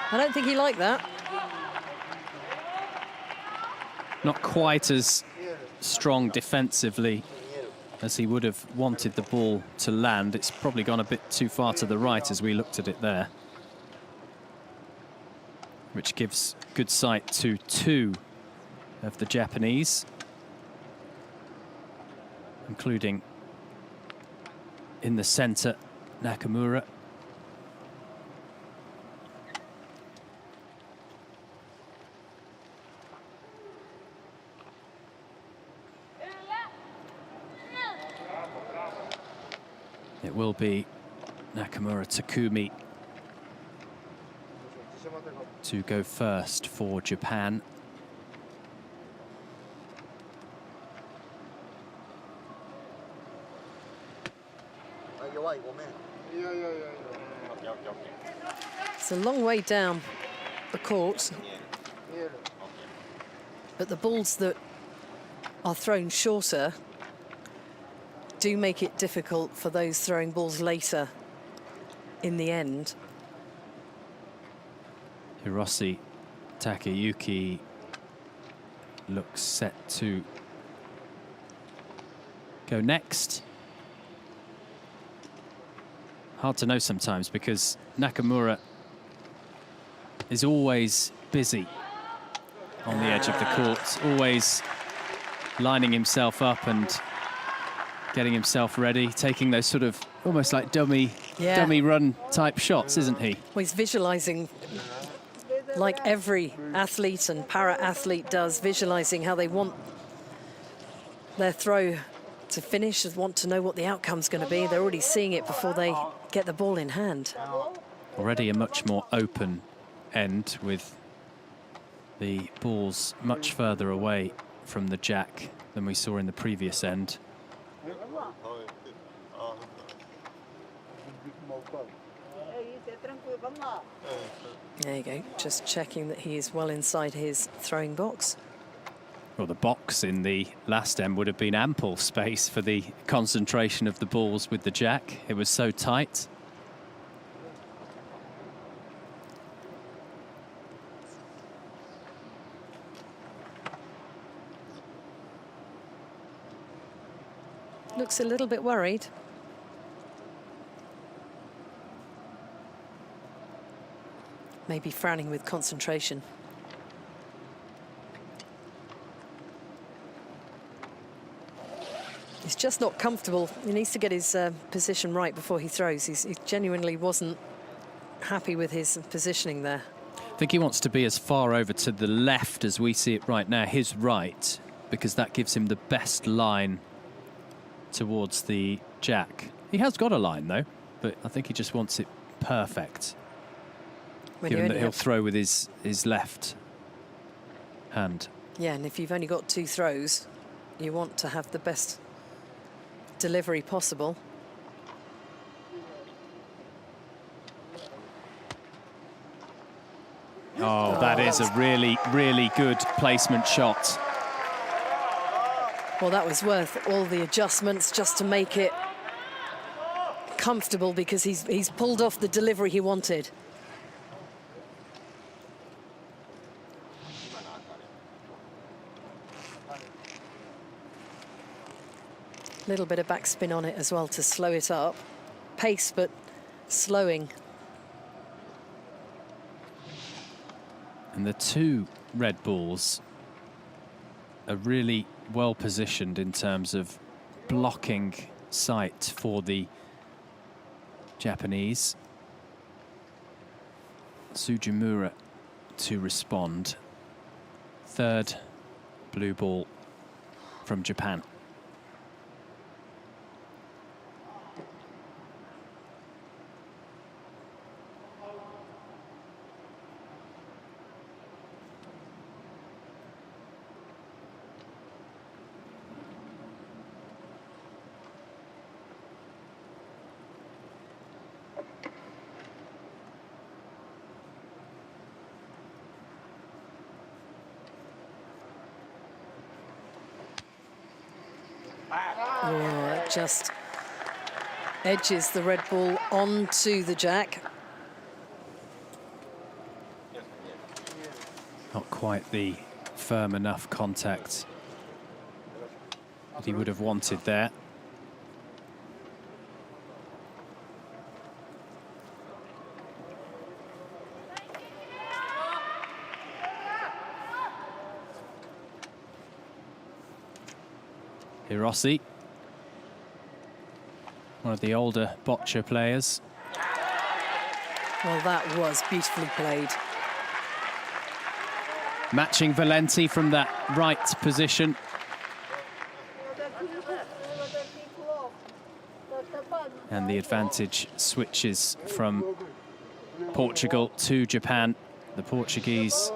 I don't think he liked that. Not quite as strong defensively as he would have wanted the ball to land. It's probably gone a bit too far to the right as we looked at it there, which gives good sight to 2 of the Japanese, including in the center, Nakamura. It will be Nakamura Takumi to go first for Japan. It's a long way down the court. But the balls that are thrown shorter do make it difficult for those throwing balls later in the end. Hiroshi Takayuki looks set to go next. Hard to know sometimes because Nakamura is always busy on the edge of the court, always lining himself up and getting himself ready, taking those sort of almost like dummy run type shots, isn't he? Well, he's visualizing like every athlete and para-athlete does, visualizing how they want their throw to finish, want to know what the outcome's going to be. They're already seeing it before they get the ball in hand. Already a much more open end with the balls much further away from the jack than we saw in the previous end. There you go, just checking that he is well inside his throwing box. Well, the box in the last end would have been ample space for the concentration of the balls with the jack. It was so tight. Looks a little bit worried. Maybe frowning with concentration. He's just not comfortable. He needs to get his position right before he throws. He genuinely wasn't happy with his positioning there. I think he wants to be as far over to the left as we see it right now, his right, because that gives him the best line towards the jack. He has got a line though, but I think he just wants it perfect. Given that he'll throw with his left hand. Yeah, and if you've only got 2 throws, you want to have the best delivery possible. Oh, that is a really, really good placement shot. Well, that was worth all the adjustments just to make it comfortable, because he's pulled off the delivery he wanted. Little bit of backspin on it as well to slow it up. Pace, but slowing. And the 2 red balls are really well positioned in terms of blocking sight for the Japanese. Sujimura to respond. 3rd blue ball from Japan. Oh, it just edges the red ball onto the jack. Not quite the firm enough contact that he would have wanted there. Hiroshi, one of the older Boccia players. Well, that was beautifully played. Matching Valenti from that right position. And the advantage switches from Portugal to Japan. The Portuguese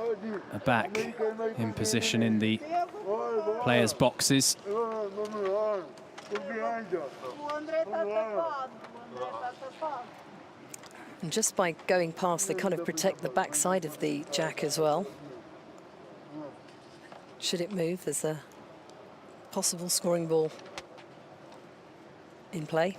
are back in position in the players' boxes. And just by going past, they kind of protect the backside of the jack as well. Should it move, there's a possible scoring ball in play.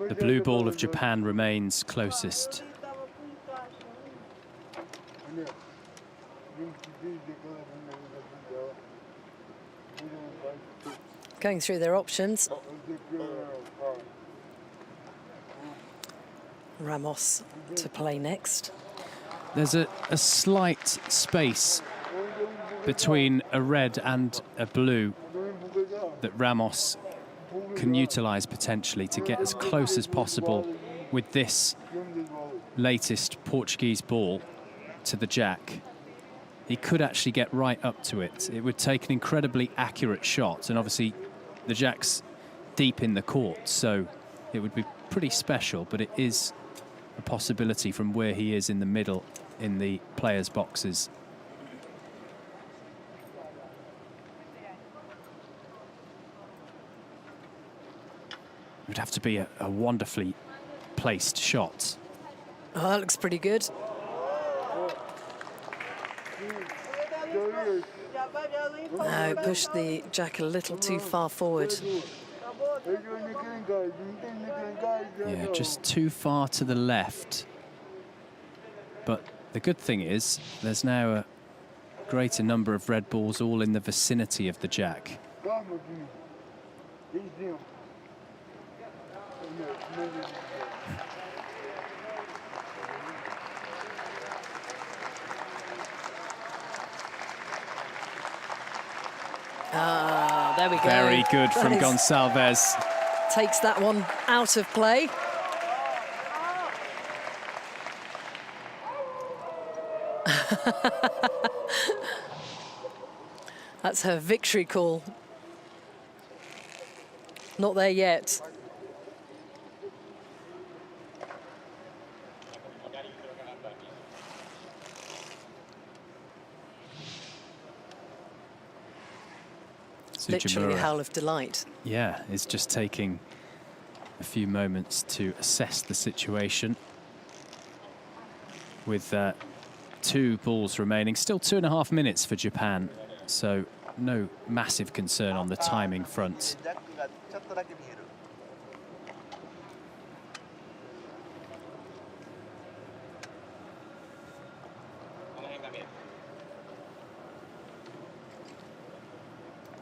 The blue ball of Japan remains closest. Going through their options. Ramos to play next. There's a slight space between a red and a blue that Ramos can utilise potentially to get as close as possible with this latest Portuguese ball to the jack. He could actually get right up to it. It would take an incredibly accurate shot, and obviously the jack's deep in the court, so it would be pretty special, but it is a possibility from where he is in the middle in the players' boxes. It would have to be a wonderfully placed shot. Oh, that looks pretty good. No, pushed the jack a little too far forward. Yeah, just too far to the left. But the good thing is, there's now a greater number of red balls all in the vicinity of the jack. Ah, there we go. Very good from Gonçalves. Takes that one out of play. That's her victory call. Not there yet. Literally a howl of delight. Yeah, it's just taking a few moments to assess the situation. With 2 balls remaining, still 2.5 minutes for Japan, so no massive concern on the timing front.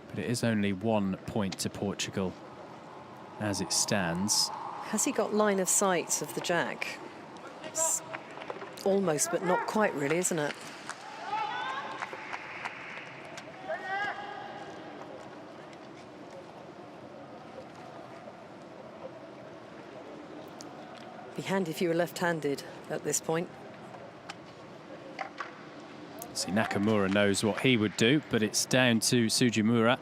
But it is only 1 point to Portugal as it stands. Has he got line of sight of the jack? It's almost, but not quite really, isn't it? Be handy if you were left-handed at this point. See, Nakamura knows what he would do, but it's down to Sujimura.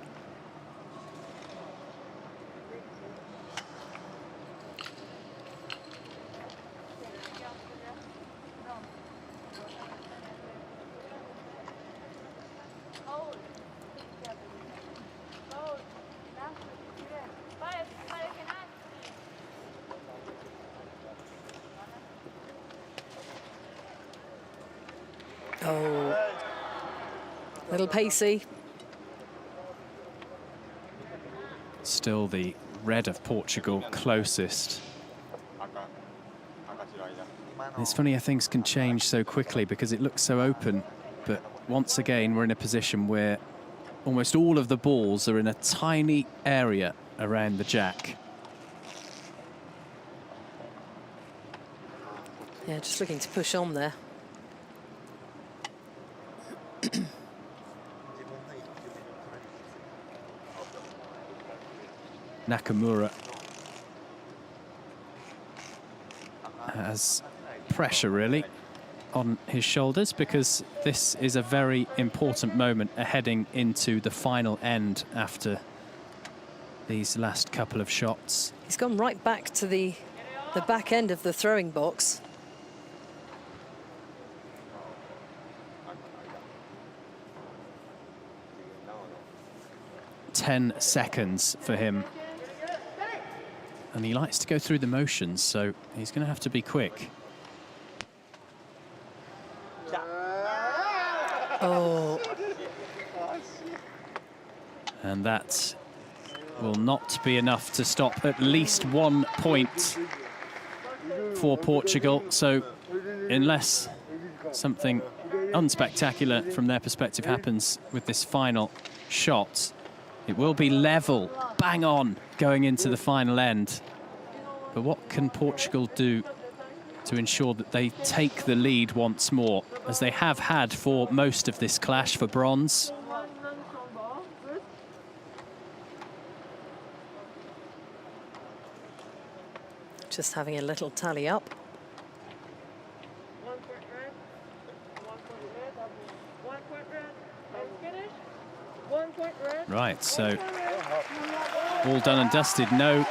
Oh, little pacey. Still the red of Portugal closest. It's funny how things can change so quickly because it looks so open, but once again we're in a position where almost all of the balls are in a tiny area around the jack. Yeah, just looking to push on there. Nakamura has pressure really on his shoulders because this is a very important moment heading into the final end after these last couple of shots. He's gone right back to the back end of the throwing box. 10 seconds for him. And he likes to go through the motions, so he's going to have to be quick. Oh. And that will not be enough to stop at least 1 point for Portugal. So unless something unspectacular from their perspective happens with this final shot, it will be level, bang on, going into the final end. But what can Portugal do to ensure that they take the lead once more, as they have had for most of this clash for bronze? Just having a little tally up. Right, so all done and dusted, no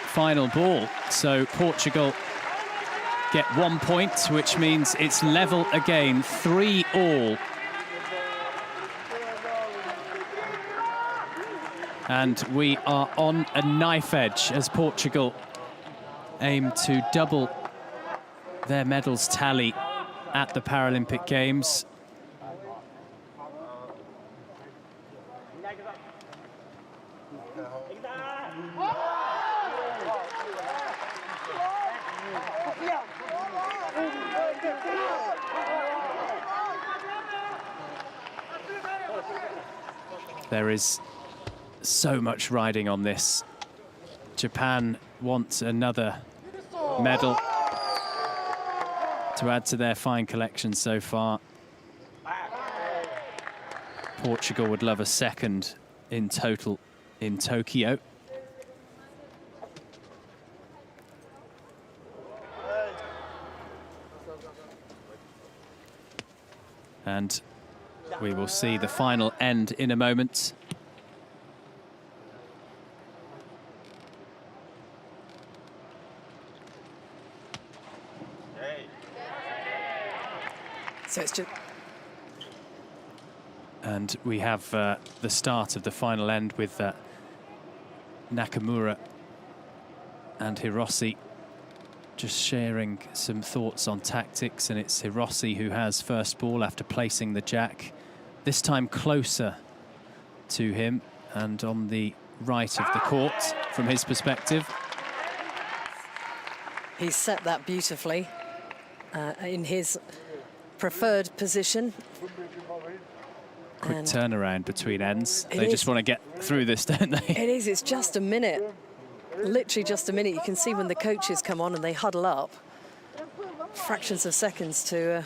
final ball. So Portugal get 1 point, which means it's level again, 3-all. And we are on a knife edge as Portugal aim to double their medals tally at the Paralympic Games. There is so much riding on this. Japan wants another medal to add to their fine collection so far. Portugal would love a second in total in Tokyo. And we will see the final end in a moment. So it's just... And we have the start of the final end with Nakamura and Hirose just sharing some thoughts on tactics, and it's Hirose who has first ball after placing the jack, this time closer to him and on the right of the court from his perspective. He's set that beautifully in his preferred position. Quick turnaround between ends. They is. just want to get through this, don't they? It is, it's just a minute. Literally just a minute. You can see when the coaches come on and they huddle up. Fractions of seconds to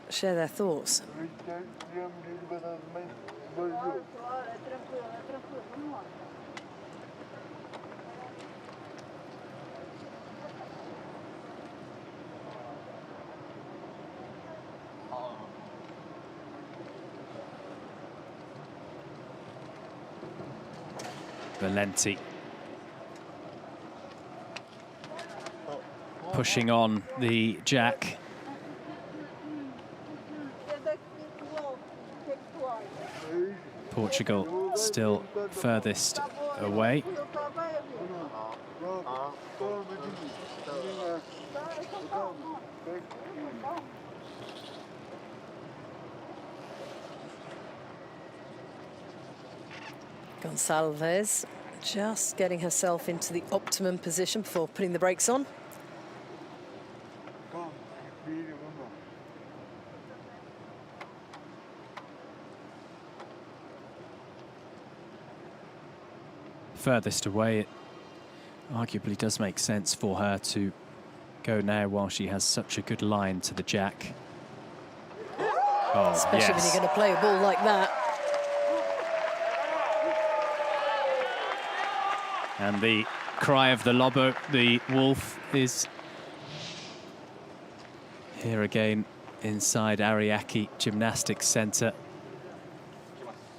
share their thoughts. Valenti pushing on the jack. Portugal still furthest away. Gonçalves just getting herself into the optimum position before putting the brakes on. Furthest away, it arguably does make sense for her to go now while she has such a good line to the jack. Oh, especially yes. when you're going to play a ball like that. And the cry of the lobo, the wolf, is here again inside Ariake Gymnastics Centre.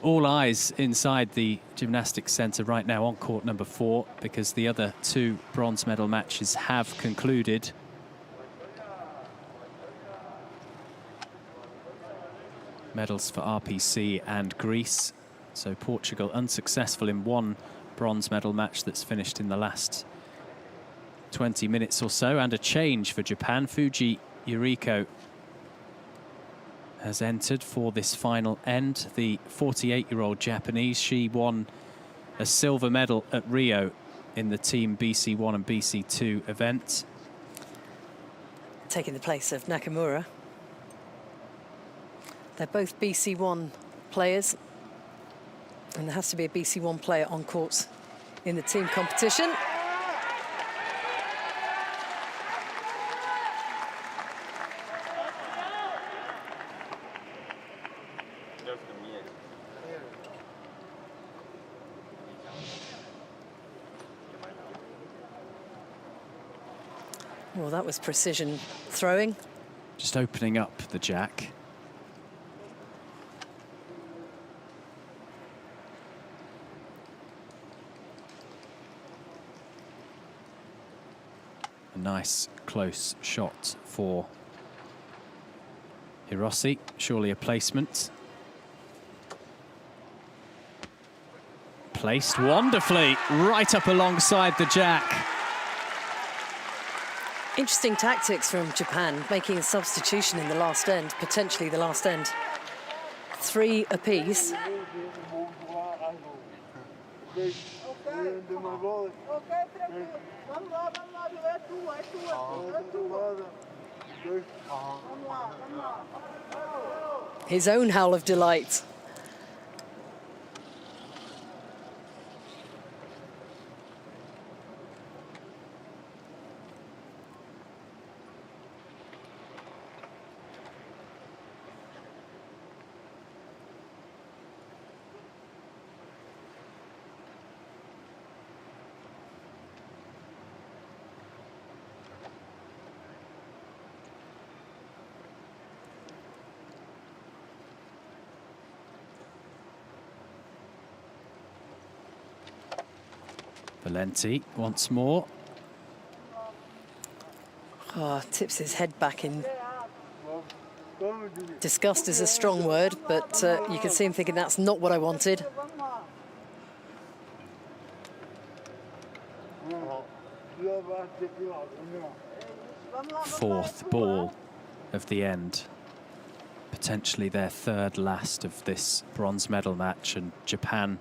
All eyes inside the Gymnastics Centre right now on court number 4, because the other 2 bronze medal matches have concluded. Medals for RPC and Greece. So Portugal unsuccessful in one bronze medal match that's finished in the last 20 minutes or so, and a change for Japan. Fuji Yuriko has entered for this final end. The 48-year-old Japanese, she won a silver medal at Rio in the team BC1 and BC2 event. Taking the place of Nakamura. They're both BC1 players, and there has to be a BC1 player on court in the team competition. Well, that was precision throwing. Just opening up the jack. A nice close shot for Hirose, surely a placement. Placed wonderfully, right up alongside the jack. Interesting tactics from Japan, making a substitution in the last end, potentially the last end. 3 apiece. His own howl of delight. Valenti once more. Oh, tips his head back in. Disgust is a strong word, but you can see him thinking that's not what I wanted. Fourth ball of the end. Potentially their third last of this bronze medal match, and Japan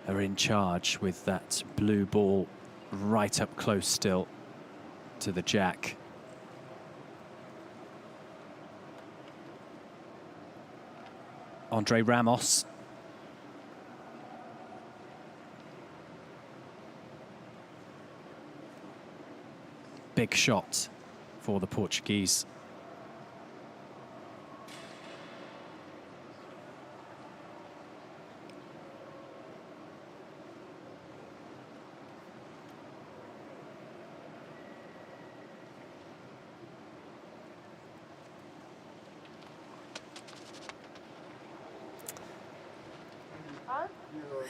are in charge with that blue ball right up close still to the jack. Andre Ramos. Big shot for the Portuguese.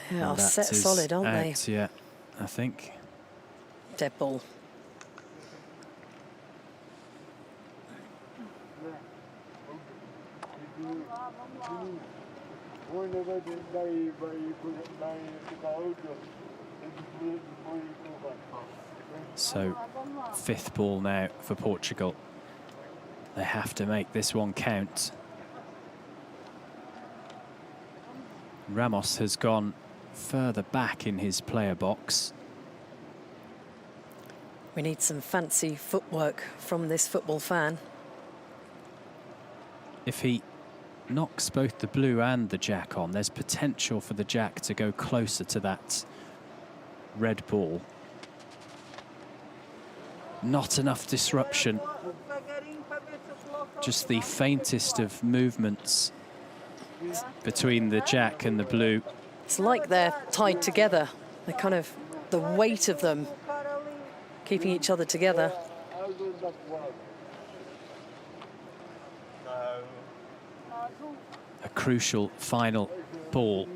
Yeah, set solid, aren't they? Yeah, I think. Dead ball. So, fifth ball now for Portugal. They have to make this one count. Ramos has gone further back in his player box. We need some fancy footwork from this football fan. If he knocks both the blue and the jack on, there's potential for the jack to go closer to that red ball. Not enough disruption. Just the faintest of movements between the jack and the blue. It's like they're tied together. They're kind of, the weight of them keeping each other together. A crucial final ball.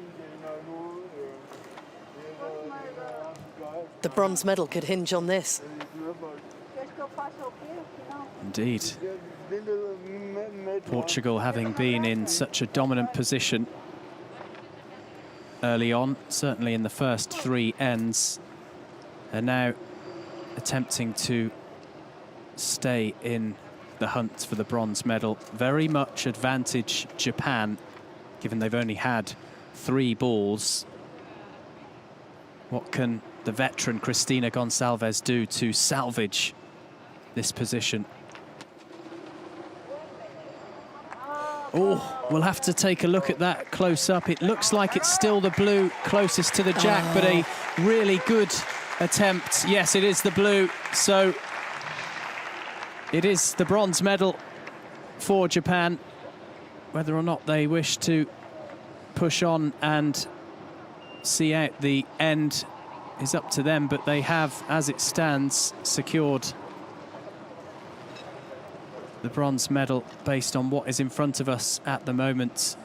The bronze medal could hinge on this. Indeed. Portugal having been in such a dominant position early on, certainly in the first 3 ends, are now attempting to stay in the hunt for the bronze medal. Very much advantage Japan, given they've only had 3 balls. What can the veteran Cristina Gonçalves do to salvage this position? Oh, we'll have to take a look at that close up. It looks like it's still the blue closest to the jack, but a really good attempt. Yes, it is the blue. So it is the bronze medal for Japan. Whether or not they wish to push on and see out the end is up to them, but they have, as it stands, secured the bronze medal based on what is in front of us at the moment.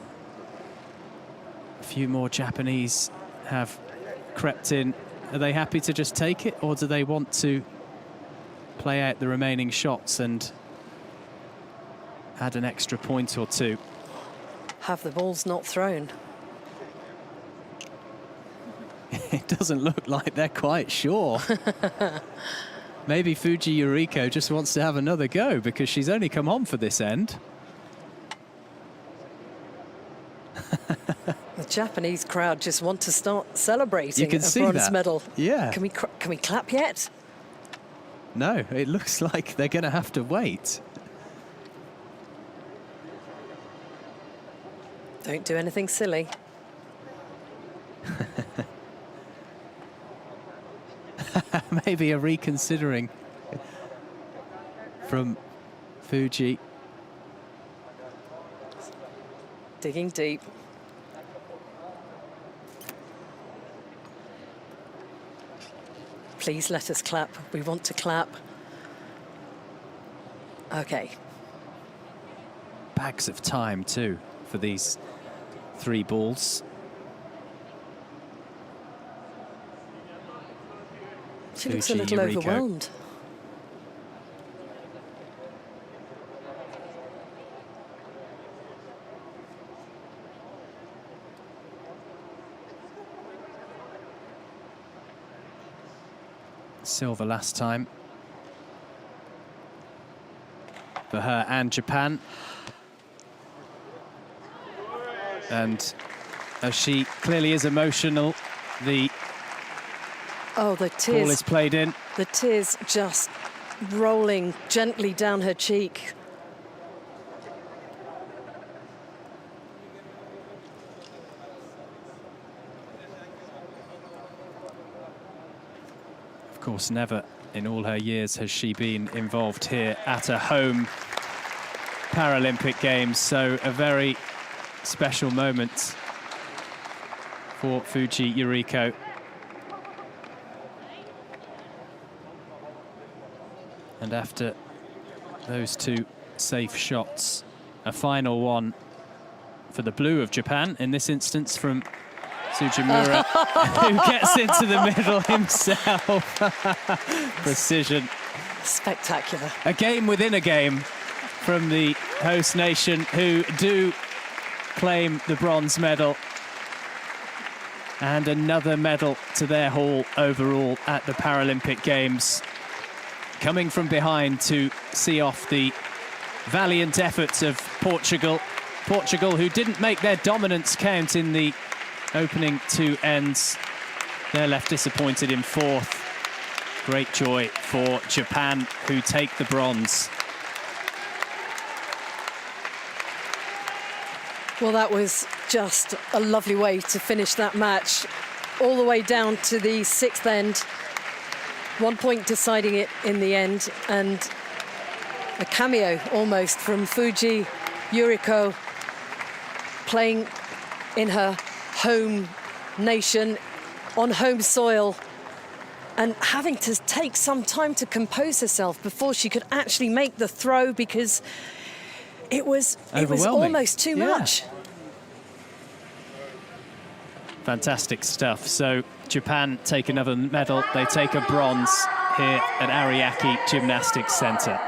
A few more Japanese have crept in. Are they happy to just take it, or do they want to play out the remaining shots and add an extra point or two? Have the balls not thrown? It doesn't look like they're quite sure. Maybe Fuji Yuriko just wants to have another go because she's only come on for this end. The Japanese crowd just want to start celebrating You can a see bronze that. medal. Yeah. Can we clap yet? No, it looks like they're going to have to wait. Don't do anything silly. Maybe a reconsidering from Fuji. Digging deep. Please let us clap. We want to clap. Okay. Bags of time too for these 3 balls. She looks a Fuji little Yuriko. overwhelmed. Silver last time for her and Japan. And as she clearly is emotional, the Oh, the ball tears. is played in. The tears just rolling gently down her cheek. Of course, never in all her years has she been involved here at a home Paralympic Games, so a very special moment for Fuji Yuriko. And after those 2 safe shots, a final one for the blue of Japan, in this instance from Tsujimura, who gets into the middle himself. Precision. Spectacular. A game within a game from the host nation, who do claim the bronze medal. And another medal to their haul overall at the Paralympic Games. Coming from behind to see off the valiant efforts of Portugal. Portugal, who didn't make their dominance count in the opening 2 ends. They're left disappointed in 4th. Great joy for Japan, who take the bronze. Well, that was just a lovely way to finish that match. All the way down to the 6th end. 1 point deciding it in the end, and a cameo almost from Fuji Yuriko, playing in her home nation, on home soil, and having to take some time to compose herself before she could actually make the throw, because it was almost too much. Fantastic stuff. So Japan take another medal. They take a bronze here at Ariake Gymnastics Center.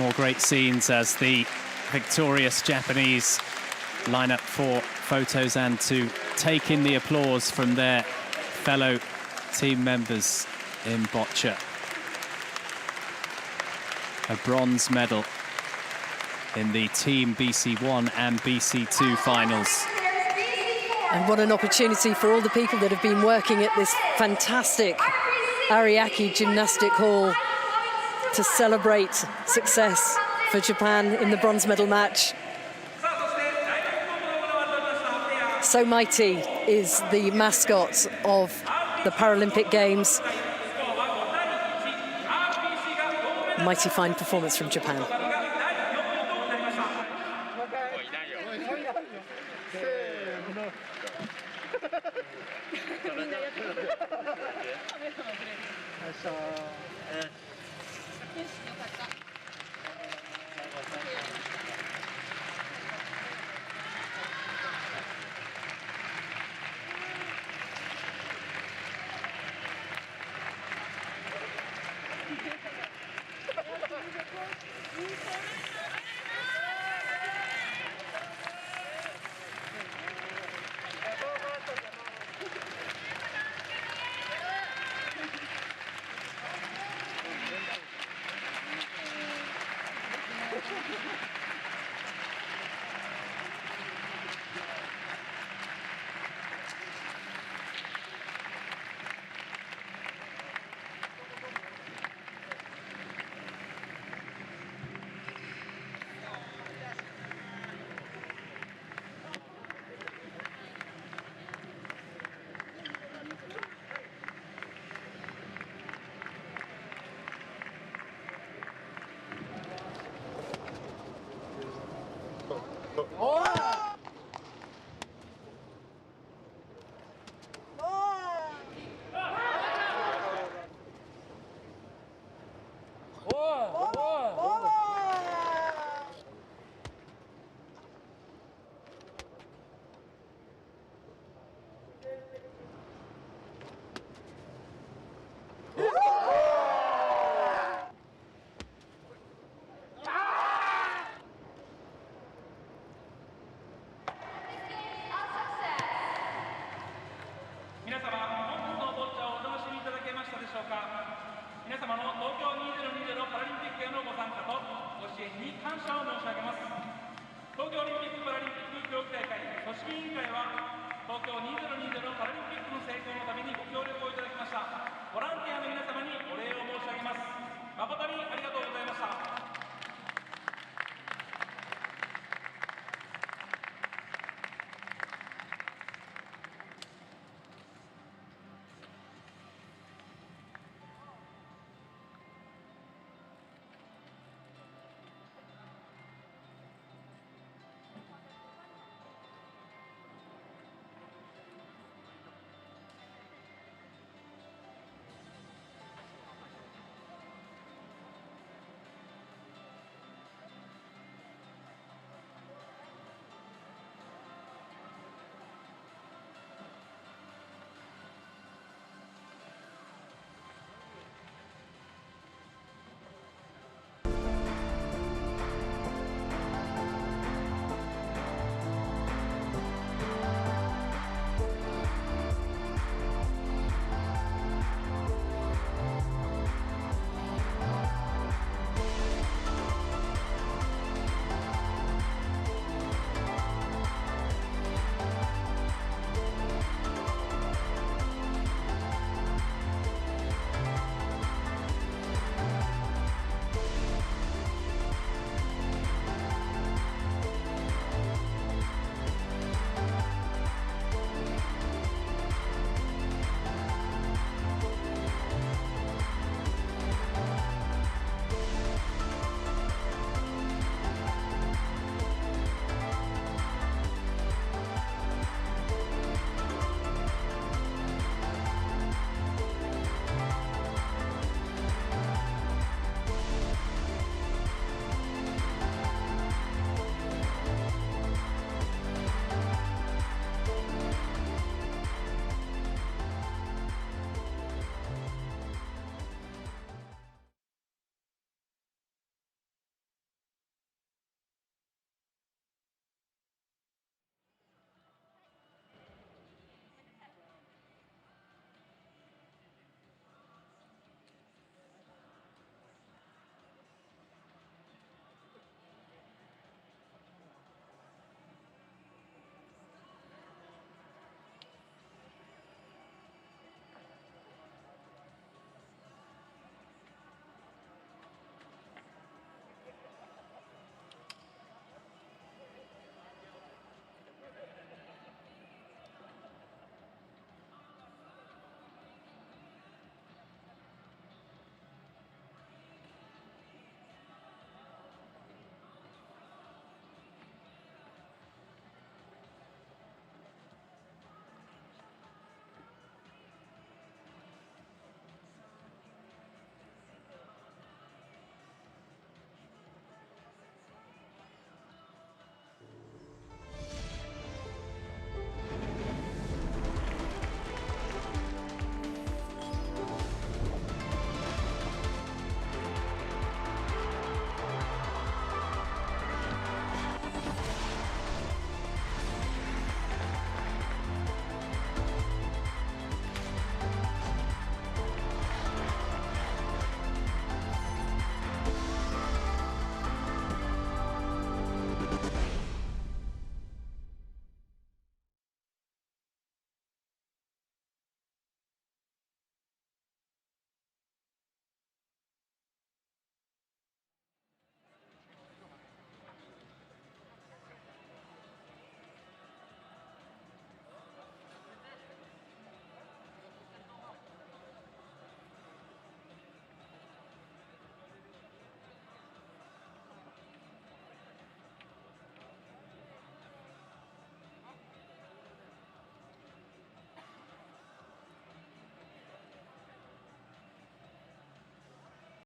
More great scenes as the victorious Japanese line up for photos and to take in the applause from their fellow team members in Boccia. A bronze medal in the Team BC1 and BC2 finals. And what an opportunity for all the people that have been working at this fantastic Ariake Gymnastic Hall to celebrate success for Japan in the bronze medal match. So mighty is the mascot of the Paralympic Games. Mighty fine performance from Japan.